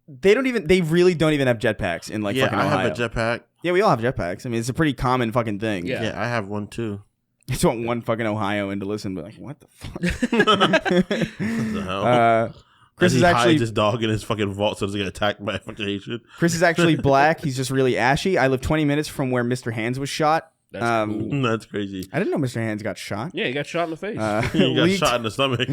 they really don't even have jetpacks in like fucking Ohio. I have a jetpack. Yeah, we all have jetpacks. I mean, it's a pretty common fucking thing. Yeah, I have one too. I just want one fucking Ohioan to listen, but like, what the fuck? What the hell? Chris is actually hides his dog in his fucking vault so he doesn't get attacked by a fucking Asian. Chris is actually black. He's just really ashy. I live 20 minutes from where Mr. Hands was shot. That's cool. That's crazy. I didn't know Mr. Hands got shot. Yeah, he got shot in the face. He got shot in the stomach.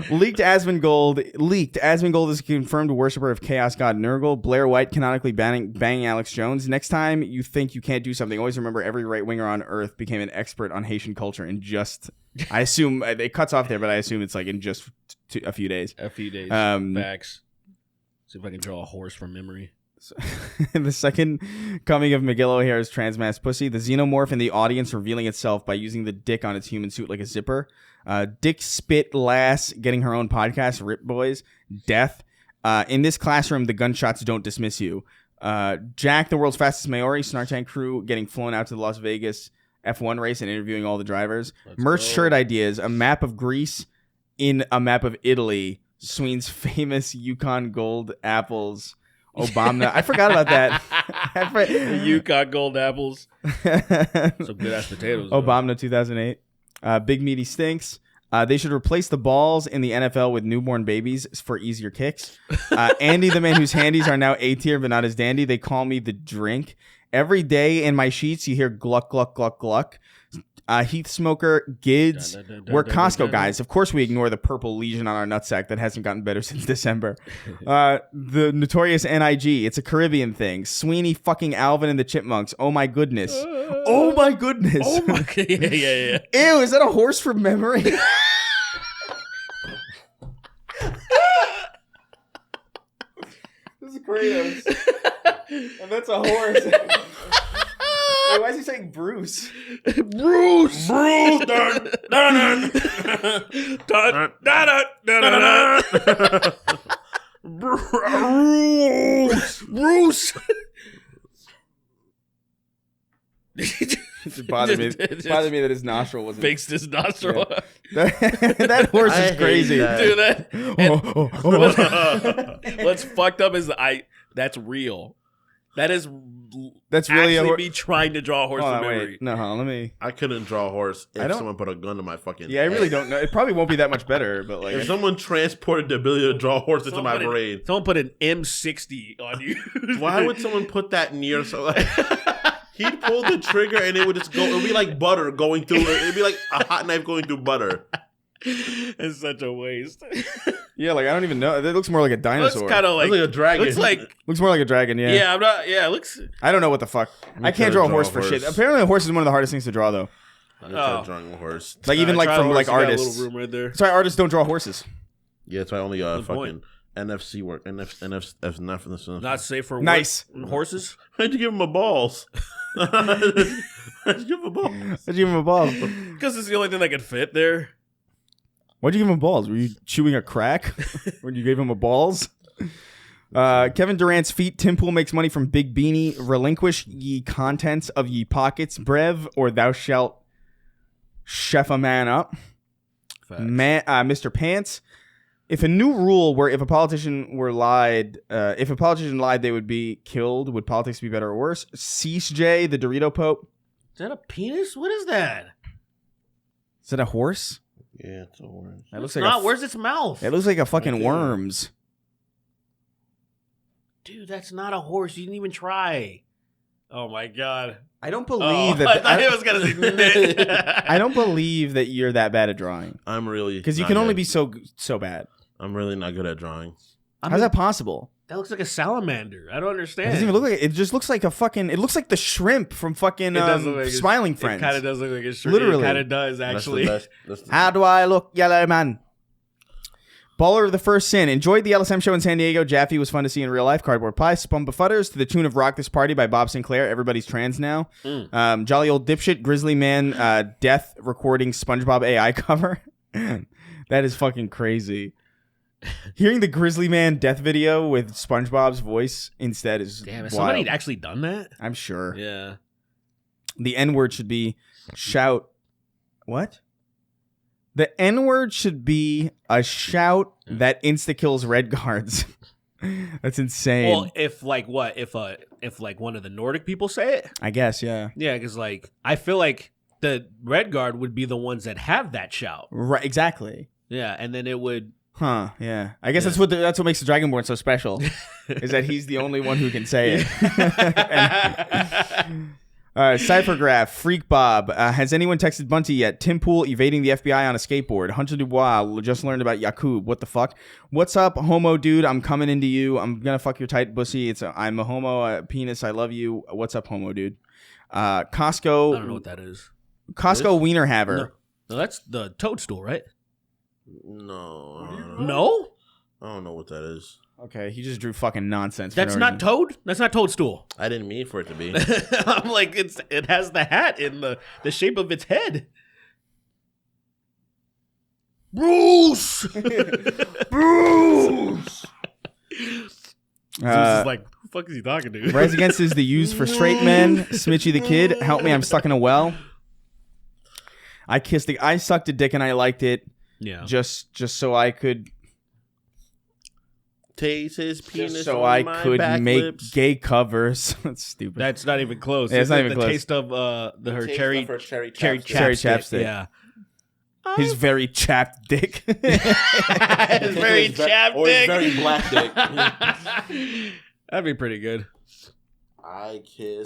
Leaked Asmongold is a confirmed worshiper of chaos god Nurgle. Blair White canonically banging Alex Jones. Next time you think you can't do something, always remember every right winger on Earth became an expert on Haitian culture in just. I assume it cuts off there, but I assume it's like in just a few days. A few days. Facts. See if I can draw a horse from memory. The second coming of McGill O'Hare's transmass pussy, the xenomorph in the audience revealing itself by using the dick on its human suit like a zipper. Dick Spit Lass getting her own podcast, Rip Boys. Death. In this classroom, the gunshots don't dismiss you. Jack, the world's fastest Maori, Snark Tank crew getting flown out to the Las Vegas F1 race and interviewing all the drivers. Merch shirt ideas, a map of Greece in a map of Italy. Sween's famous Yukon Gold apples. Obama. I forgot about that. Yukon Gold apples. Some good ass potatoes. Obama 2008. Big Meaty Stinks. They should replace the balls in the NFL with newborn babies for easier kicks. Andy, the man whose handies are now A tier but not as dandy. They call me the drink. Every day in my sheets, you hear gluck, gluck, gluck, gluck. Heath Smoker, Gids. We're Costco guys. Of course, we ignore the purple lesion on our nutsack that hasn't gotten better since December. The notorious NIG. It's a Caribbean thing. Sweeney, fucking Alvin and the Chipmunks. Oh my goodness. Oh my goodness. Oh my. Yeah. Ew, is that a horse from memory? This is Kratos. And that's a horse. Wait, why is he saying Bruce? Bruce! Bruce! Dun, dun, dun. Dun, dun, dun, dun, dun, dun. Bruce! Bruce. It bothered me that his nostril wasn't. Fixed his nostril. Yeah. That horse is crazy. Dude, what's fucked up is that's real. That's really actually me trying to draw a horse from memory. No, let me. I couldn't draw a horse if someone put a gun to my fucking Yeah, I really don't know. It probably won't be that much better, but like if someone transported the ability to draw a horse into my brain. Someone put an M60 on you. Why would someone put that near he'd pull the trigger and it would just go. It would be like butter going through. It'd be like a hot knife going through butter. It's such a waste. Yeah, like I don't even know. It looks more like a dinosaur. Looks kind of like a dragon. Looks more like a dragon. Yeah. Yeah, I'm not. Yeah, it looks. I don't know what the fuck. I can't draw a horse for shit. Apparently, a horse is one of the hardest things to draw, though. I'm trying drawing a horse. Like even like from like artists. Got a little room right there. Sorry, artists don't draw horses. Yeah, that's why only fucking NFC work. NFC. Not safe for horses. Why'd you give him a balls? Why'd you give him a balls? Why'd you give him a balls? Because it's the only thing that could fit there. Why'd you give him balls? Were you chewing a crack when you gave him a balls? Kevin Durant's feet. Tim Pool makes money from Big Beanie. Relinquish ye contents of ye pockets, brev, or thou shalt chef a man up. Mr. Pants. If a new rule where if a politician lied, they would be killed. Would politics be better or worse? Cease J, the Dorito Pope. Is that a penis? What is that? Is that a horse? Yeah, it's a horse. That looks like where's its mouth? It looks like a fucking worms. Dude, that's not a horse. You didn't even try. Oh my god. I don't believe that. I thought it was gonna say. I don't believe that you're that bad at drawing. I'm really because you can only be so bad. I'm really not good at drawing. How's that possible? That looks like a salamander. I don't understand. It doesn't even look like it. It just looks like a fucking. It looks like the shrimp from fucking Smiling Friends. It kind of does look like a shrimp. Literally, it kind of does actually. That's the How do I look, yellow man? Baller of the First Sin. Enjoyed the LSM show in San Diego. Jaffe was fun to see in real life. Cardboard Pie. Spum Befudders to the tune of Rock This Party by Bob Sinclair. Everybody's trans now. Jolly Old Dipshit. Grizzly Man. Death recording SpongeBob AI cover. That is fucking crazy. Hearing the Grizzly Man death video with SpongeBob's voice instead is damn. Has wild. somebody actually done that? I'm sure. Yeah. The N-word should be shout. What? The N-word should be a shout that insta-kills red guards. That's insane. Well, if like what? If like one of the Nordic people say it? I guess, yeah. Yeah, because like I feel like the red guard would be the ones that have that shout. Right, exactly. Yeah, and then it would. Huh? Yeah. I guess that's what makes the Dragonborn so special, is that he's the only one who can say it. Cyphergraph, Freak Bob. Has anyone texted Bunty yet? Tim Pool evading the FBI on a skateboard. Hunter Dubois just learned about Yakub. What the fuck? What's up, homo dude? I'm coming into you. I'm gonna fuck your tight pussy. I'm a homo penis. I love you. What's up, homo dude? Costco. I don't know what that is. Costco Wiener Haver. No, that's the toadstool, right? No. No? I don't know what that is. Okay, he just drew fucking nonsense. That's not Toad? That's not Toadstool. I didn't mean for it to be. I'm like, it has the hat in the shape of its head. Bruce! Bruce! Zeus is like, who the fuck is he talking to? Rise Against is the used for straight men. Smitchy the Kid, help me, I'm stuck in a well. I sucked a dick and I liked it. Yeah. Just so I could taste his penis. Just so on I my could back make lips. Gay covers. That's stupid. That's not even close. Yeah, it's not even the close. Taste of her cherry chapstick. Yeah. His very chapped dick. His very chapped or dick. his very black dick. That'd be pretty good. I kiss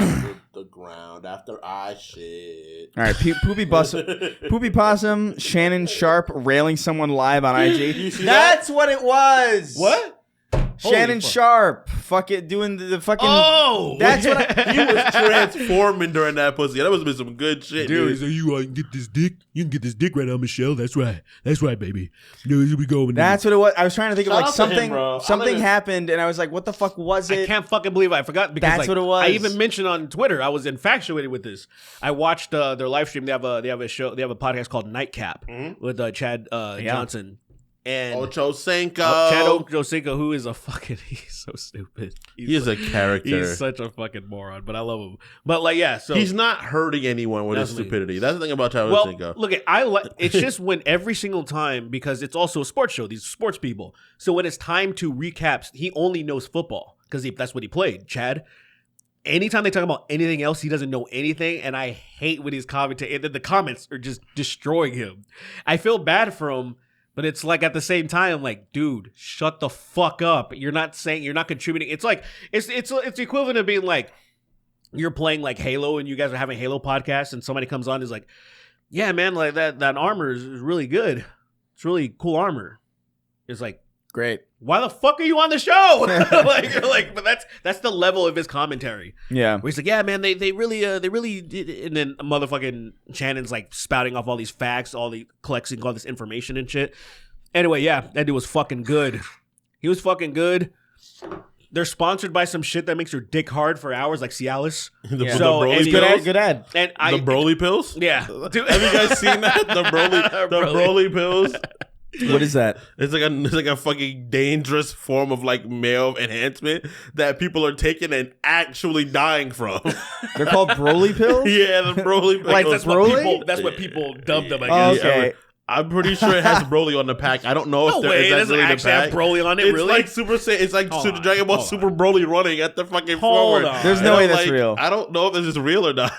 the ground after I shit. All right, Poopy Possum, Shannon Sharp railing someone live on IG. That's what it was. What? Shannon Sharp, fuck it, doing the fucking. Oh, that's what he was transforming during that pussy. That must have been some good shit, dude. So you can get this dick. You can get this dick right now, Michelle. That's right, baby. Here we go. That's what it was. I was trying to think Shout of like something. Him, something happened, and I was like, "What the fuck was it?" I can't fucking believe I forgot because that's what it was. I even mentioned on Twitter. I was infatuated with this. I watched their live stream. They have a show. They have a podcast called Nightcap with Chad Johnson. And Ochocinco. Chad Ochocinco, who is he's so stupid. He is a character. He's such a fucking moron, but I love him. But like, yeah, so he's not hurting anyone with his stupidity. That's the thing about Chad Ochocinco. Look, it's just when every single time, because it's also a sports show, these are sports people. So when it's time to recaps, he only knows football because that's what he played, Chad. Anytime they talk about anything else, he doesn't know anything, and I hate when he's commentating. And the comments are just destroying him. I feel bad for him. But it's like at the same time, like, dude, shut the fuck up. You're not contributing. It's like it's the equivalent of being like you're playing like Halo and you guys are having Halo podcasts and somebody comes on and is like, yeah, man, like that armor is really good. It's really cool armor. It's like, great. Why the fuck are you on the show? but that's the level of his commentary. Yeah. Where he's like, yeah, man, they really did. And then motherfucking Shannon's like spouting off all these facts, collecting all this information and shit. Anyway, yeah, that dude was fucking good. He was fucking good. They're sponsored by some shit that makes your dick hard for hours, like Cialis. The Broly pills? Good ad. And the Broly pills? Yeah. Dude, have you guys seen that? The Broly pills? What is that? It's like a fucking dangerous form of like male enhancement that people are taking and actually dying from. They're called Broly pills? Yeah, the Broly pills. Like that's what people dubbed them, I guess. Okay. I'm pretty sure it has Broly on the pack. I don't know if it that's doesn't really actually the pack. have Broly on it, it's really? Like it's like Dragon Ball Super Broly running at the fucking forward. There's no way that's real. I don't know if this is real or not.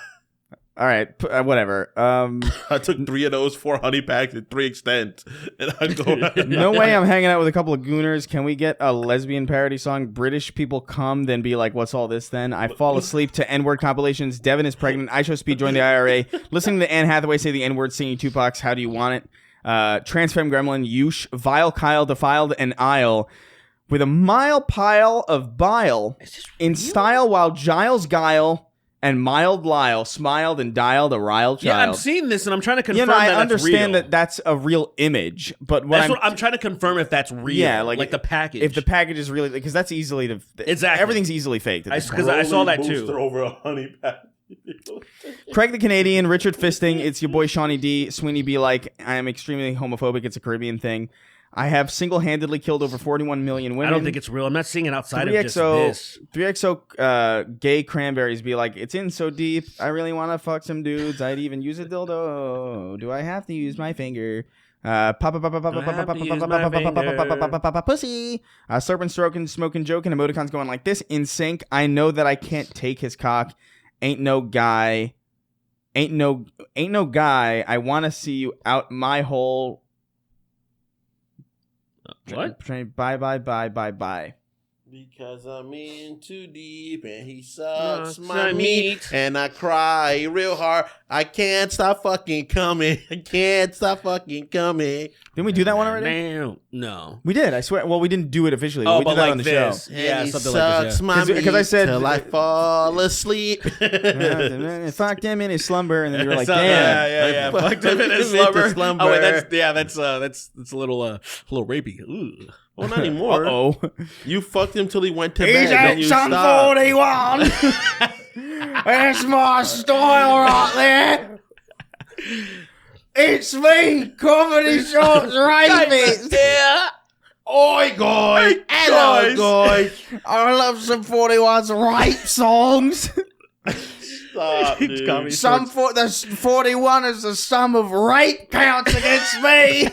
All right, whatever. I took 3 of those 4 honey packs and 3 extends, and I go. No way I'm hanging out with a couple of gooners. Can we get a lesbian parody song? British people come, then be like, "What's all this?" Then I fall asleep to N-word compilations. Devin is pregnant. I show speed. Join the IRA. Listening to Anne Hathaway say the N-word, singing Tupac's "How Do You Want It?" Transfem Gremlin, Yush, Vile Kyle, Defiled, and Isle. With a mile pile of bile in style, while Giles Guile and Mild Lyle smiled and dialed a riled child. Yeah, I'm seeing this and I'm trying to confirm I that understand real. that that's a real image, but what I'm trying to confirm if that's real. Yeah, like the package. If the package is really, because that's easily exactly everything's easily faked. Because I saw that too. Over a honey pack. Craig the Canadian, Richard Fisting, it's your boy Shawnee D. Sweeney be like, I am extremely homophobic. It's a Caribbean thing. I have single-handedly killed over 41 million women. I don't think it's real. I'm not seeing it outside of just this. 3XO gay cranberries be like, it's in so deep. I really want to fuck some dudes. I'd even use a dildo. Do I have to use my finger? Pussy. Serpent stroking, smoking, joking. Emoticons going like this. In sync. I know that I can't take his cock. Ain't no guy. I want to see you out my hole. What? Bye. Because I'm in too deep and he sucks my meat and I cry real hard. I can't stop fucking coming. Didn't we do that one already? No. We did, I swear. Well, we didn't do it officially. Oh, We did that like on the this. show. Yeah, and he something sucks like this. my meat Because I said till I fall asleep. Fucked him in his slumber, and then you were like, So, "Damn." Yeah. Fucked him in his slumber. Oh, wait, that's a little rapey. Ooh. Well, not anymore. Uh-oh. You fucked him till he went to bed. He's Then at you some stopped. 41. That's my style right there. It's me, comedy shorts rapist. Yeah. Oi, guys. Hello, guys. I love some 41's rape songs. Stop, dude. The 41 is the sum of rape counts against me.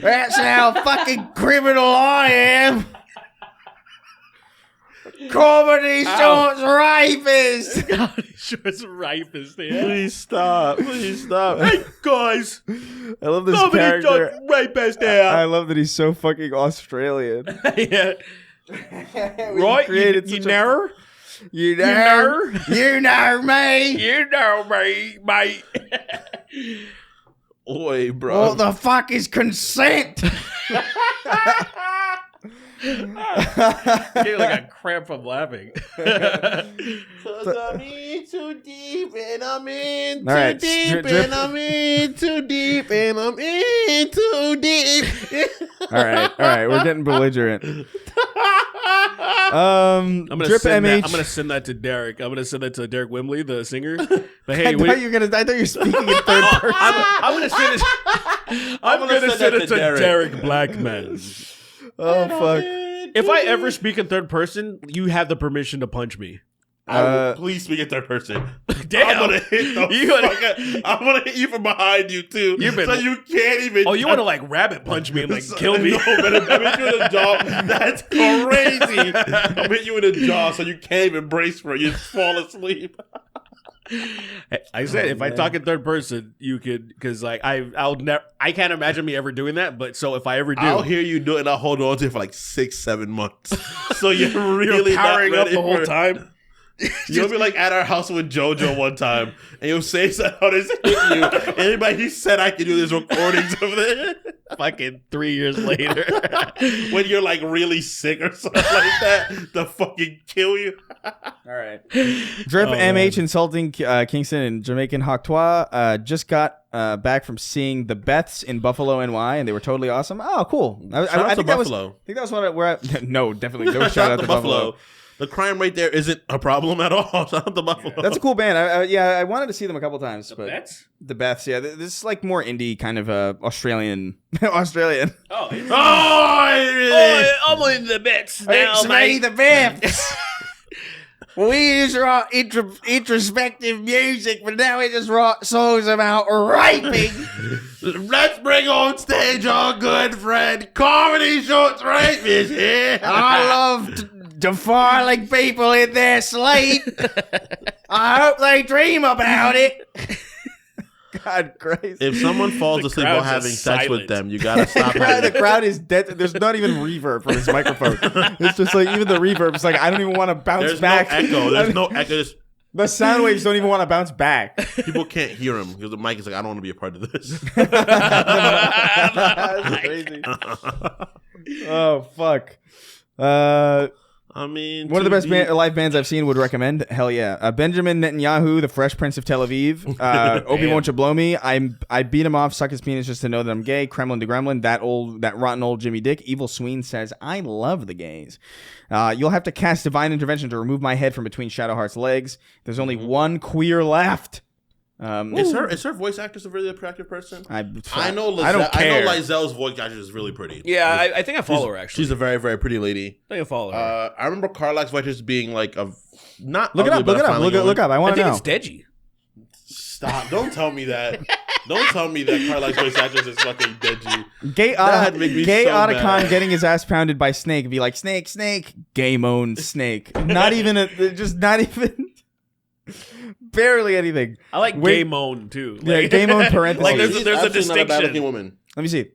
That's how fucking criminal I am. Comedy shorts rapist. Comedy shorts rapist. Yeah. Please stop. Hey guys, I love this comedy character. shorts rapist here. I love that he's so fucking Australian. Yeah. Right? You know? You know me. You know me, mate. Oi, bro. What the fuck is consent? I feel like a cramp from laughing. Cause I'm in too deep and I'm in All right, too deep and I'm in too deep and I'm in too deep. All right, we're getting belligerent. I'm gonna Drip send MH. that. I'm gonna send that to Derek. I'm gonna send that to Derek Wimbley, the singer. But I hey, thought you were speaking in third person. I'm gonna send it. I'm gonna send it to Derek Blackman. Oh fuck. If I ever speak in third person, you have the permission to punch me. Please speak in third person. Damn. I'm gonna hit I'm gonna hit you from behind you too. So you can't even. Oh, you want to like rabbit punch me and like kill me? No, but if I hit you in the jaw, that's crazy. I'm hit you in the jaw so you can't even brace for it. You just fall asleep. I said if I talk in third person, you could, because like I'll never. I can't imagine me ever doing that. But so if I ever do, I'll hear you do it and I'll hold on to it for like 6-7 months. So you're really powering not up the whole for time. You'll be like at our house with JoJo one time, and you'll say something how this hit you. Anybody, he said I could do these recordings of it. Fucking 3 years later, when you're like really sick or something like that, to fucking kill you. All right. Drip MH insulting Kingston and Jamaican Hawktois just got back from seeing the Beths in Buffalo, NY, and they were totally awesome. Oh, cool. I think Buffalo. I think that was where I... No, definitely. No shout out to Buffalo. The crime rate there isn't a problem at all. Shout out to Buffalo. That's a cool band. I wanted to see them a couple times. The but Beths? The Beths, yeah. This is like more indie kind of Australian. Australian. Oh, I'm in the Beths It's me, the Beths. We used to write introspective music, but now we just write songs about raping. Let's bring on stage our good friend, Comedy Shorts Rapist here. I love defiling people in their sleep. I hope they dream about it. God, crazy. If someone falls asleep while having sex with them, you gotta stop having The crowd is dead. There's not even reverb from his microphone. It's just like, even the reverb is like, I don't even want to bounce back. There's no echo. The sound waves don't even want to bounce back. People can't hear him because the mic is like, I don't want to be a part of this. That's crazy. Oh, fuck. I mean, one of the best live bands I've seen, would recommend. Hell yeah. Benjamin Netanyahu, the Fresh Prince of Tel Aviv. Obi Won't You Blow Me. I beat him off, suck his penis just to know that I'm gay. Kremlin to Gremlin. That rotten old Jimmy Dick. Evil Sween says, I love the gays. You'll have to cast divine intervention to remove my head from between Shadowheart's legs. There's only one queer left. Is her voice actress a really attractive person? I know. I don't care. I know Lizelle's voice actress is really pretty. Yeah, I think I follow her actually. She's a very, very pretty lady. I think I follow her. I remember Carlack's voice actress being like a not. Look it up. Look up. I want to know. It's Deji. Stop! Don't tell me that. Don't tell me that Carlack's voice actress is fucking Deji. Gay Otacon getting his ass pounded by Snake. Be like, Snake. Gay moan Snake. Not even barely anything. I like gay moan too. Yeah, gay moan parentheses. Like there's a distinction. Not a bad-looking woman. Let me see.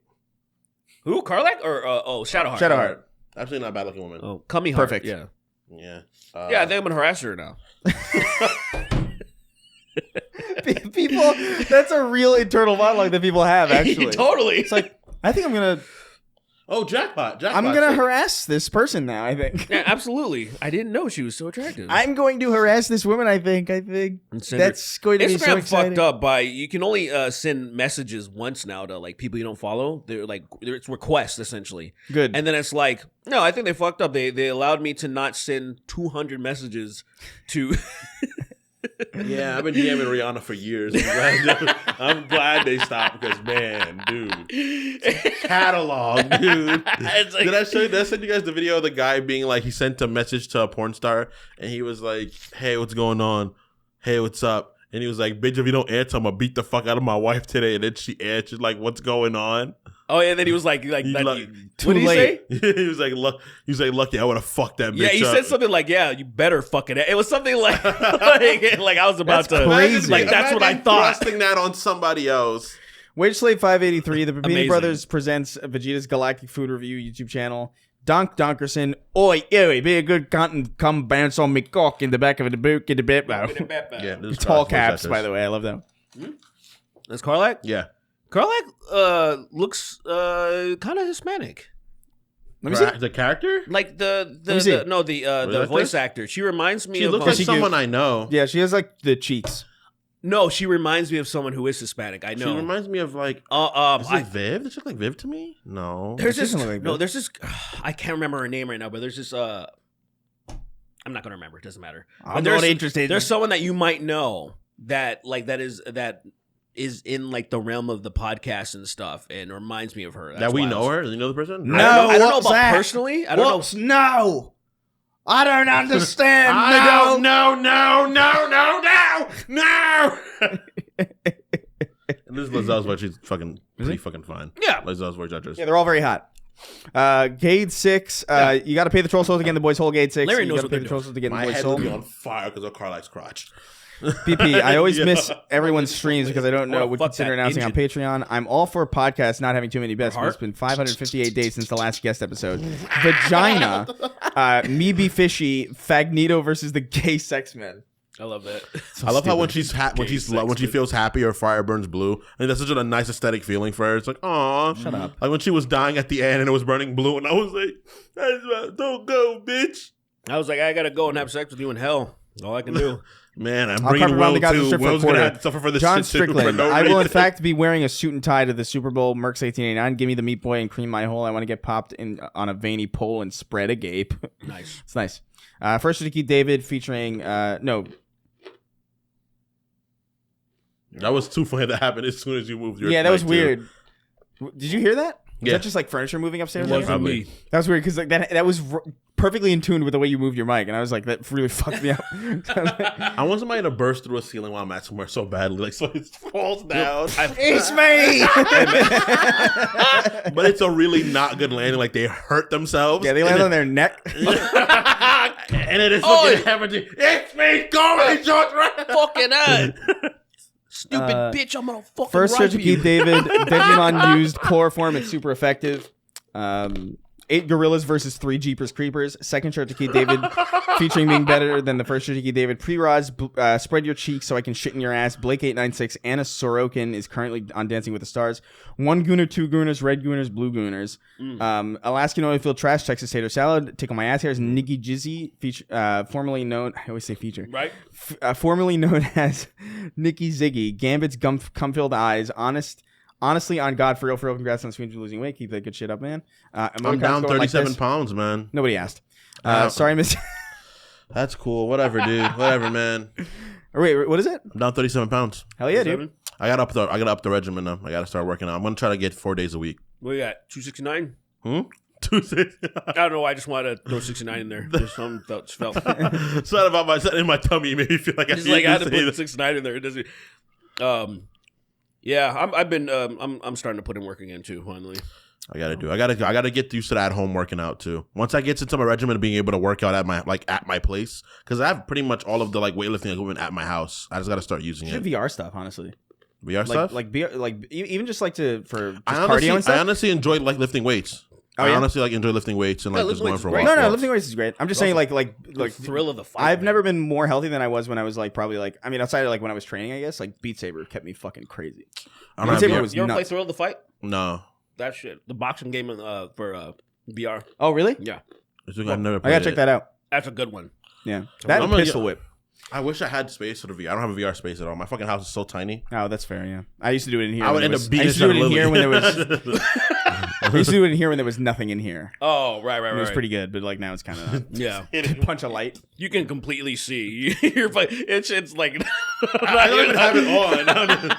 Who? Carlack or Shadowheart? Shadowheart. Absolutely not a bad-looking woman. Oh, Cummy Heart. Perfect. Yeah. Yeah, I think I'm gonna harass her now. People, that's a real internal monologue that people have. Actually, totally. It's like, I think I'm gonna. Oh, jackpot! I'm gonna harass this person now. I think. Yeah, absolutely. I didn't know she was so attractive. I'm going to harass this woman. I think that's going to be so exciting. Fucked up by you can only send messages once now to like people you don't follow. It's requests essentially. Good. And then it's like, no, I think they fucked up. They allowed me to not send 200 messages to. Yeah, I've been DMing Rihanna for years. I'm glad they stopped because, man, dude, catalog, dude. Like, did I send you guys the video of the guy being like, he sent a message to a porn star and he was like, "Hey, what's going on? Hey, what's up?" And he was like, "Bitch, if you don't answer, I'm gonna beat the fuck out of my wife today." And then she answered like, "What's going on?" Oh yeah, and then he was like, what did he say? He was like, "Lucky, I would have fucked that bitch." Yeah, he said something like, "Yeah, you better fuck it." It was something like, like I was about to, crazy. Like that's what I thought. Thrusting that on somebody else. Wage Slave 583, the Papini Brothers presents Vegeta's Galactic Food Review YouTube channel. Donkerson, oi, be a good cunt and come bounce on me cock in the back of the boot, get the bit. Yeah, it's all caps, by the way. I love that. That's Carlack? Yeah. Carlack looks kind of Hispanic. Let me see the character, like the voice actor. She reminds me. She looks like someone I know. Yeah, she has like the cheeks. No, she reminds me of someone who is Hispanic. I know. She reminds me of like. Is it Viv? Does she look like Viv to me? No. There's this. I can't remember her name right now, but there's this. I'm not going to remember. It doesn't matter. I'm not interested. There's someone that you might know that is in like the realm of the podcast and stuff, and reminds me of her. That's that we know her. Do you know the person? No, I don't know about that? personally. I don't know. No, I don't understand. No. And this is Lazelle's voice. She's pretty fucking fine. Yeah. Lazelle's voice actress. Yeah, they're all very hot. Gade 6. You got to pay the troll soul to get in the boys' hole. Gade 6. Larry you knows got to what pay they're the troll soul to get in My the boys' head soul. will be on fire because of Carlisle's crotch. PP, I always miss everyone's streams because I don't know. Oh, Would fuck consider that announcing on Patreon. I'm all for podcasts not having too many bets, but it's been 558 days since the last guest episode. Vagina, me be fishy, Fagnito versus the gay sex men. I love that. I love how when she feels happy, her fire burns blue. And that's such a nice aesthetic feeling for her. It's like, aw. Shut up. Like when she was dying at the end and it was burning blue, and I was like, don't go, bitch. I was like, I gotta go and have sex with you in hell. All I can do. Man, I'm I'll bringing cover around Will the Gaza too. Strip for a Will's gonna quarter. have to suffer for this John shit too for Strickland, no I will in reason. fact be wearing a suit and tie to the Super Bowl Mercs 1889. Give me the meat boy and cream my hole. I want to get popped in on a veiny pole and spread a gape. Nice. It's nice. First to Keith David featuring no. That was too funny that happened as soon as you moved your Yeah, that was mic, weird. Did you hear that? Was Yeah. that just like furniture moving upstairs? Wasn't Probably. me. That was weird because like that was perfectly in tune with the way you moved your mic, and I was like, that really fucked me up. I want somebody to burst through a ceiling while I'm at somewhere so badly, like so it falls down. It's me. But it's a really not good landing. Like they hurt themselves. Yeah, they land on their neck. And it is looking happening. It's me, Corey George. Fucking stupid bitch! I'm gonna fucking First rape search of you. Keith David. Digimon used chloroform. It's super effective. 8 gorillas versus 3 Jeepers Creepers. Second shirt to Keith David, featuring being better than the first shirt to Keith David. Pre-Roz, spread your cheeks so I can shit in your ass. Blake 896, Anna Sorokin is currently on Dancing with the Stars. 1 Gooner, 2 Gooners, red Gooners, blue Gooners. Alaskan oilfield trash, Texas tater salad. Tickle my ass hairs. Nikki Jizzy, formerly known. I always say feature. Right. Formerly known as Nikki Ziggy. Gambit's cum-filled eyes. Honestly, on God, for real, congrats on Sweden losing weight. Keep that good shit up, man. I'm down 37 pounds, man. Nobody asked. Sorry, Miss. That's cool. Whatever, dude. Whatever, man. Wait, what is it? I'm down 37 pounds. Hell yeah, dude. I got up the regimen now. I got to start working out. I'm gonna try to get 4 days a week. What you got? 269? 269. I don't know. I just wanted to throw 69 in there. There's something felt. Something about something in my tummy made me feel like Just like I had to put 69 in there. It doesn't. Yeah, I'm starting to put in work again too. Finally, I gotta get used to that home working out too. Once I get into my regimen of being able to work out at my place, because I have pretty much all of the weightlifting equipment at my house. I just gotta start using it. VR stuff, honestly. VR stuff, even just for cardio and stuff. I honestly enjoy lifting weights. I honestly enjoy lifting weights and just going for a walk. No, lifting weights is great. I'm just saying like the thrill of the fight. I've never been more healthy than I was when I was probably outside of when I was training, I guess Beat Saber kept me fucking crazy. Beat Saber was you ever play nuts. Thrill of the Fight? No. That shit. The boxing game for VR. Oh, really? Yeah. I've never I played gotta check that out. That's a good one. Yeah. That and Pistol Whip. I wish I had space for the VR. I don't have a VR space at all. My fucking house is so tiny. Oh, that's fair, yeah. I used to do it in here. I would end up beating I used to do it in here when there was I used to do it in here when there was nothing in here. Oh, right. It was pretty good, but now it's kind of yeah. Punch a light. You can completely see. You're like it's like I don't even have it on.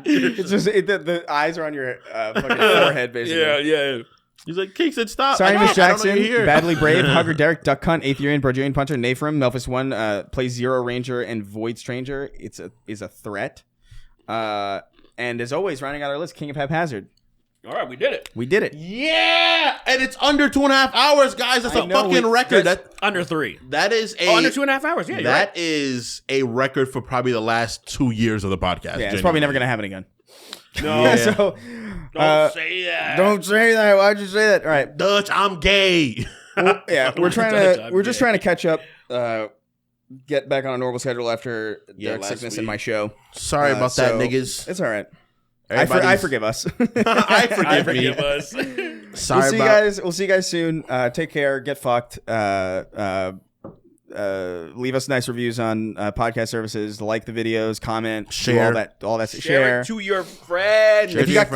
It's just the eyes are on your fucking forehead, basically. Yeah. He's like, King said stop. Sorry, Miss Jackson. Here. Badly Brave, Hugger Derek, Duck Cunt, Aetherian, Brazilian Puncher, Nafrim, Melphis 1, plays Zero Ranger and Void Stranger. Is a threat. And as always, rounding out our list, King of Haphazard. All right, we did it. We did it. Yeah, and it's under 2.5 hours, guys. That's a fucking record. That's under 3. That is under 2.5 hours. Yeah, that is a record for probably the last 2 years of the podcast. Yeah, it's probably never gonna happen again. No, Yeah, so don't say that. Don't say that. Why'd you say that? All right, Dutch, I'm gay. well, yeah, we're just trying to catch up. Get back on a normal schedule after Derek's sickness in my show. Sorry about that, niggas. It's all right. I forgive us. I forgive us. Sorry We'll see you guys soon. Take care. Get fucked. Leave us nice reviews on podcast services. Like the videos, comment, share, all that. Share it to your friends. If you got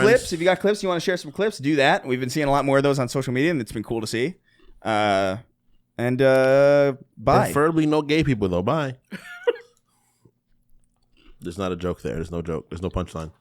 clips, you want to share some clips, do that. We've been seeing a lot more of those on social media, and it's been cool to see. And And bye. Preferably no gay people, though. Bye. There's not a joke there. There's no joke. There's no punchline.